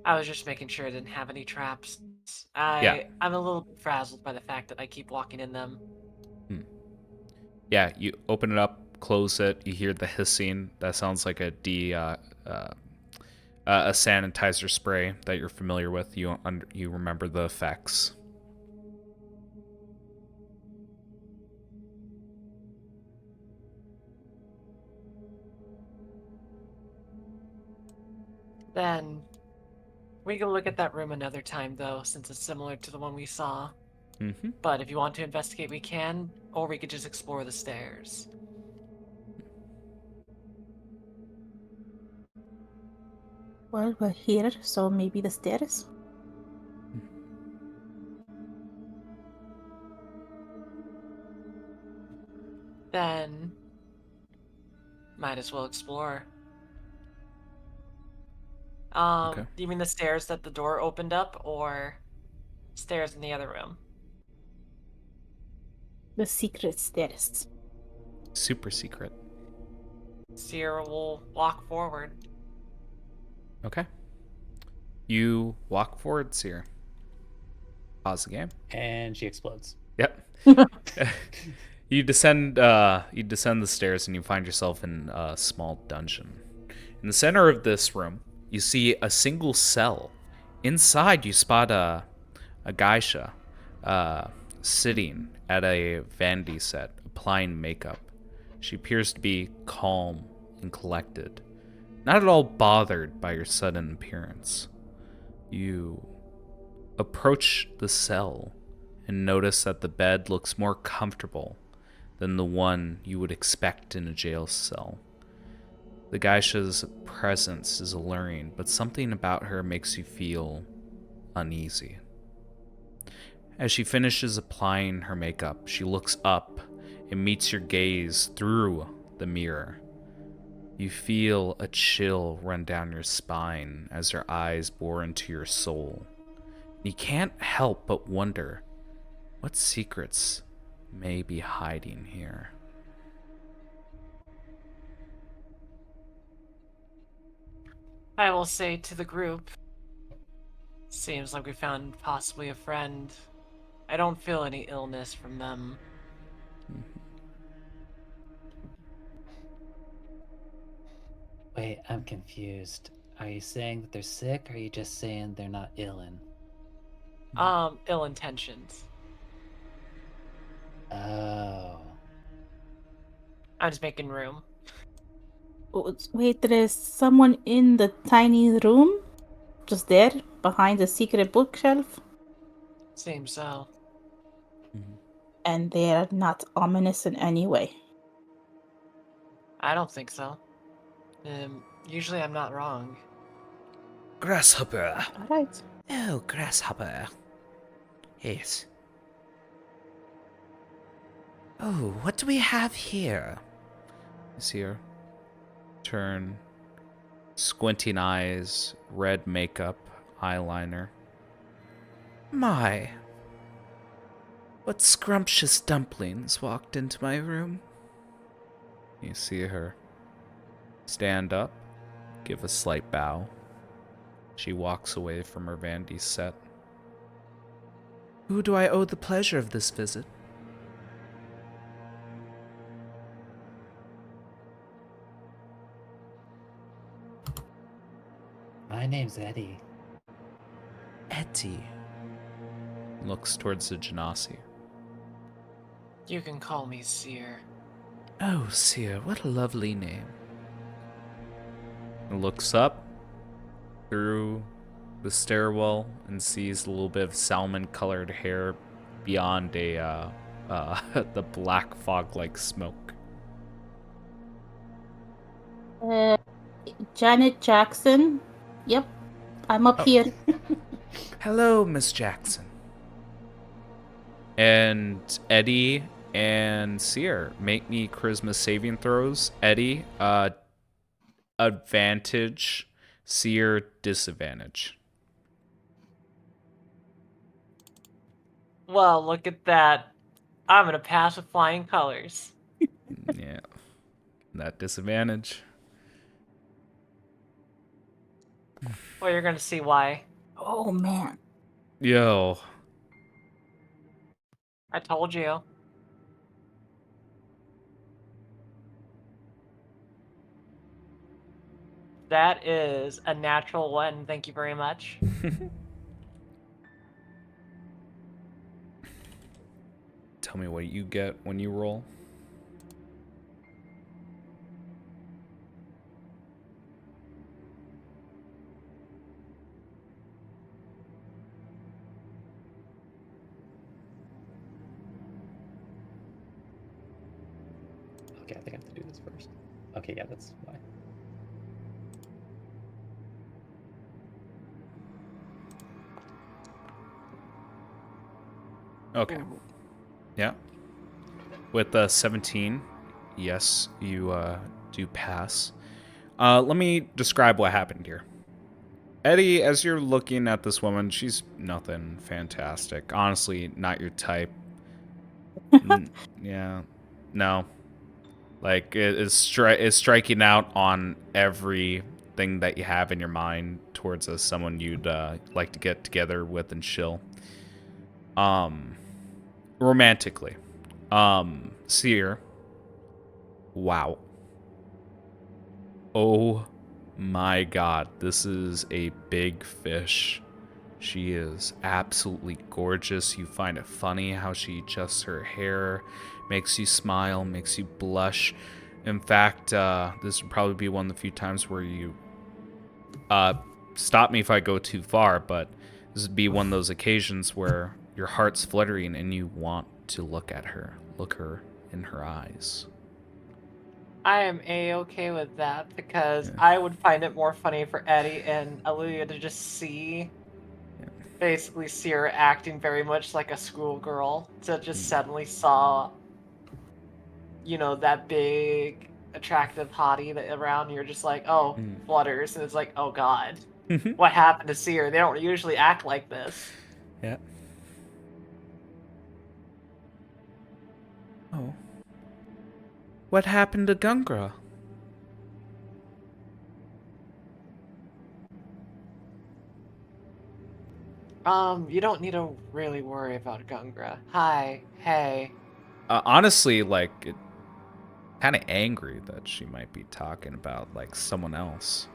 I was just making sure I didn't have any traps. Yeah. I'm a little bit frazzled by the fact that I keep walking in them. Yeah, you open it up, close it, you hear the hissing. That sounds like a sanitizer spray that you're familiar with. You remember the effects. Then we can look at that room another time though, since it's similar to the one we saw. Mm-hmm. But if you want to investigate, we can, or we could just explore the stairs. Well, we're here, so maybe the stairs. Then might as well explore. Okay. Do you mean the stairs that the door opened up, or stairs in the other room? The secret stairs. Super secret. Sierra will walk forward. Okay. You walk forward, Seer. Pause the game. And she explodes. Yep. You descend the stairs and you find yourself in a small dungeon. In the center of this room, you see a single cell. Inside, you spot a geisha sitting at a vanity set, applying makeup. She appears to be calm and collected, not at all bothered by your sudden appearance. You approach the cell and notice that the bed looks more comfortable than the one you would expect in a jail cell. The geisha's presence is alluring, but something about her makes you feel uneasy. As she finishes applying her makeup, she looks up and meets your gaze through the mirror. You feel a chill run down your spine as her eyes bore into your soul. You can't help but wonder what secrets may be hiding here. I will say to the group, seems like we found possibly a friend. I don't feel any illness from them. Wait, I'm confused. Are you saying that they're sick, or are you just saying they're not illin? Ill intentions. Oh. I'm just making room. Wait, there is someone in the tiny room? Just there, behind the secret bookshelf? Seems so. And they are not ominous in any way. I don't think so. Usually I'm not wrong. Grasshopper. Alright. Oh, grasshopper. Yes. Oh, what do we have here? You see her turn, squinting eyes, red makeup, eyeliner. My, what scrumptious dumplings walked into my room? You see her stand up, give a slight bow. She walks away from her Vandy's set. Who do I owe the pleasure of this visit? My name's Eddie. Etty. Looks towards the Genasi. You can call me Seer. Oh, Seer, what a lovely name. Looks up through the stairwell and sees a little bit of salmon-colored hair beyond the black fog-like smoke. Janet Jackson. Yep, I'm up here. Hello, Miss Jackson. And Eddie and Seer, make me charisma saving throws. Eddie, advantage. Seer, disadvantage. Well, look at that. I'm gonna pass with flying colors. Yeah. That disadvantage. Well, you're gonna see why. Oh man. Yo. I told you. That is a natural one. Thank you very much. Tell me what you get when you roll. Okay, I think I have to do this first. Okay, yeah, that's why. Okay. Yeah. With 17, yes, you do pass. Let me describe what happened here. Eddie, as you're looking at this woman, she's nothing fantastic. Honestly, not your type. Yeah. No. Like, it is striking out on everything that you have in your mind towards someone you'd like to get together with and chill. Romantically. Seer. Wow. Oh my god, this is a big fish. She is absolutely gorgeous. You find it funny how she adjusts her hair, makes you smile, makes you blush. In fact, this would probably be one of the few times where you stop me if I go too far, but this would be one of those occasions where your heart's fluttering and you want to look at her, look her in her eyes. I am a-okay with that because I would find it more funny for Eddie and Oluja to just see basically Seer acting very much like a schoolgirl to just suddenly saw, you know, that big attractive hottie that around you're just like, oh, flutters, and it's like, oh god. What happened to Seer? They don't usually act like this. Yeah. Oh. What happened to Gungra? You don't need to really worry about Gungra. Hi, hey. Honestly, like, kind of angry that she might be talking about, like, someone else.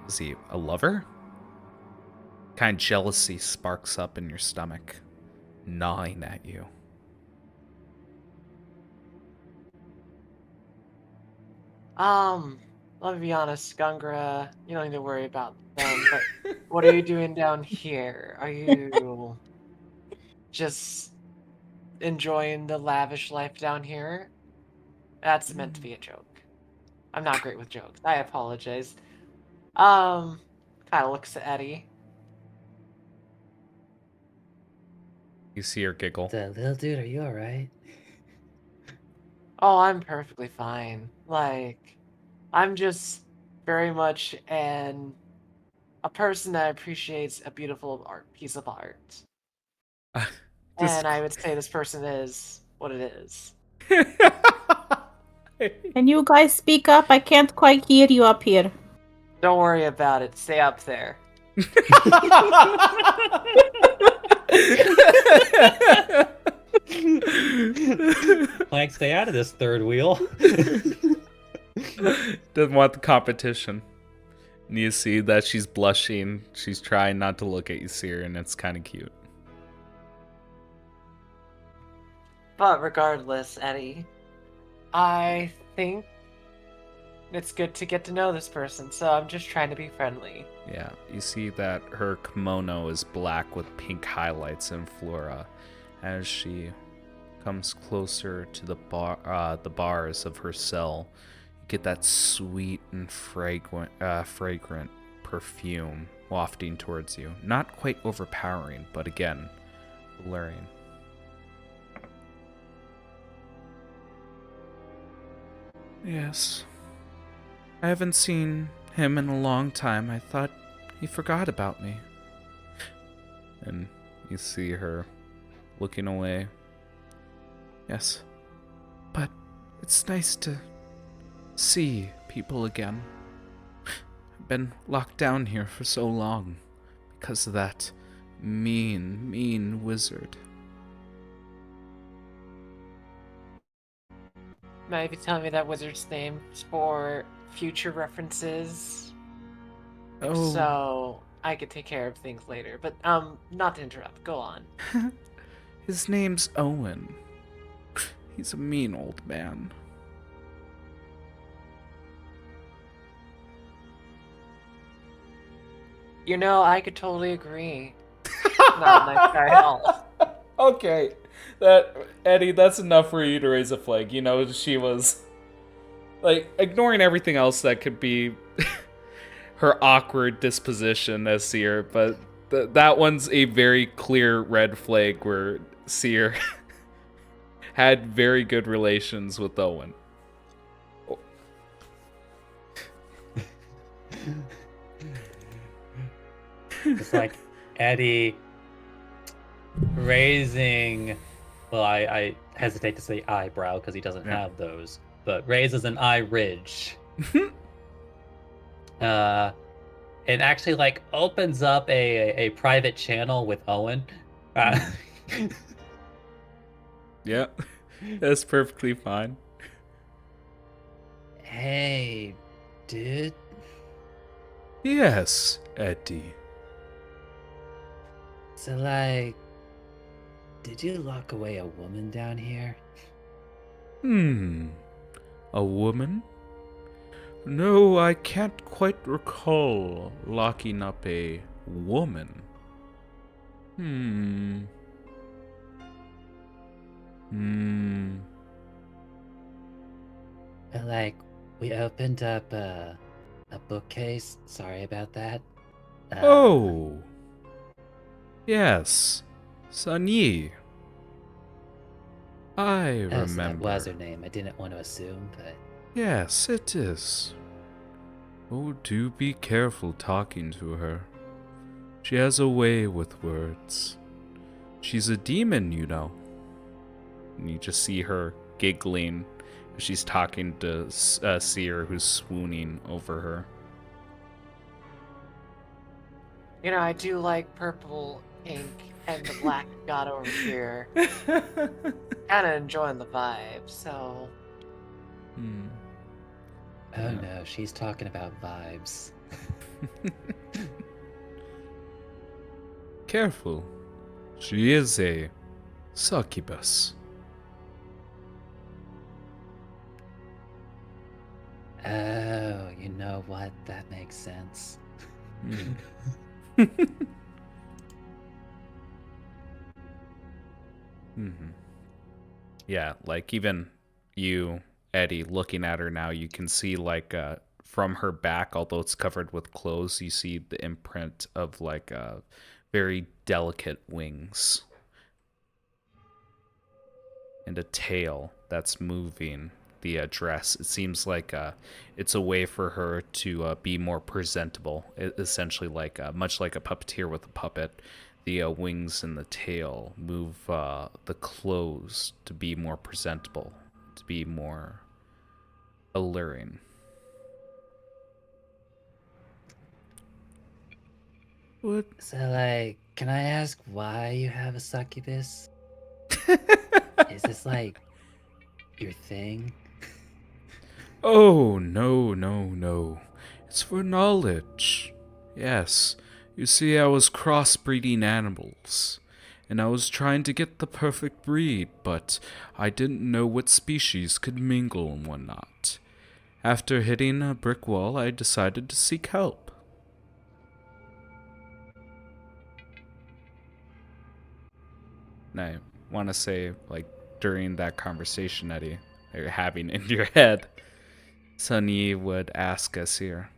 Is he a lover? Kind of jealousy sparks up in your stomach, gnawing at you. Let me be honest, Gungra, you don't need to worry about them, but what are you doing down here? Are you just enjoying the lavish life down here? That's meant to be a joke. I'm not great with jokes. I apologize. Kind of looks at Eddie. You see her giggle. The little dude, are you alright? Oh, I'm perfectly fine. Like, I'm just very much a person that appreciates a beautiful piece of art. And I would say this person is what it is. Can you guys speak up? I can't quite hear you up here. Don't worry about it. Stay up there. Plank, stay out of this third wheel. Doesn't want the competition. And you see that she's blushing. She's trying not to look at you, Seer, and it's kind of cute. But regardless, Eddie, I think it's good to get to know this person, so I'm just trying to be friendly. Yeah, you see that her kimono is black with pink highlights and flora. As she comes closer to the bars of her cell, you get that sweet and fragrant perfume wafting towards you. Not quite overpowering, but again, alluring. Yes. I haven't seen him in a long time. I thought he forgot about me. And you see her looking away. Yes. But it's nice to see people again. I've been locked down here for so long because of that mean wizard. Maybe tell me that wizard's name for future references, Oh. so I could take care of things later. But not to interrupt. Go on. His name's Owen. He's a mean old man. You know, I could totally agree. Not a nice guy at all. Okay, Eddie, that's enough for you to raise a flag. You know, she was like ignoring everything else that could be her awkward disposition as Seer, but that one's a very clear red flag where Seer had very good relations with Owen. It's like Eddie raising, well, I hesitate to say eyebrow because he doesn't have those, but raises an eye ridge. And actually like opens up a private channel with Owen. Yeah, that's perfectly fine. Hey, dude. Yes, Eddie. So, like, did you lock away a woman down here? A woman? No, I can't quite recall locking up a woman. Like, we opened up a bookcase. Sorry about that. Oh. Yes. Sun Yi. I Oh, so that remember. was her name. I didn't want to assume, but... Yes, it is. Oh, do be careful talking to her. She has a way with words. She's a demon, you know. And you just see her giggling as she's talking to Seer, who's swooning over her. You know, I do like purple, pink, and the black god over here. Kind of enjoying the vibe, so... Oh no, she's talking about vibes. Careful. She is a succubus. Oh, you know what? That makes sense. Yeah, like even you, Eddie, looking at her now, you can see like from her back, although it's covered with clothes, you see the imprint of like very delicate wings and a tail that's moving the dress. It seems like it's a way for her to be more presentable. Essentially, like much like a puppeteer with a puppet, the wings and the tail move the clothes to be more presentable, to be more alluring. What? So, like, can I ask why you have a succubus? Is this, like, your thing? Oh, no, no, no. It's for knowledge. Yes. You see, I was crossbreeding animals, and I was trying to get the perfect breed, but I didn't know what species could mingle and whatnot. After hitting a brick wall, I decided to seek help. And I want to say, like, during that conversation, Eddie, that you're having in your head, Sunny would ask us here,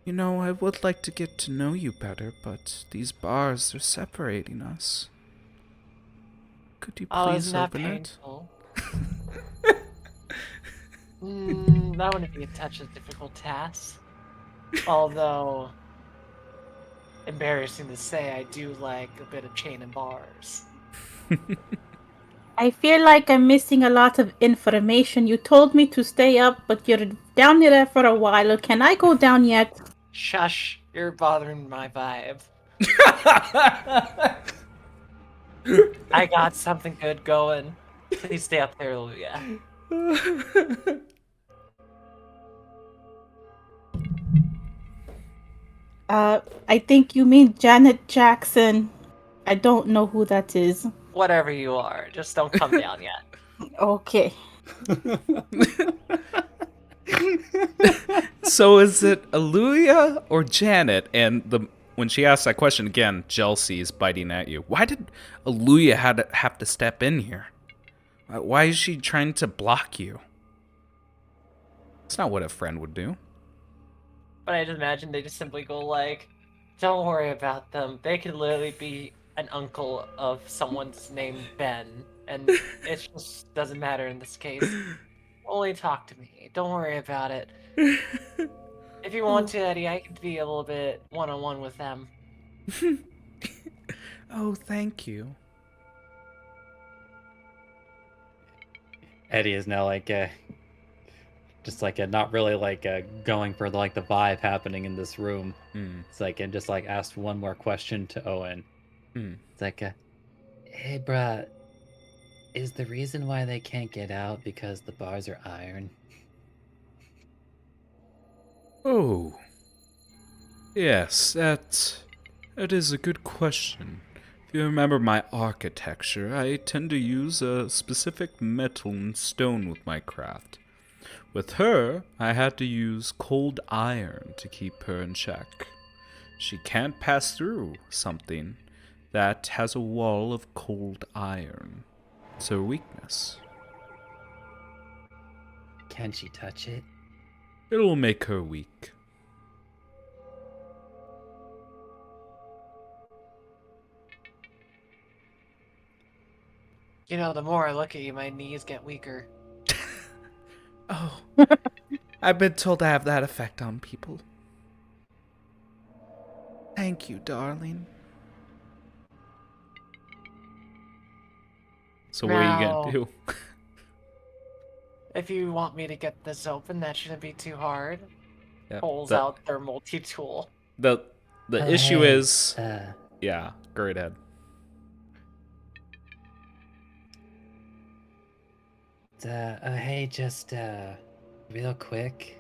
you know, I would like to get to know you better, but these bars are separating us. Could you Oh, isn't please that open it? painful? That wouldn't be such a difficult task. Although, embarrassing to say, I do like a bit of chain and bars. I feel like I'm missing a lot of information. You told me to stay up, but you're down there for a while. Can I go down yet? Shush, you're bothering my vibe. I got something good going. Please stay up there, Oluja. I think you mean Janet Jackson. I don't know who that is. Whatever you are, just don't come down yet. Okay. So is it Oluja or Janet? And when she asks that question again, jealousy is biting at you. Why did Oluja have to step in here? Why is she trying to block you? It's not what a friend would do. But I just imagine they just simply go like, don't worry about them. They could literally be an uncle of someone's named Ben. And it just doesn't matter in this case. Only talk to me. Don't worry about it. If you want to, Eddie, I could be a little bit one-on-one with them. Oh, thank you. Eddie is now like just like not really like going for like the vibe happening in this room. It's like and just like asked one more question to Owen. It's like, Hey, bruh, is the reason why they can't get out because the bars are iron? Oh. Yes, that is a good question. If you remember my architecture, I tend to use a specific metal and stone with my craft. With her, I had to use cold iron to keep her in check. She can't pass through something that has a wall of cold iron. It's her weakness. Can she touch it? It'll make her weak. You know, the more I look at you, my knees get weaker. Oh, I've been told I have that effect on people. Thank you, darling. So what are you Now, gonna do? if you want me to get this open, that shouldn't be too hard. Yeah, Pulls out their multi-tool. the Oh, issue hey, is, yeah, go right ahead. Hey, just real quick.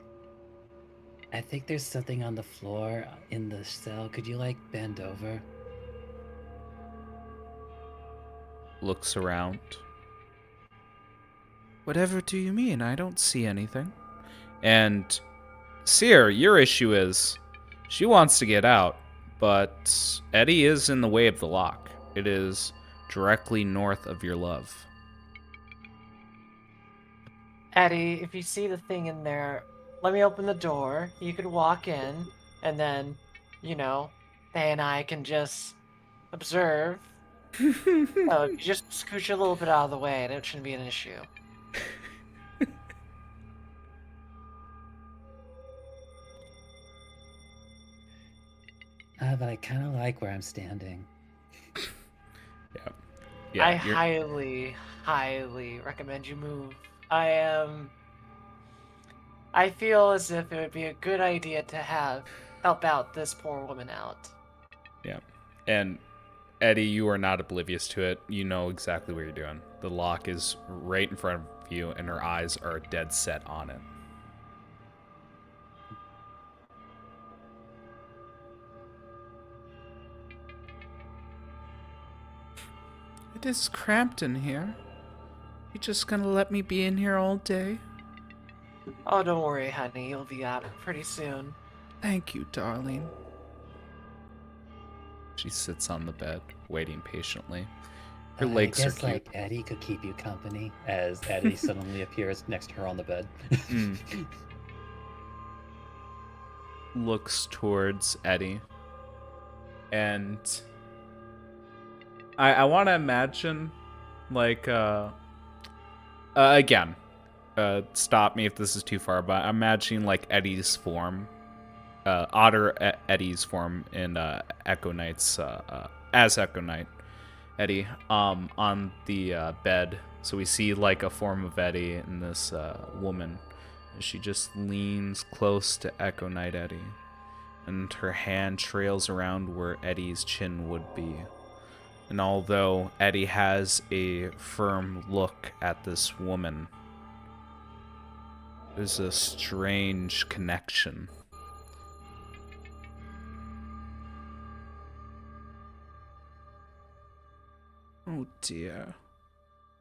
I think there's something on the floor in the cell. Could you like bend over? Looks around. Whatever do you mean? I don't see anything. And Seer, your issue is she wants to get out, but Eddie is in the way of the lock. It is directly north of your love. Eddie, if you see the thing in there, let me open the door. You could walk in, and then, you know, they and I can just observe. Oh, you just scooch a little bit out of the way, and it shouldn't be an issue. But I kind of like where I'm standing. Yeah. I highly, highly recommend you move. I am I feel as if it would be a good idea to help out this poor woman out. Yeah. And Eddie, you are not oblivious to it. You know exactly what you're doing. The lock is right in front of you, and her eyes are dead set on it. It is cramped in here. You just gonna let me be in here all day? Oh, don't worry, honey. You'll be out pretty soon. Thank you, darling. She sits on the bed, waiting patiently. Her legs I are guess cute. like Eddie could keep you company. As Eddie suddenly appears next to her on the bed. Looks towards Eddie. And I want to imagine, like, again, stop me if this is too far, but I'm imagining, like, Eddie's form, Otter Eddie's form in Echo Knight's, as Echo Knight, Eddie, on the bed. So we see, like, a form of Eddie and this woman. And she just leans close to Echo Knight Eddie. And her hand trails around where Eddie's chin would be. And although Eddie has a firm look at this woman, there's a strange connection. Oh dear.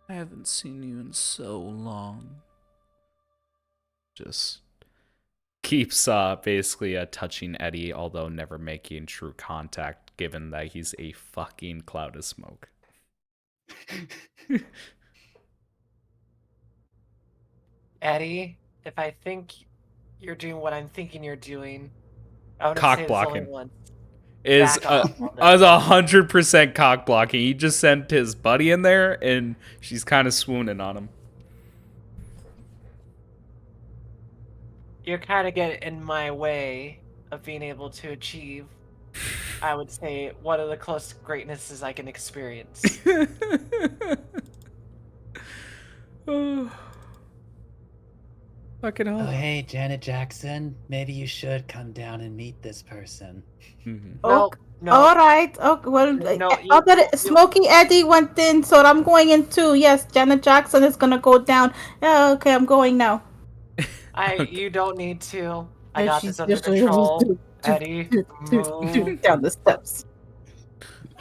I haven't seen you in so long. Just keeps basically touching Eddie, although never making true contact, given that he's a fucking cloud of smoke. Eddie, if I think you're doing what I'm thinking you're doing, I want to Cock say this only blocking. once. Is Back off on as this. 100% cock blocking. He just sent his buddy in there, and she's kind of swooning on him. You're kind of getting in my way of being able to achieve, I would say, one of the closest greatnesses I can experience. Oh. Fucking hell. Oh, hey, Janet Jackson. Maybe you should come down and meet this person. No, no. All right. Okay. Well, No, Smokey Eddie went in, so I'm going in too. Yes, Janet Jackson is gonna go down. Yeah. Okay, I'm going now. You don't need to. I And got she's this under just control. Eddie, move. down the steps.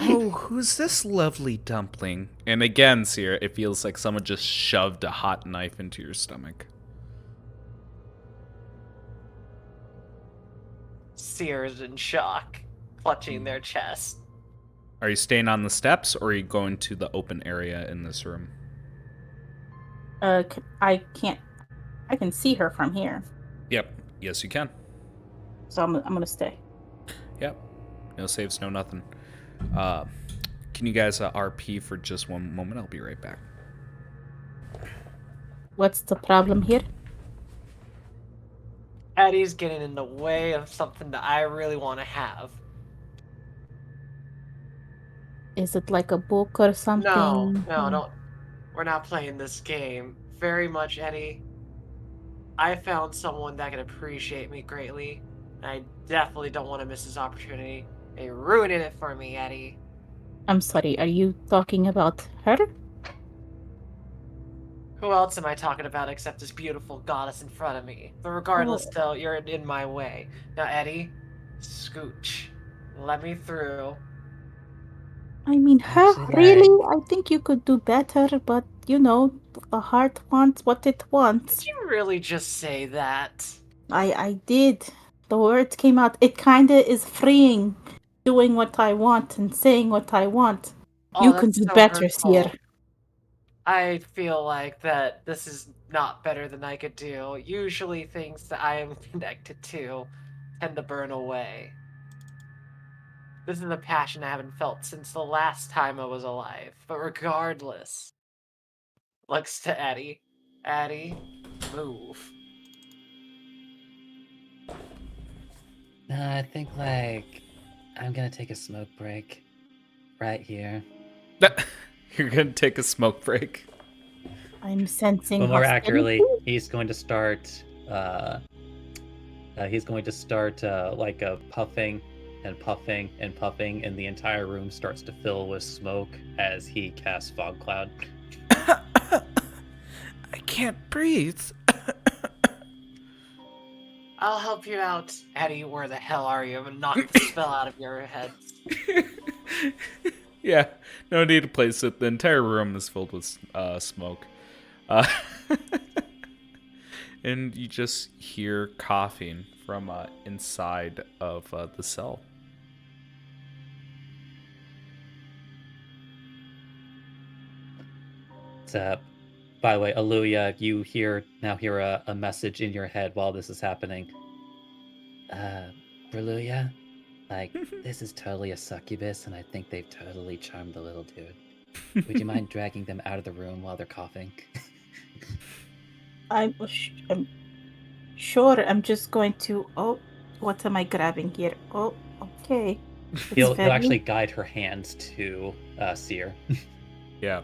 Oh, who's this lovely dumpling? And again, Sierra, it feels like someone just shoved a hot knife into your stomach. Sears in shock, clutching their chest. Are you staying on the steps, or are you going to the open area in this room? I can't. I can see her from here, Yep. Yes, you can. so I'm gonna stay. Yep. No saves, no nothing. Can you guys RP for just one moment? I'll be right back. What's the problem here? Eddie's getting in the way of something that I really want to have. Is it like a book or something? No, don't. We're not playing this game. Very much, Eddie. I found someone that can appreciate me greatly. And I definitely don't want to miss this opportunity. They ruining it for me, Eddie. I'm sorry. Are you talking about her? Who else am I talking about except this beautiful goddess in front of me? But regardless, still, you're in my way. Now, Eddie, scooch. Let me through. I mean, her? Actually, Really? I think you could do better, but you know, the heart wants what it wants. Did you really just say that? I did. The words came out. It kinda is freeing, doing what I want and saying what I want. Oh, You can that's do so better, hurtful. Sierra. I feel like that this is not better than I could do. Usually things that I am connected to tend to burn away. This is a passion I haven't felt since the last time I was alive. But regardless, looks to Eddie. Eddie, move. I think like I'm gonna take a smoke break right here. You're gonna take a smoke break. I'm sensing But more hostility. accurately, he's going to start He's going to start puffing and puffing and puffing, and the entire room starts to fill with smoke as he casts Fog Cloud. I can't breathe. I'll help you out. Eddie, where the hell are you? I'm gonna knock the spell out of your head. Yeah, no need to place it. The entire room is filled with smoke. And you just hear coughing from inside of the cell. By the way, Oluja, you hear a message in your head while this is happening. Oluja, like, this is totally a succubus, and I think they've totally charmed the little dude. Would you mind dragging them out of the room while they're coughing? I'm sure. I'm just going to. Oh, what am I grabbing here? Oh, okay. He'll actually guide her hands to Seer. Yeah.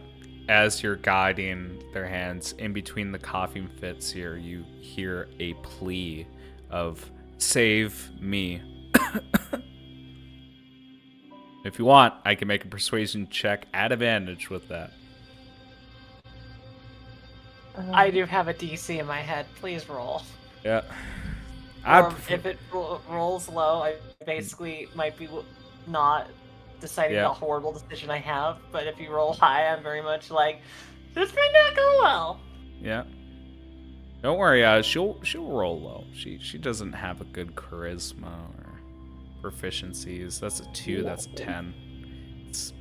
As you're guiding their hands in between the coughing fits here, you hear a plea of "Save me." If you want, I can make a persuasion check at advantage with that. I do have a DC in my head. Please roll. Yeah. If it rolls low, I basically might be not deciding the horrible decision I have. But if you roll high, I'm very much like, this might not go well. Yeah. Don't worry. She'll roll low. She doesn't have a good charisma or proficiencies. That's a 2. That's a 10. It's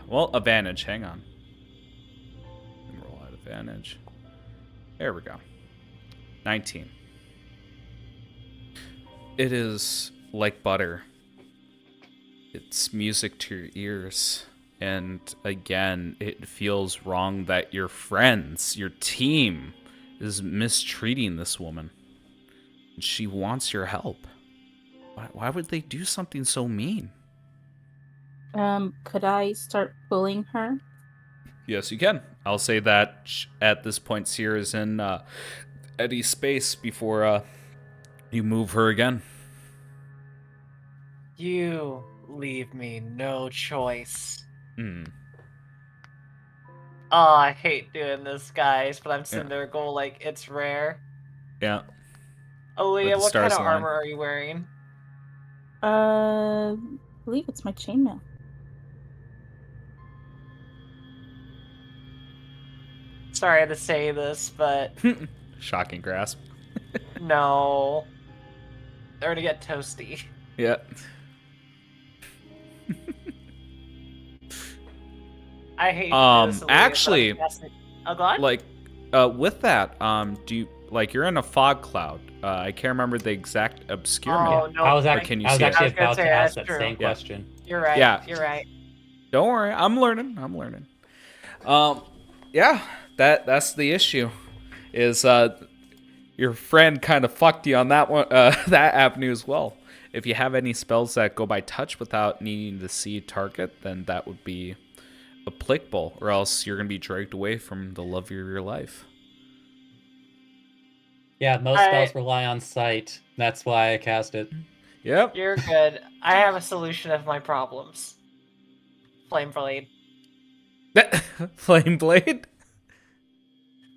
well, advantage. Hang on. Roll at advantage. There we go. 19. It is like butter. It's music to your ears. And again, it feels wrong that your friends, your team, is mistreating this woman. And she wants your help. Why would they do something so mean? Could I start pulling her? Yes, you can. I'll say that at this point, Seer is in Eddie's space before you move her again. You leave me no choice. Hmm. Oh, I hate doing this, guys, but I'm sitting there going like, it's rare. Yeah. Oluja, what kind of armor are you wearing? I believe it's my chainmail. Sorry to say this, but Shocking grasp. no. They're gonna get toasty. Yeah. I hate this, Oluja, actually, oh, go on? like, with that, do you, like, you're in a fog cloud. I can't remember the exact obscurement. Oh, no. I was actually about to ask that true. same question. You're right. Yeah. You're right. Don't worry, I'm learning. Yeah, that's the issue. Is your friend kind of fucked you on that one, that avenue as well. If you have any spells that go by touch without needing to see a target, then that would be applicable, or else you're gonna be dragged away from the love of your life. Yeah, most spells rely on sight. That's why I cast it. Yep. You're good. I have a solution of my problems. Flame Blade. Flame blade?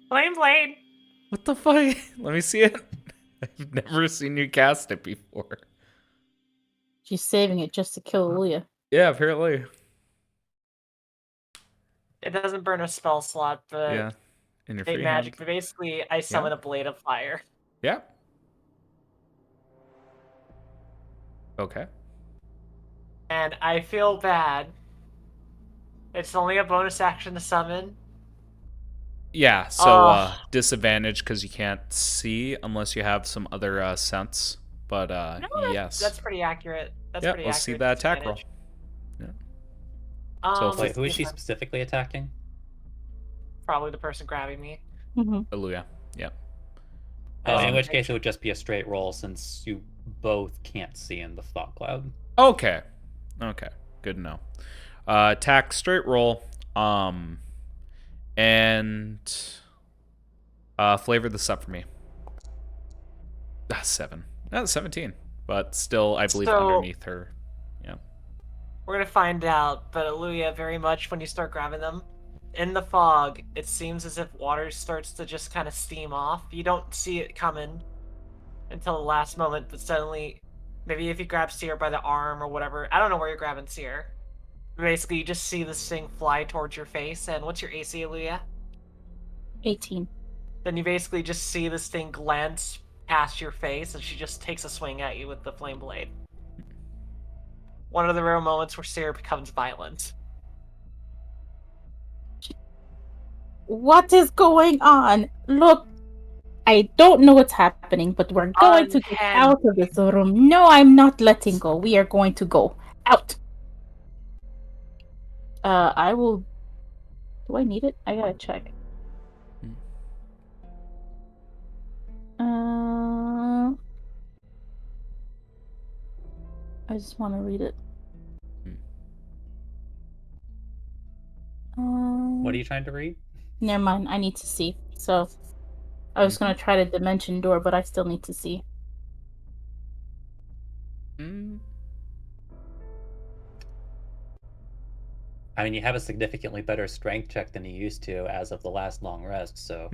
Flame Blade! What the fuck? Let me see it. I've never seen you cast it before. She's saving it just to kill Oluja. Yeah, apparently. It doesn't burn a spell slot, but Yeah. In your big free magic. hand. But basically, I summon a blade of fire. Yeah. Okay. And I feel bad. It's only a bonus action to summon. Yeah, so disadvantage because you can't see unless you have some other sense. But No, yes. That's pretty accurate. That's Yeah, pretty let's accurate. see that attack roll. disadvantage. Yeah. So Wait, who is she specifically attacking? Probably the person grabbing me. Oluja. Yeah. Oh, in which case it would just be a straight roll since you both can't see in the fog cloud. Okay. Okay. Good to know. Attack straight roll. And flavor this up for me. 7. 17. But still, I believe So- underneath her. Yeah. We're gonna find out, but Oluja, very much when you start grabbing them, in the fog, it seems as if water starts to just kind of steam off. You don't see it coming until the last moment, but suddenly, maybe if you grab Seer by the arm or whatever, I don't know where you're grabbing Seer. Basically, you just see this thing fly towards your face, and what's your AC, Oluja? 18. Then you basically just see this thing glance past your face, and she just takes a swing at you with the flame blade. One of the rare moments where Seer becomes violent. What is going on? Look, I don't know what's happening, but we're going to get Unhand- out of this room. No, I'm not letting go. We are going to go out. I will. Do I need it? I gotta check. I just want to read it. What are you trying to read? Never mind. I need to see. So, I was gonna try the dimension door, but I still need to see. I mean, you have a significantly better strength check than you used to as of the last long rest, so...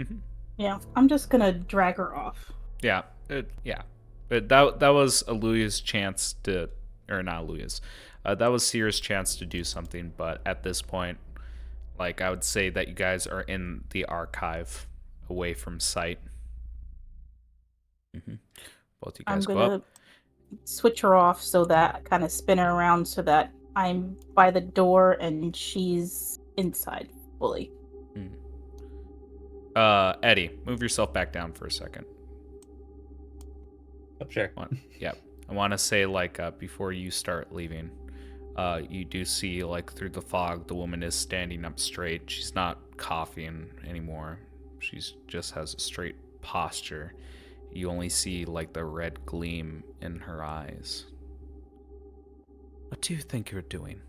Yeah, I'm just gonna drag her off. Yeah. But that was Aluya's chance to... Or not Aluya's. That was Seer's chance to do something, but at this point, like, I would say that you guys are in the archive, away from sight. Both you I'm guys go gonna up. switch her off so that I kind of spin her around so that I'm by the door and she's inside fully. Eddie, move yourself back down for a second. Oh, sure. Yep. I want to say, like, before you start leaving, you do see, like, through the fog, the woman is standing up straight. She's not coughing anymore. She's just has a straight posture. You only see, like, the red gleam in her eyes. What do you think you're doing?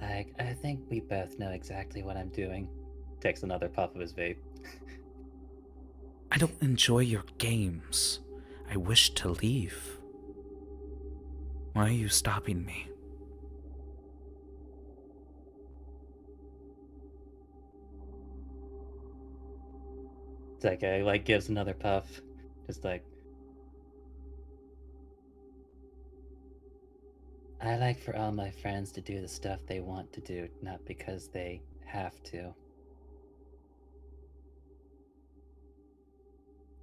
Like, I think we both know exactly what I'm doing. Takes another puff of his vape. I don't enjoy your games. I wish to leave. Why are you stopping me? It's like, gives another puff. Just like... I like for all my friends to do the stuff they want to do, not because they have to.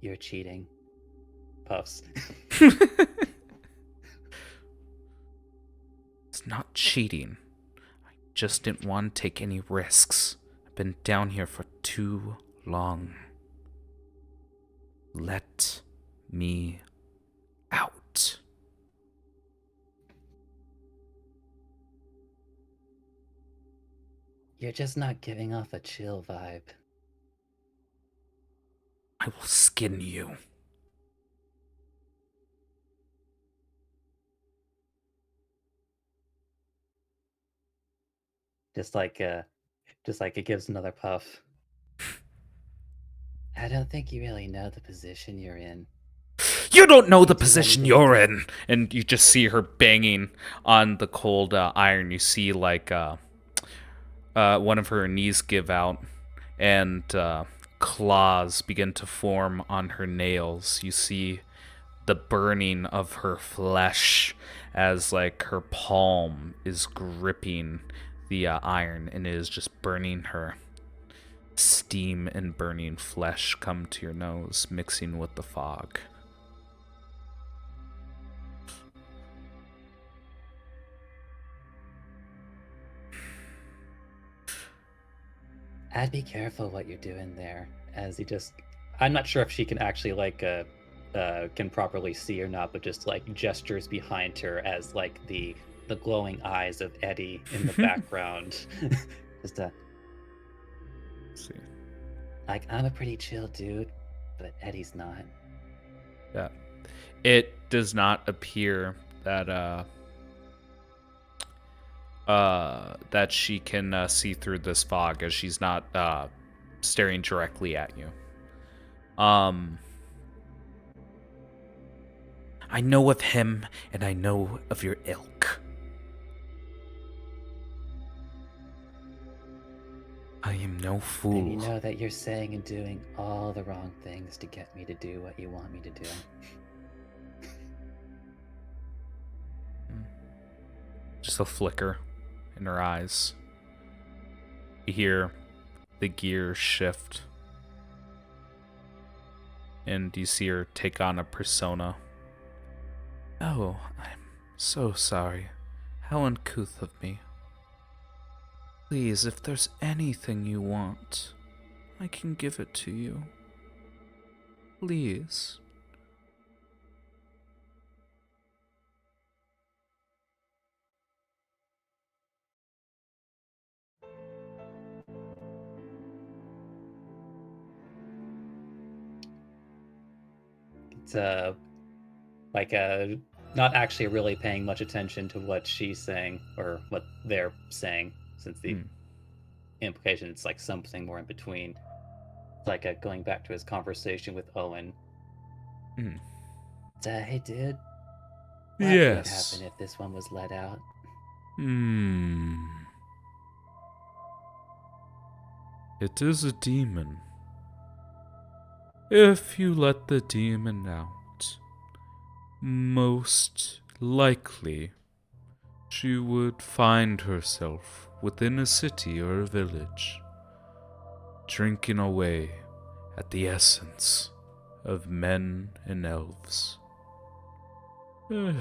You're cheating. puffs. It's not cheating. I just didn't want to take any risks. I've been down here for too long. Let me out. You're just not giving off a chill vibe. I will skin you. Just like it gives another puff. I don't think you really know the position you're in. You don't know the Do position anything you're to- in. And you just see her banging on the cold iron. You see, like, one of her knees give out, and claws begin to form on her nails. You see the burning of her flesh as, like, her palm is gripping the iron, and it is just burning her. Steam and burning flesh come to your nose, mixing with the fog. I'd be careful what you're doing there. As he just, I'm not sure if she can actually can properly see or not, but just like gestures behind her as like the glowing eyes of Eddie in the background. Just Let's see. like, I'm a pretty chill dude, but Eddie's not. Yeah. It does not appear that that she can see through this fog, as she's not staring directly at you. I know of him, and I know of your ilk. I am no fool. And you know that you're saying and doing all the wrong things to get me to do what you want me to do. Just a flicker in her eyes. You hear the gears shift. And you see her take on a persona. Oh, I'm so sorry. How uncouth of me. Please, if there's anything you want, I can give it to you. Please. It's not actually really paying much attention to what she's saying or what they're saying, since the implication it's like something more in between. It's like going back to his conversation with Owen. Hey, dude. What would happen if this one was let out? It is a demon. If you let the demon out, most likely she would find herself within a city or a village, drinking away at the essence of men and elves.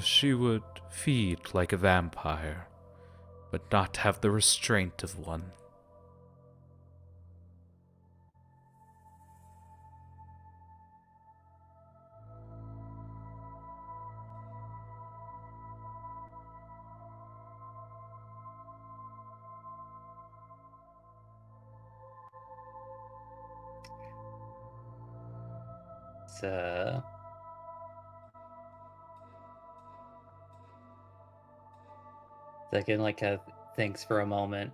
She would feed like a vampire, but not have the restraint of one. Again, thinks for a moment.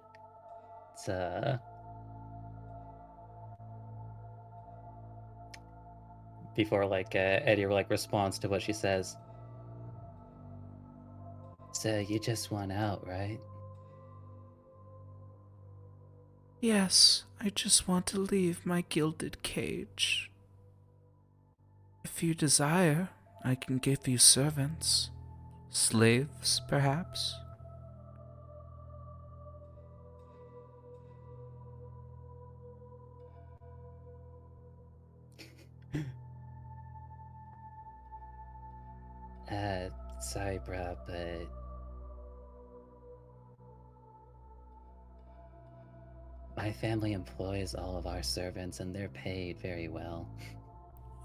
Before Eddie responds to what she says. So you just want out, right? Yes, I just want to leave my gilded cage. If you desire, I can give you servants. Slaves, perhaps? Sorry, bruh, but my family employs all of our servants and they're paid very well.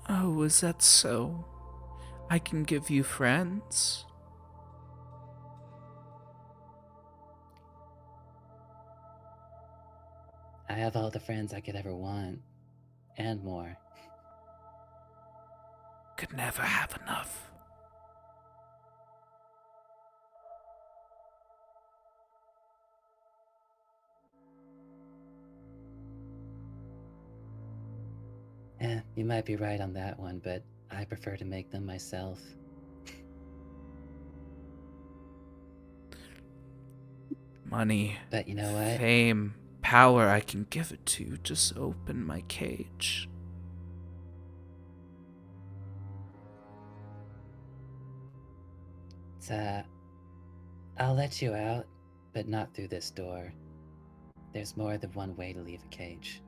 Oh, is that so? I can give you friends. I have all the friends I could ever want, and more. Could never have enough. You might be right on that one, but I prefer to make them myself. Money, but you know what? Fame, power, I can give it to you. Just open my cage. I'll let you out, but not through this door. There's more than one way to leave a cage.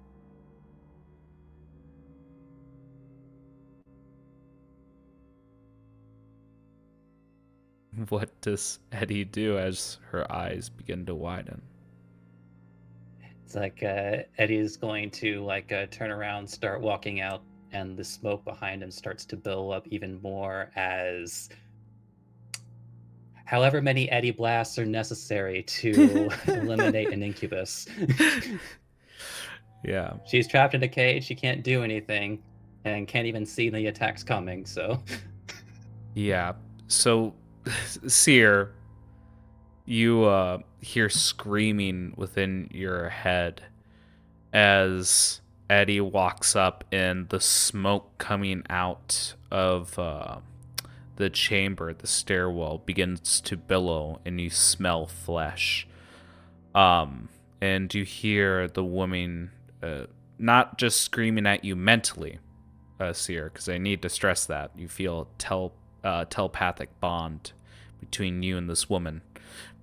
What does Eddie do as her eyes begin to widen? It's Eddie's going to turn around, start walking out, and the smoke behind him starts to build up even more as however many Eddie blasts are necessary to eliminate an incubus. Yeah. She's trapped in a cage, she can't do anything, and can't even see the attacks coming, so. Yeah. So, Seer, you hear screaming within your head as Eddie walks up, and the smoke coming out of the chamber, the stairwell, begins to billow, and you smell flesh. And you hear the woman not just screaming at you mentally, Seer, because I need to stress that. You feel telepathic bond between you and this woman.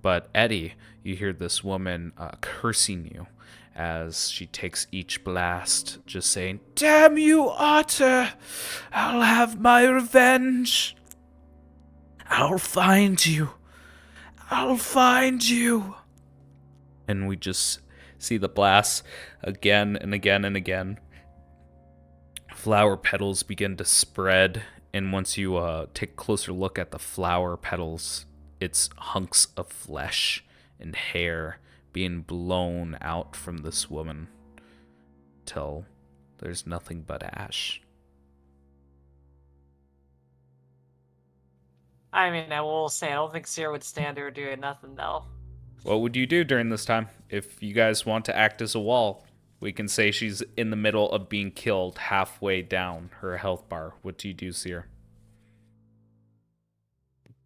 But Eddie, you hear this woman cursing you as she takes each blast, just saying, "Damn you, Otter! I'll have my revenge! I'll find you! I'll find you!" And we just see the blasts again and again and again. Flower petals begin to spread, and once you take a closer look at the flower petals, it's hunks of flesh and hair being blown out from this woman till there's nothing but ash. I mean, I will say, I don't think Sierra would stand there doing nothing, though. What would you do during this time? If you guys want to act as a wall, we can say she's in the middle of being killed halfway down her health bar. What do you do, Seer?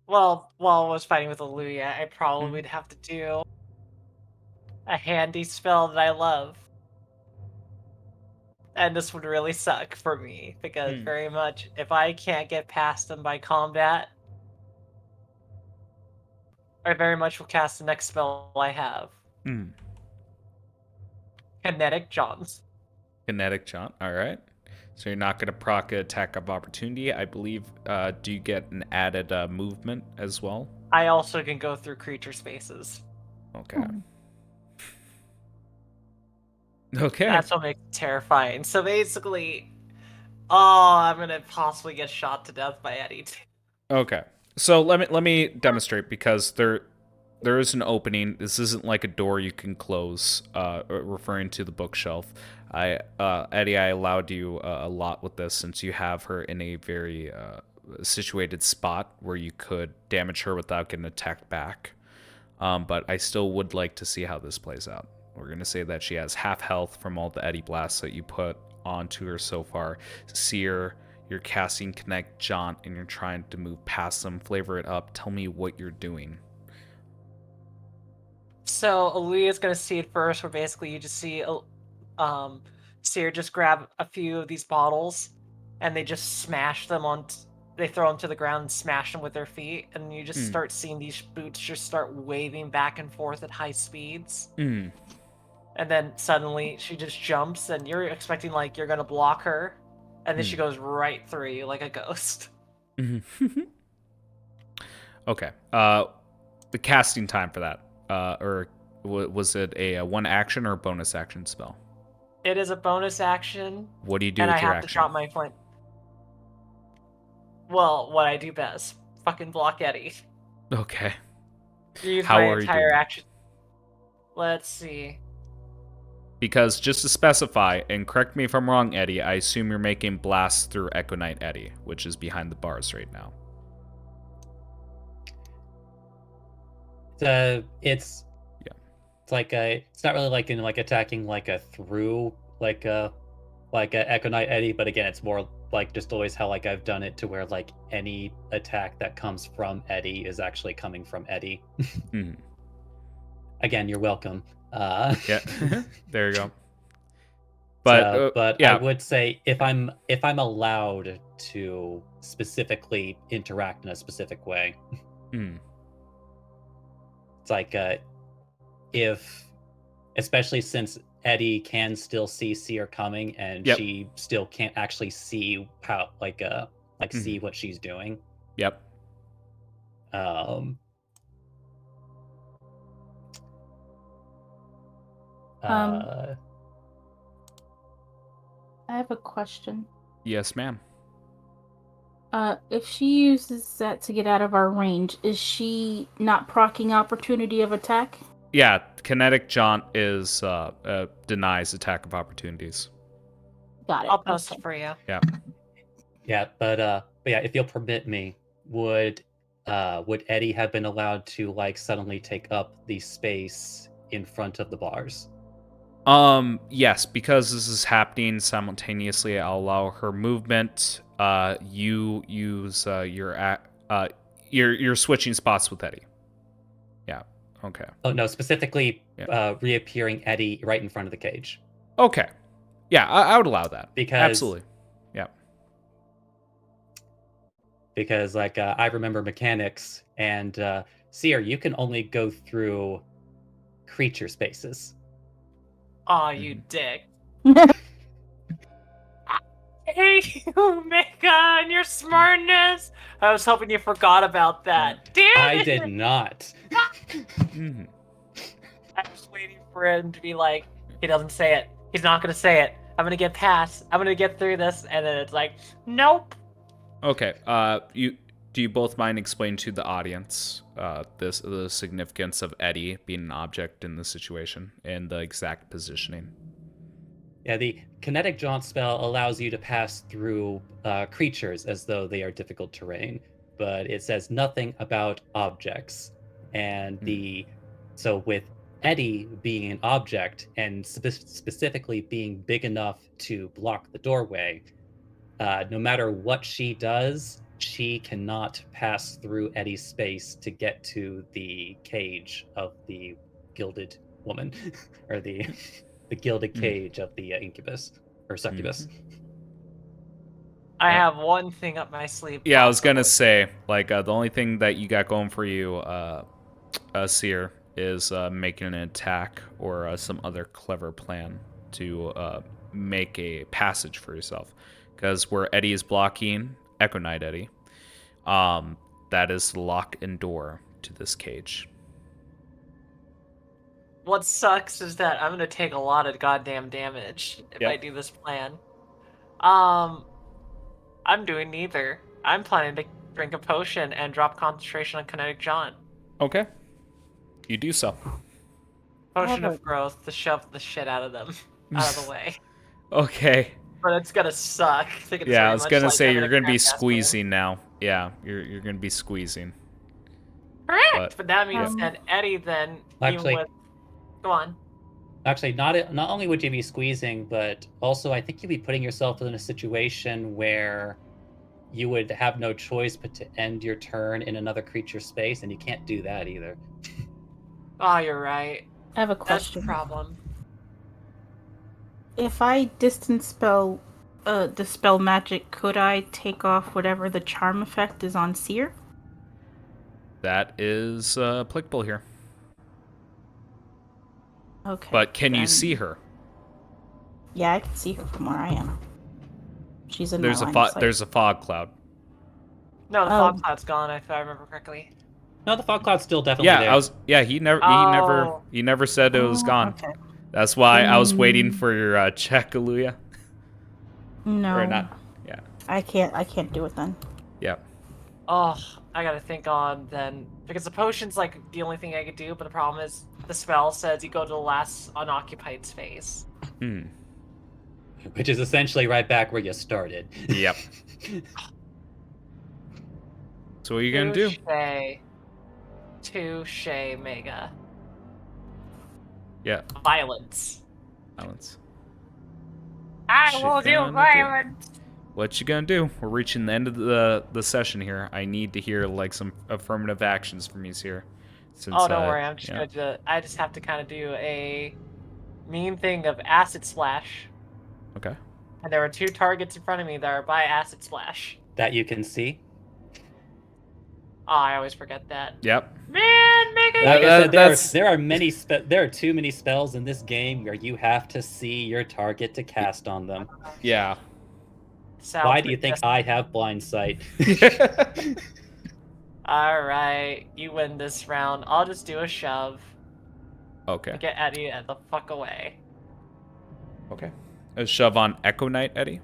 Well, while I was fighting with Oluja, I probably Mhm. would have to do a handy spell that I love. And this would really suck for me, because very much, if I can't get past them by combat, I very much will cast the next spell I have. Kinetic Jaunts. Kinetic Jaunt, alright. So you're not going to proc an attack of opportunity. I believe, do you get an added movement as well? I also can go through creature spaces. Okay. Okay. That's what makes it terrifying. So basically, I'm gonna possibly get shot to death by Eddie. Okay. So let me demonstrate, because there is an opening. This isn't like a door you can close, referring to the bookshelf. Eddie, I allowed you a lot with this, since you have her in a very situated spot where you could damage her without getting attacked back. But I still would like to see how this plays out. We're going to say that she has half health from all the Eddie blasts that you put onto her so far. Seer, you're casting Connect Jaunt, and you're trying to move past them, flavor it up. Tell me what you're doing. So Aaliyah's gonna see it first, where basically you just see Seer just grab a few of these bottles, and they just smash them on. They throw them to the ground and smash them with their feet, and you just start seeing these boots just start waving back and forth at high speeds. And then suddenly she just jumps, and you're expecting like you're gonna block her, and then she goes right through you like a ghost. Okay. The casting time for that, or was it a one action or a bonus action spell? It is a bonus action. What do you do and with I your have action? to drop my flint. Well, what I do best, fucking block Eddie. Okay. Use How my are you entire doing that? action. Let's see. Because just to specify, and correct me if I'm wrong, Eddie, I assume you're making blasts through Echo-Knight Eddie, which is behind the bars right now. It's not really like in like attacking like a through like a Echo Knight Eddie, but again, it's more like just always how like I've done it to where like any attack that comes from Eddie is actually coming from Eddie. Again, you're welcome. Yeah, there you go. But yeah. I would say if I'm allowed to specifically interact in a specific way, it's like if, especially since Eddie can still see Seer coming, and she still can't actually see how see what she's doing. Yep. I have a question. Yes, ma'am. If she uses that to get out of our range, is she not proccing opportunity of attack? Yeah, Kinetic Jaunt is denies attack of opportunities. Got it. I'll post it for you. Yeah. Yeah, but yeah, if you'll permit me, would Eddie have been allowed to like suddenly take up the space in front of the bars? Yes, because this is happening simultaneously, I'll allow her movement. You use you're switching spots with Eddie. Yeah. Okay. Oh no, specifically Yeah. reappearing Eddie right in front of the cage. Okay. Yeah, I would allow that. Because Absolutely. Yeah. Because I remember mechanics, and Seer, you can only go through creature spaces. Aw, you dick. Hey, you, Mika, and your smartness. I was hoping you forgot about that. Damn I it! did not. Mm-hmm. I was waiting for him to be like, he doesn't say it. He's not gonna say it. I'm gonna get past. I'm gonna get through this, and then it's like, nope. Okay. Do you both mind explaining to the audience the significance of Eddie being an object in this situation and the exact positioning? Yeah, the kinetic jaunt spell allows you to pass through creatures as though they are difficult terrain, but it says nothing about objects. And so with Eddie being an object and specifically being big enough to block the doorway, no matter what she does, she cannot pass through Eddie's space to get to the cage of the gilded woman, or the gilded cage of the incubus or succubus. I have one thing up my sleeve. Yeah, I was gonna say, like, the only thing that you got going for you, Seer, is making an attack or some other clever plan to make a passage for yourself. Because where Eddie is blocking, Echo Knight Eddie, that is the lock and door to this cage. What sucks is that I'm gonna take a lot of goddamn damage if I do this plan. I'm doing neither. I'm planning to drink a potion and drop concentration on kinetic jaunt. Okay. You do so. Potion of growth to shove the shit out of them out of the way. Okay. But it's gonna suck. Yeah, I was gonna say you're gonna be squeezing now. Yeah, you're gonna be squeezing. Correct. But that means that Eddie then Actually, even with go on. Actually, not only would you be squeezing, but also I think you'd be putting yourself in a situation where you would have no choice but to end your turn in another creature's space, and you can't do that either. Oh, you're right. I have a That's question. the problem. If I distance spell, dispel magic, could I take off whatever the charm effect is on Seer? That is applicable here. Okay. But can you then- see her? Yeah, I can see her from where I am. She's in There's my a line of sight. there's a fog cloud. No, the fog cloud's gone, if I remember correctly. No, the fog cloud's still definitely there. Yeah, he never said it was gone. Okay. That's why I was waiting for your check, Oluja. No. Or not. Yeah. I can't do it then. Yeah. Oh, I gotta think on then. Because the potion's like the only thing I could do, but the problem is the spell says you go to the last unoccupied space. Which is essentially right back where you started. Yep. So what are you gonna do? Touche, Mega. Yeah. Violence. Violence. I Shit will do gonna do. violence. What you gonna do? We're reaching the end of the session here. I need to hear like some affirmative actions from you here. Since, Oh, don't worry. I'm just gonna do. I just have to kind of do a mean thing of acid splash. Okay. And there are 2 targets in front of me that are by acid splash. That you can see. Oh, I always forget that. Yep. Man, Mega. Like I said, there are too many spells in this game where you have to see your target to cast on them. Yeah. Why do you think I have blind sight? All right, you win this round. I'll just do a shove. Okay. To get Eddie the fuck away. Okay. A shove on Echo Knight, Eddie?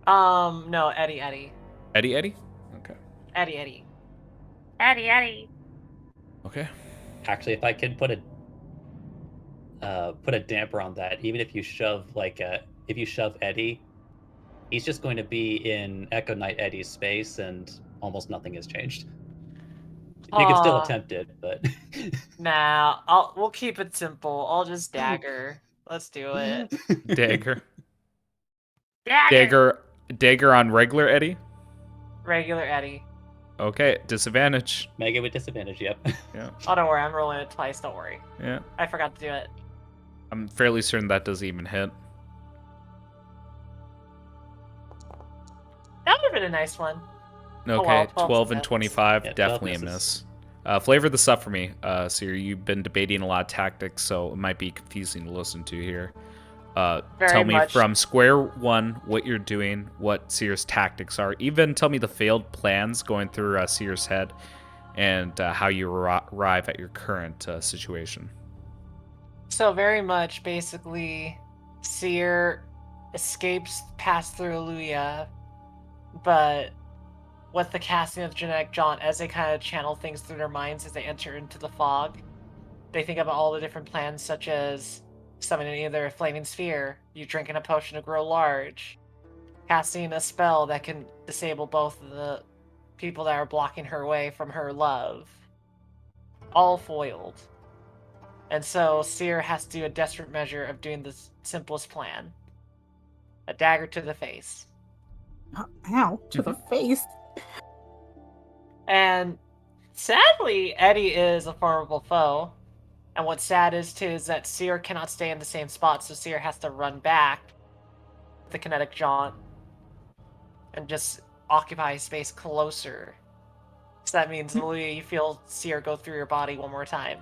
No, Eddie. Eddie? Okay. Eddie. Okay. Actually, if I could put a damper on that, even if you shove Eddie, he's just going to be in Echo Knight Eddie's space, and almost nothing has changed. You can still Aw. attempt it, but Nah, we'll keep it simple. I'll just dagger. Let's do it. Dagger. Dagger! Dagger on regular Eddie. Regular Eddie. Okay, disadvantage. Make it with disadvantage. Yep. Yeah, Oh, don't worry. I'm rolling it twice. Don't worry. yeah. I forgot to do it. I'm fairly certain that doesn't even hit. That would have been a nice one. Okay, well, 12 and misses. 25, Yeah, 12 definitely a misses. miss. Flavor this up for me, Seer. You've been debating a lot of tactics, so it might be confusing to listen to here. Very Tell me much. from square one what you're doing, what Seer's tactics are. Even tell me the failed plans going through Seer's head, and how you arrive at your current situation. So very much, basically, Seer escapes past through Oluja, but with the casting of genetic jaunt, as they kind of channel things through their minds as they enter into the fog, they think about all the different plans, such as summoning either a flaming sphere, you drinking a potion to grow large, casting a spell that can disable both of the people that are blocking her way from her love. All foiled. And so Seer has to do a desperate measure of doing the simplest plan. A dagger to the face. Ow, to the face. And sadly, Eddie is a formidable foe. And what's sad is too is that Seer cannot stay in the same spot, so Seer has to run back with the kinetic jaunt and just occupy space closer. So that means, Louis, you feel Seer go through your body one more time.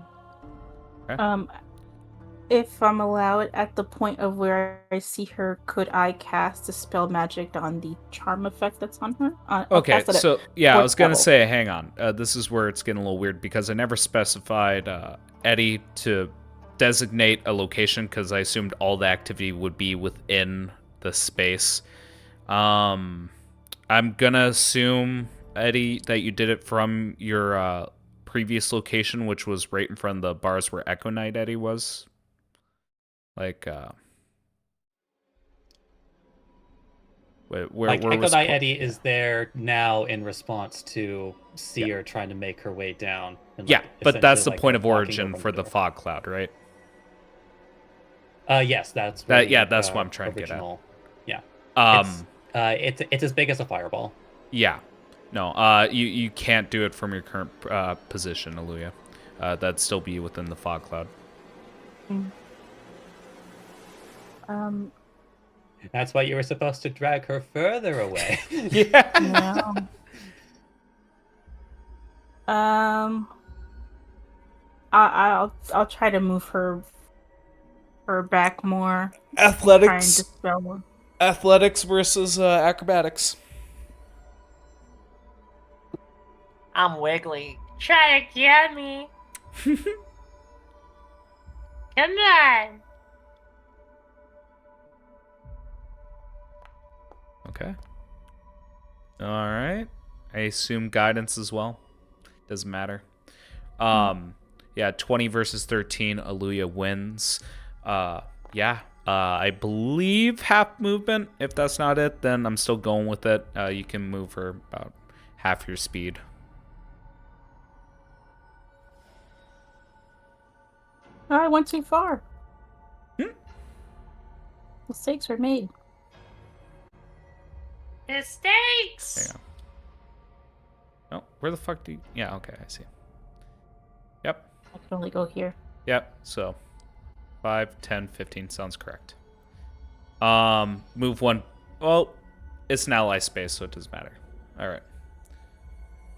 If I'm allowed, at the point of where I see her, could I cast a spell magic on the charm effect that's on her? I'll Okay, cast it at so yeah, I fourth was gonna level. say, hang on. This is where it's getting a little weird because I never specified Eddie to designate a location because I assumed all the activity would be within the space. I'm gonna assume, Eddie, that you did it from your previous location, which was right in front of the bars where Echo Knight Eddie was. Like, where Echo was Knight Eddie is there now in response to Seer trying to make her way down. And, yeah, but that's the essentially, point of blocking her origin from for the door. fog cloud, right? Yes, that's where That's what I'm trying to get at. original. Yeah. Um, It's as big as a fireball. yeah, no, you can't do it from your current position, Oluja. That'd still be within the fog cloud. That's why you were supposed to drag her further away. Yeah. No. I'll try to move her back more. Try and Athletics. dispel more. Athletics versus acrobatics. I'm wiggly. Try to get me. Come on. Okay. All right. I assume guidance as well. Doesn't matter. Yeah, 20 versus 13. Oluja wins. Yeah. I believe half movement. If that's not it, then I'm still going with it. You can move her about half your speed. I went too far. Mistakes were made. Mistakes. Hang on. Oh, where the fuck do you... Yeah, okay, I see. Yep. I can only go here. Yep, so 5, 10, 15 sounds correct. Move one. Well, it's an ally space, so it doesn't matter. All right.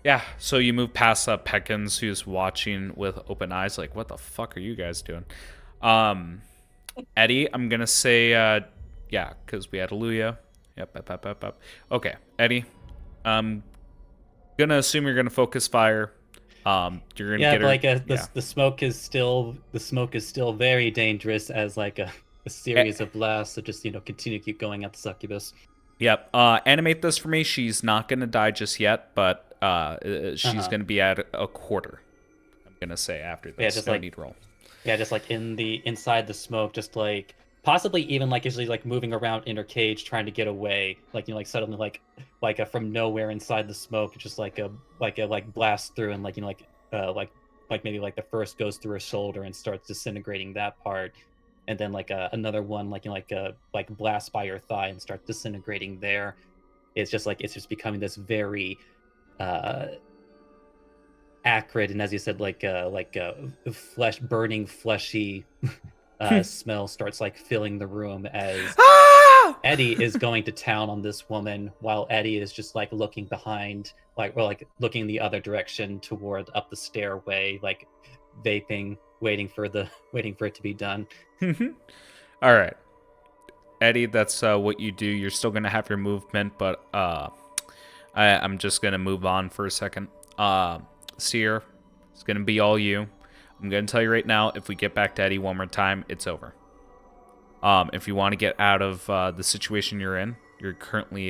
Yeah, so you move past Peckins, who's watching with open eyes, like, what the fuck are you guys doing? Eddie, I'm gonna say, yeah, because we had Oluja. Yep. Okay, Eddie, I'm gonna assume you're gonna focus fire. You're gonna get her. The smoke is still very dangerous as like a series of blasts. So just continue to keep going at the succubus. Yep. Animate this for me. She's not gonna die just yet, but she's gonna be at a quarter. I'm gonna say after this. Yeah, just no need roll. Yeah, just like inside the smoke, just like possibly even like usually like moving around in her cage trying to get away, like like suddenly like from nowhere inside the smoke, just like a blast through and like like maybe like the first goes through her shoulder and starts disintegrating that part, and then like another one like like blast by her thigh and starts disintegrating there. It's just becoming this very uh acrid, and as you said, like flesh burning fleshy smell starts like filling the room as Ah! Eddie is going to town on this woman, while Eddie is just like looking behind, like looking the other direction toward up the stairway, like vaping, waiting for it to be done. All right, Eddie, that's what you do. You're still gonna have your movement, but I'm just gonna move on for a second. Seer, it's gonna be all you. I'm gonna tell you right now, if we get back to Eddie one more time, it's over. If you want to get out of the situation you're in, you're currently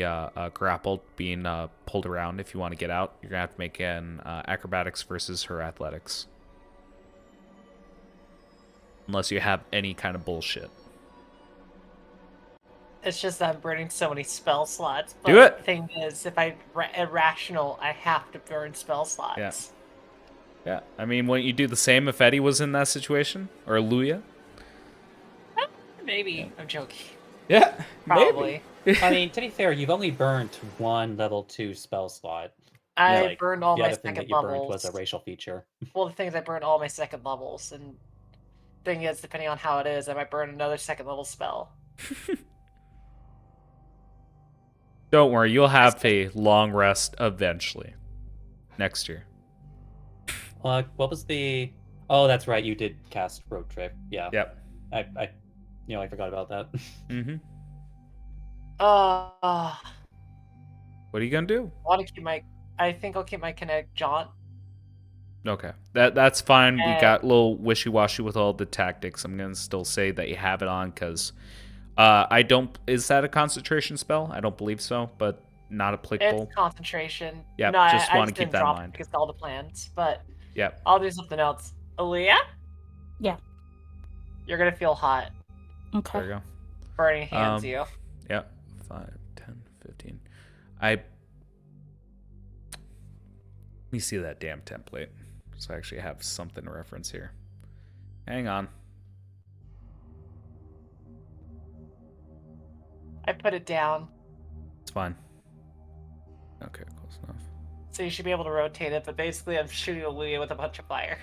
grappled, being pulled around. If you want to get out, you're gonna have to make an acrobatics versus her athletics, unless you have any kind of bullshit. It's just that I'm burning so many spell slots. But Do it! The thing is, if I'm irrational, I have to burn spell slots. Yeah. Yeah, I mean, wouldn't you do the same if Eddie was in that situation? Or Oluja? Maybe. Yeah. I'm joking. Yeah, Probably. I mean, to be fair, you've only burned one level 2 spell slot. I burned all the my other thing that second you burned levels. was a racial feature. Well, the thing is, I burned all my second levels, and thing is, depending on how it is, I might burn another second level spell. Don't worry, you'll have a long rest eventually. Next year. What was the... Oh, that's right, you did cast Road Trip. Yeah. Yep. I forgot about that. Mm-hmm. What are you gonna do? I think I'll keep my kinetic jaunt. Okay, that's fine. We got a little wishy-washy with all the tactics. I'm gonna still say that you have it on because I don't. Is that a concentration spell? I don't believe so, but not applicable. It's concentration. Yeah, no, just want to keep that in mind. Because all the plans, but yep. I'll do something else. Oluja? Yeah. You're gonna feel hot. Okay. There you go. Burning hands you. Yep. 5, 10, 15. Let me see that damn template. So I actually have something to reference here. Hang on. I put it down. It's fine. Okay, close enough. So you should be able to rotate it, but basically I'm shooting Oluja with a bunch of fire.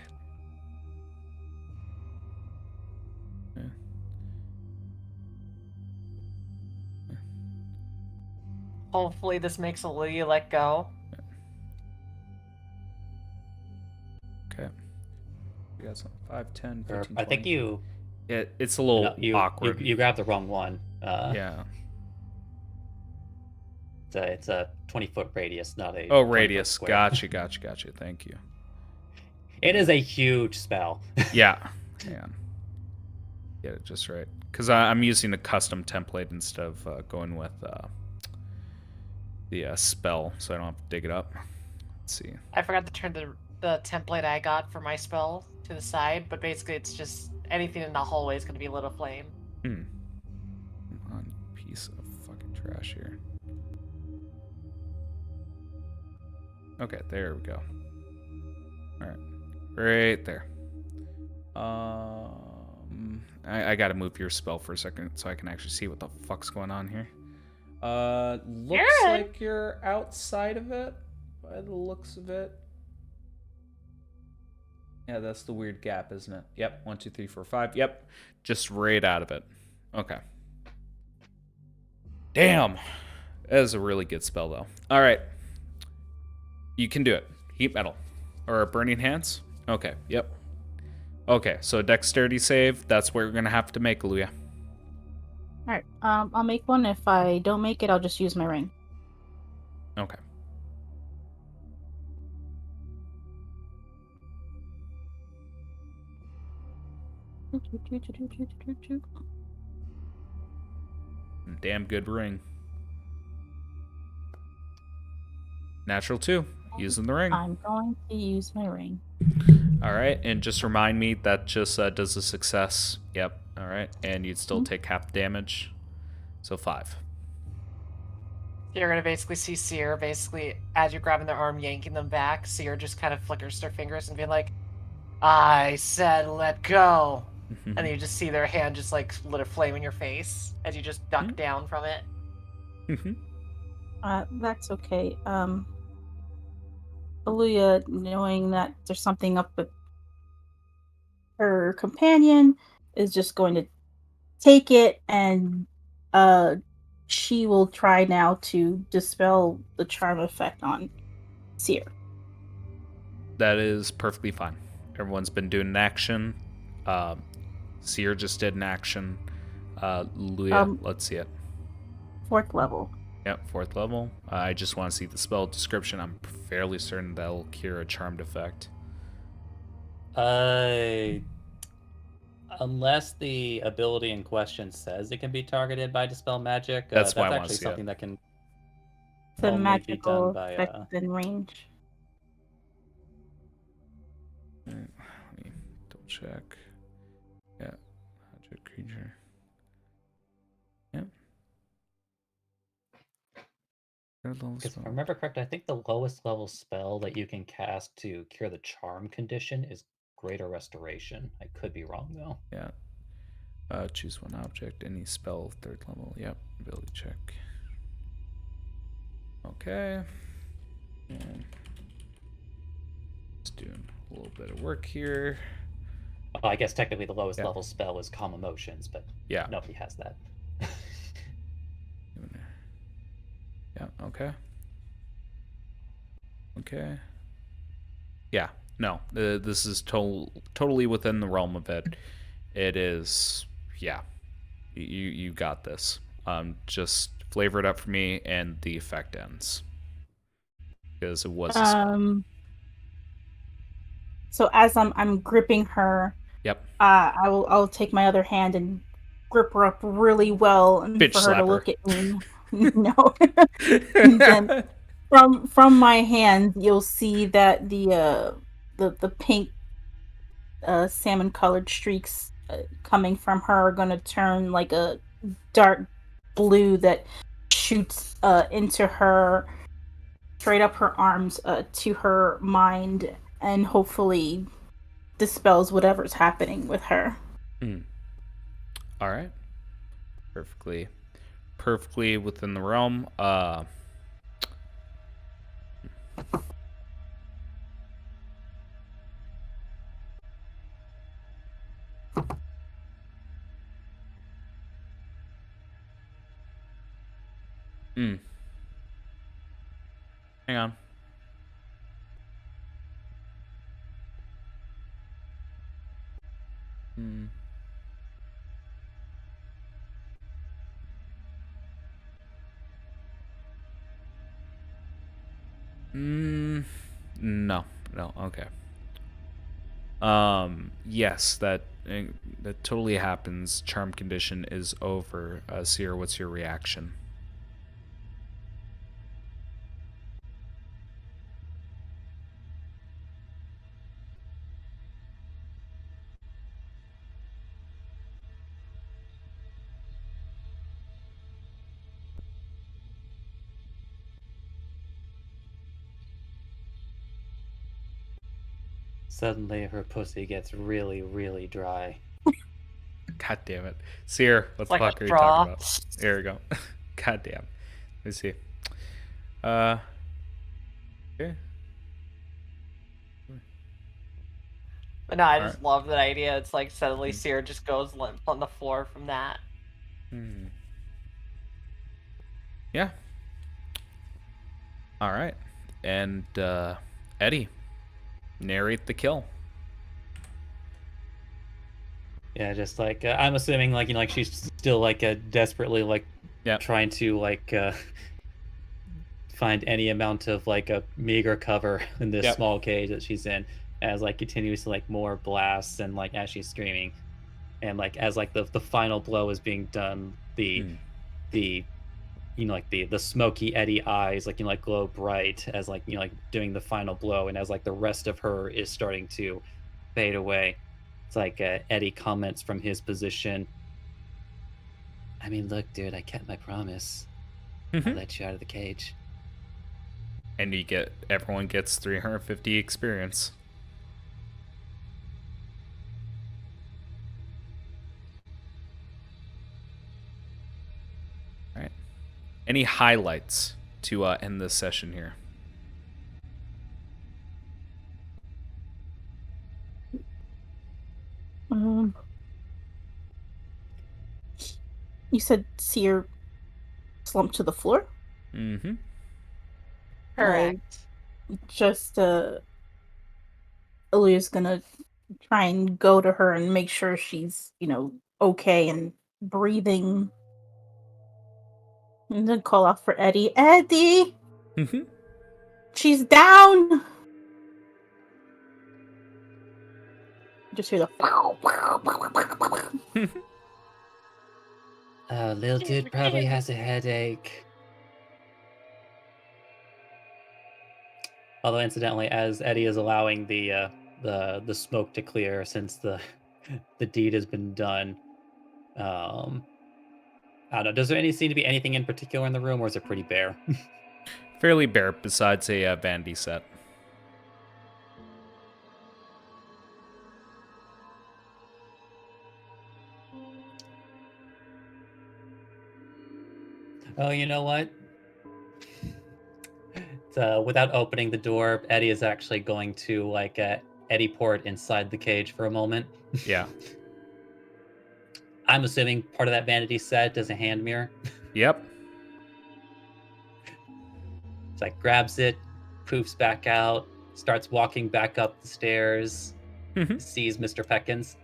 Yeah. Hopefully this makes Oluja let go. Okay. You got some 5, 10, 15, 20. I think you... It's a little awkward. You grabbed the wrong one. Yeah. It's a 20-foot radius, not a... Oh, radius. Gotcha. Thank you. It is a huge spell. Yeah. Hang on. Get it just right. Because I'm using a custom template instead of going with the spell, so I don't have to dig it up. Let's see. I forgot to turn the template I got for my spell to the side, but basically it's just anything in the hallway is going to be lit aflame. Come on, you piece of fucking trash here. Okay, there we go. Alright. Right there. I gotta move your spell for a second so I can actually see what the fuck's going on here. Looks like you're outside of it, by the looks of it. Yeah, that's the weird gap, isn't it? Yep, 1, 2, 3, 4, 5. Yep, just right out of it. Okay. Damn. That is a really good spell, though. All right. You can do it. Heat metal. Or burning hands? Okay, yep. Okay, so dexterity save. That's what we're going to have to make, Oluja. Alright, I'll make one. If I don't make it, I'll just use my ring. Okay. Damn good ring. Natural 2. Using the ring. I'm going to use my ring. All right, and just remind me that just does a success. Yep. All right, and you'd still take half the damage, so 5. You're gonna basically see Seer basically as you're grabbing their arm, yanking them back. Seer just kind of flickers their fingers and being like, "I said let go," and then you just see their hand just like lit a flame in your face as you just duck down from it. That's okay. Oluja, knowing that there's something up with her companion, is just going to take it, and she will try now to dispel the charm effect on Seer. That is perfectly fine. Everyone's been doing an action. Seer just did an action. Luya, let's see it. 4th level. Yep, 4th level. I just want to see the spell description. I'm fairly certain that'll cure a charmed effect. Unless the ability in question says it can be targeted by Dispel Magic, That's that's why I wanna actually see it. something that can It's a only be magical done by effect within range. Let me double check. Yeah, magic creature. Yep. If I remember correctly, I think the lowest level spell that you can cast to cure the charm condition is Greater Restoration. I could be wrong though. Yeah. Choose one object, any spell, 3rd level. Yep, ability check. Okay. And just doing a little bit of work here. Well, I guess technically the lowest level spell is Calm Emotions, but yeah, nobody has that. Yeah, okay. Okay. Yeah, no, this is totally within the realm of it. It is, yeah. You got this. Just flavor it up for me, and the effect ends. Because it was a spell. So as I'm gripping her, yep. I'll take my other hand and grip her up really well, and Bitch for her to look slapper. at me. No. And then from my hand, you'll see that the pink salmon colored streaks coming from her are gonna turn like a dark blue that shoots into her, straight up her arms, to her mind, and hopefully dispels whatever's happening with her. All right. Perfectly within the realm. Hang on. No, okay. Yes, that totally happens. Charm condition is over. Seer, what's your reaction? Suddenly her pussy gets really, really dry. God damn it. Seer, what the Like fuck a are you straw. talking about? There we go. God damn. Let me see. Okay. But no, I All just right. love that idea. It's like suddenly Seer just goes limp on the floor from that. Yeah. All right. And Eddie, narrate the kill. Yeah, just like I'm assuming, like like she's still like desperately like trying to like find any amount of like a meager cover in this small cage that she's in, as like continues to like more blasts, and like as she's screaming, and like as like the final blow is being done, the like the smoky Eddie eyes like like glow bright as like like doing the final blow, and as like the rest of her is starting to fade away. It's like Eddie comments from his position. I mean, look, dude, I kept my promise. I'll let you out of the cage. And everyone gets 350 experience. All right. Any highlights to end this session here? You said Seer slumped to the floor? Mm-hmm. Correct. Just Oluja's gonna try and go to her and make sure she's, okay and breathing. And then call out for Eddie. Eddie! Mm-hmm. She's down! Just hear the Little dude probably has a headache. Although incidentally, as Eddie is allowing the smoke to clear since the the deed has been done, I don't know. Does there seem to be anything in particular in the room, or is it pretty bare? Fairly bare, besides a vanity set. Oh, you know what? Without opening the door, Eddie is actually going to Eddie port inside the cage for a moment. Yeah. I'm assuming part of that vanity set is a hand mirror. Yep. It's like grabs it, poofs back out, starts walking back up the stairs, sees Mr. Peckins.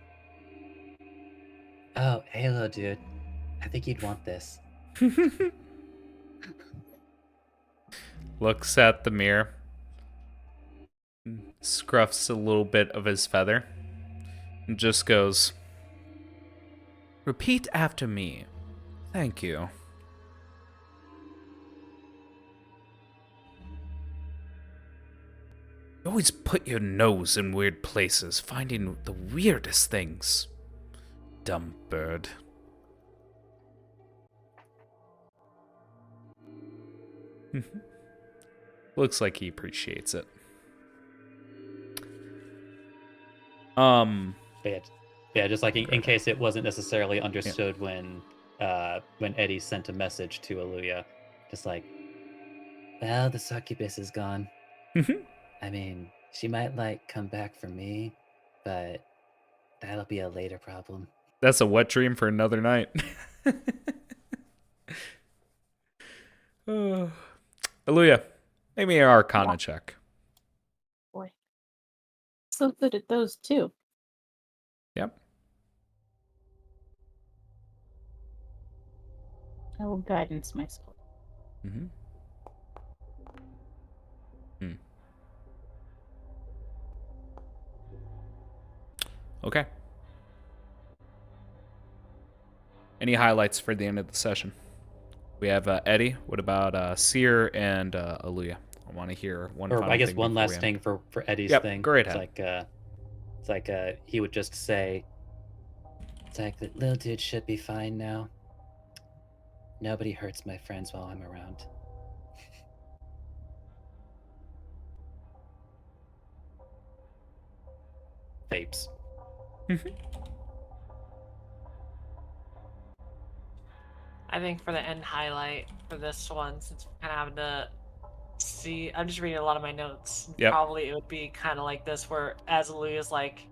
Oh, hey, little dude. I think you'd want this. Looks at the mirror. Scruffs a little bit of his feather. And just goes, "Repeat after me. Thank you." You always put your nose in weird places, finding the weirdest things. Dumb bird. Looks like he appreciates it. Yeah, just like in case it wasn't necessarily understood when Eddie sent a message to Oluja, just like, Well, the succubus is gone. I mean, she might come back for me, but that'll be a later problem. That's a wet dream for another night. Oluja, make me an Arcana check. boy. So good at those too. Yep. I will guidance myself. Mm-hmm. Okay. Any highlights for the end of the session? We have Eddie. What about Seer and Oluja? I want to hear one. or Final I guess thing one before we last end. thing for Eddie's Yep, thing. go right It's ahead. like he would just say, It's like the little dude should be fine now. Nobody hurts my friends while I'm around. "Vapes." I think for the end highlight for this one, since we're kind of having to see, I'm just reading a lot of my notes. Yep. Probably it would be kind of like this, where as Oluja's like,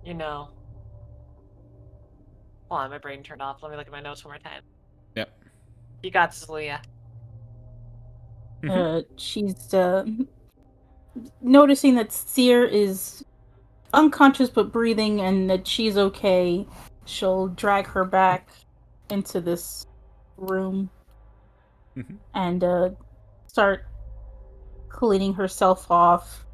hold on, my brain turned off. Let me look at my notes one more time. Yep. You got this, Oluja. She's noticing that Seer is unconscious but breathing and that she's okay. She'll drag her back into this room and start cleaning herself off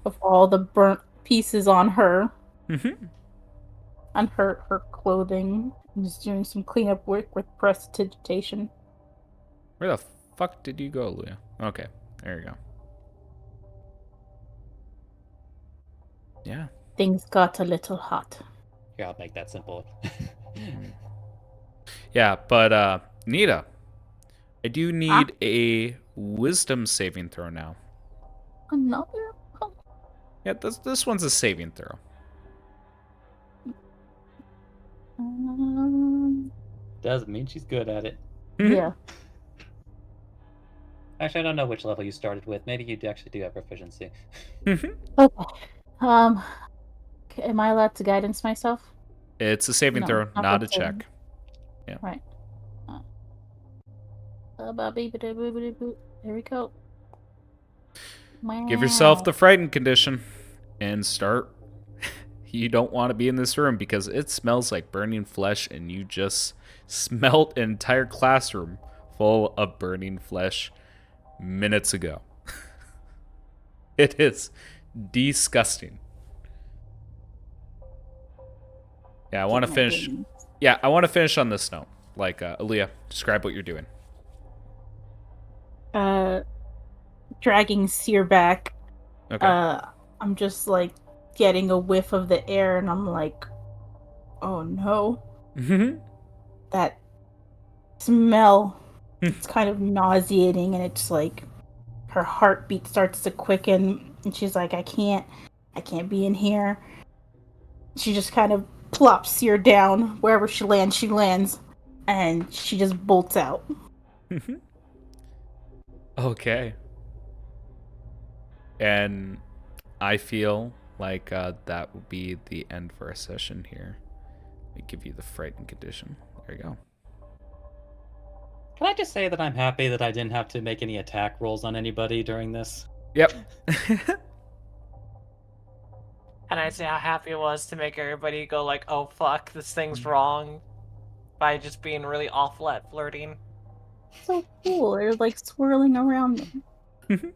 of all the burnt pieces on her and her clothing. And just doing some cleanup work with prestidigitation. Where the fuck did you go, Oluja? Okay, there you go. Yeah. Things got a little hot. Here, I'll make that simple. Yeah, but Nita, I do need a wisdom saving throw now. Another? Yeah, this one's a saving throw. Doesn't mean she's good at it. Yeah. Actually, I don't know which level you started with. Maybe you actually do have proficiency. Okay. Am I allowed to guidance myself? It's a saving No, throw, not not a for saving. check. Yeah. Right. There we go. Give yourself Wow. the frightened condition and start. You don't want to be in this room because it smells like burning flesh, and you just smelt an entire classroom full of burning flesh minutes ago. It is disgusting. Yeah, I want to Get my finish. wings. Yeah, I want to finish on this note. Like, Aaliyah, describe what you're doing. Dragging Sear back. Okay. I'm just like getting a whiff of the air, and I'm like, oh no, that smell. It's kind of nauseating, and it's like her heartbeat starts to quicken, and she's like, I can't be in here. She just kind of plops Sear down wherever she lands, and she just bolts out. Okay. And I feel like that would be the end for our session here. Let me give you the frightened condition. There you go. Can I just say that I'm happy that I didn't have to make any attack rolls on anybody during this? Yep. And I say how happy it was to make everybody go like, "Oh fuck, this thing's wrong," by just being really awful at flirting. So cool. They're like swirling around them.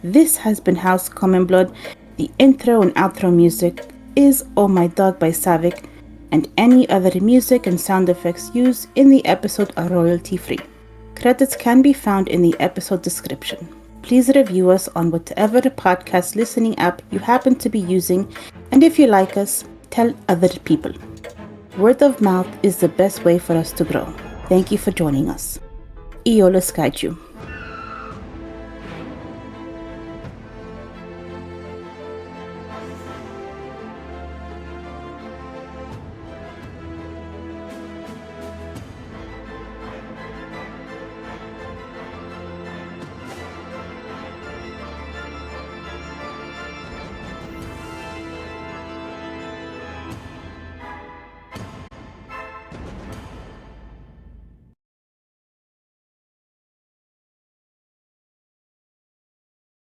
This has been House Common Blood. The intro and outro music is Oh My Dog by Savik, and any other music and sound effects used in the episode are royalty free. Credits can be found in the episode description. Please review us on whatever podcast listening app you happen to be using, and if you like us, tell other people. Word of mouth is the best way for us to grow. Thank you for joining us. Iola Skychu.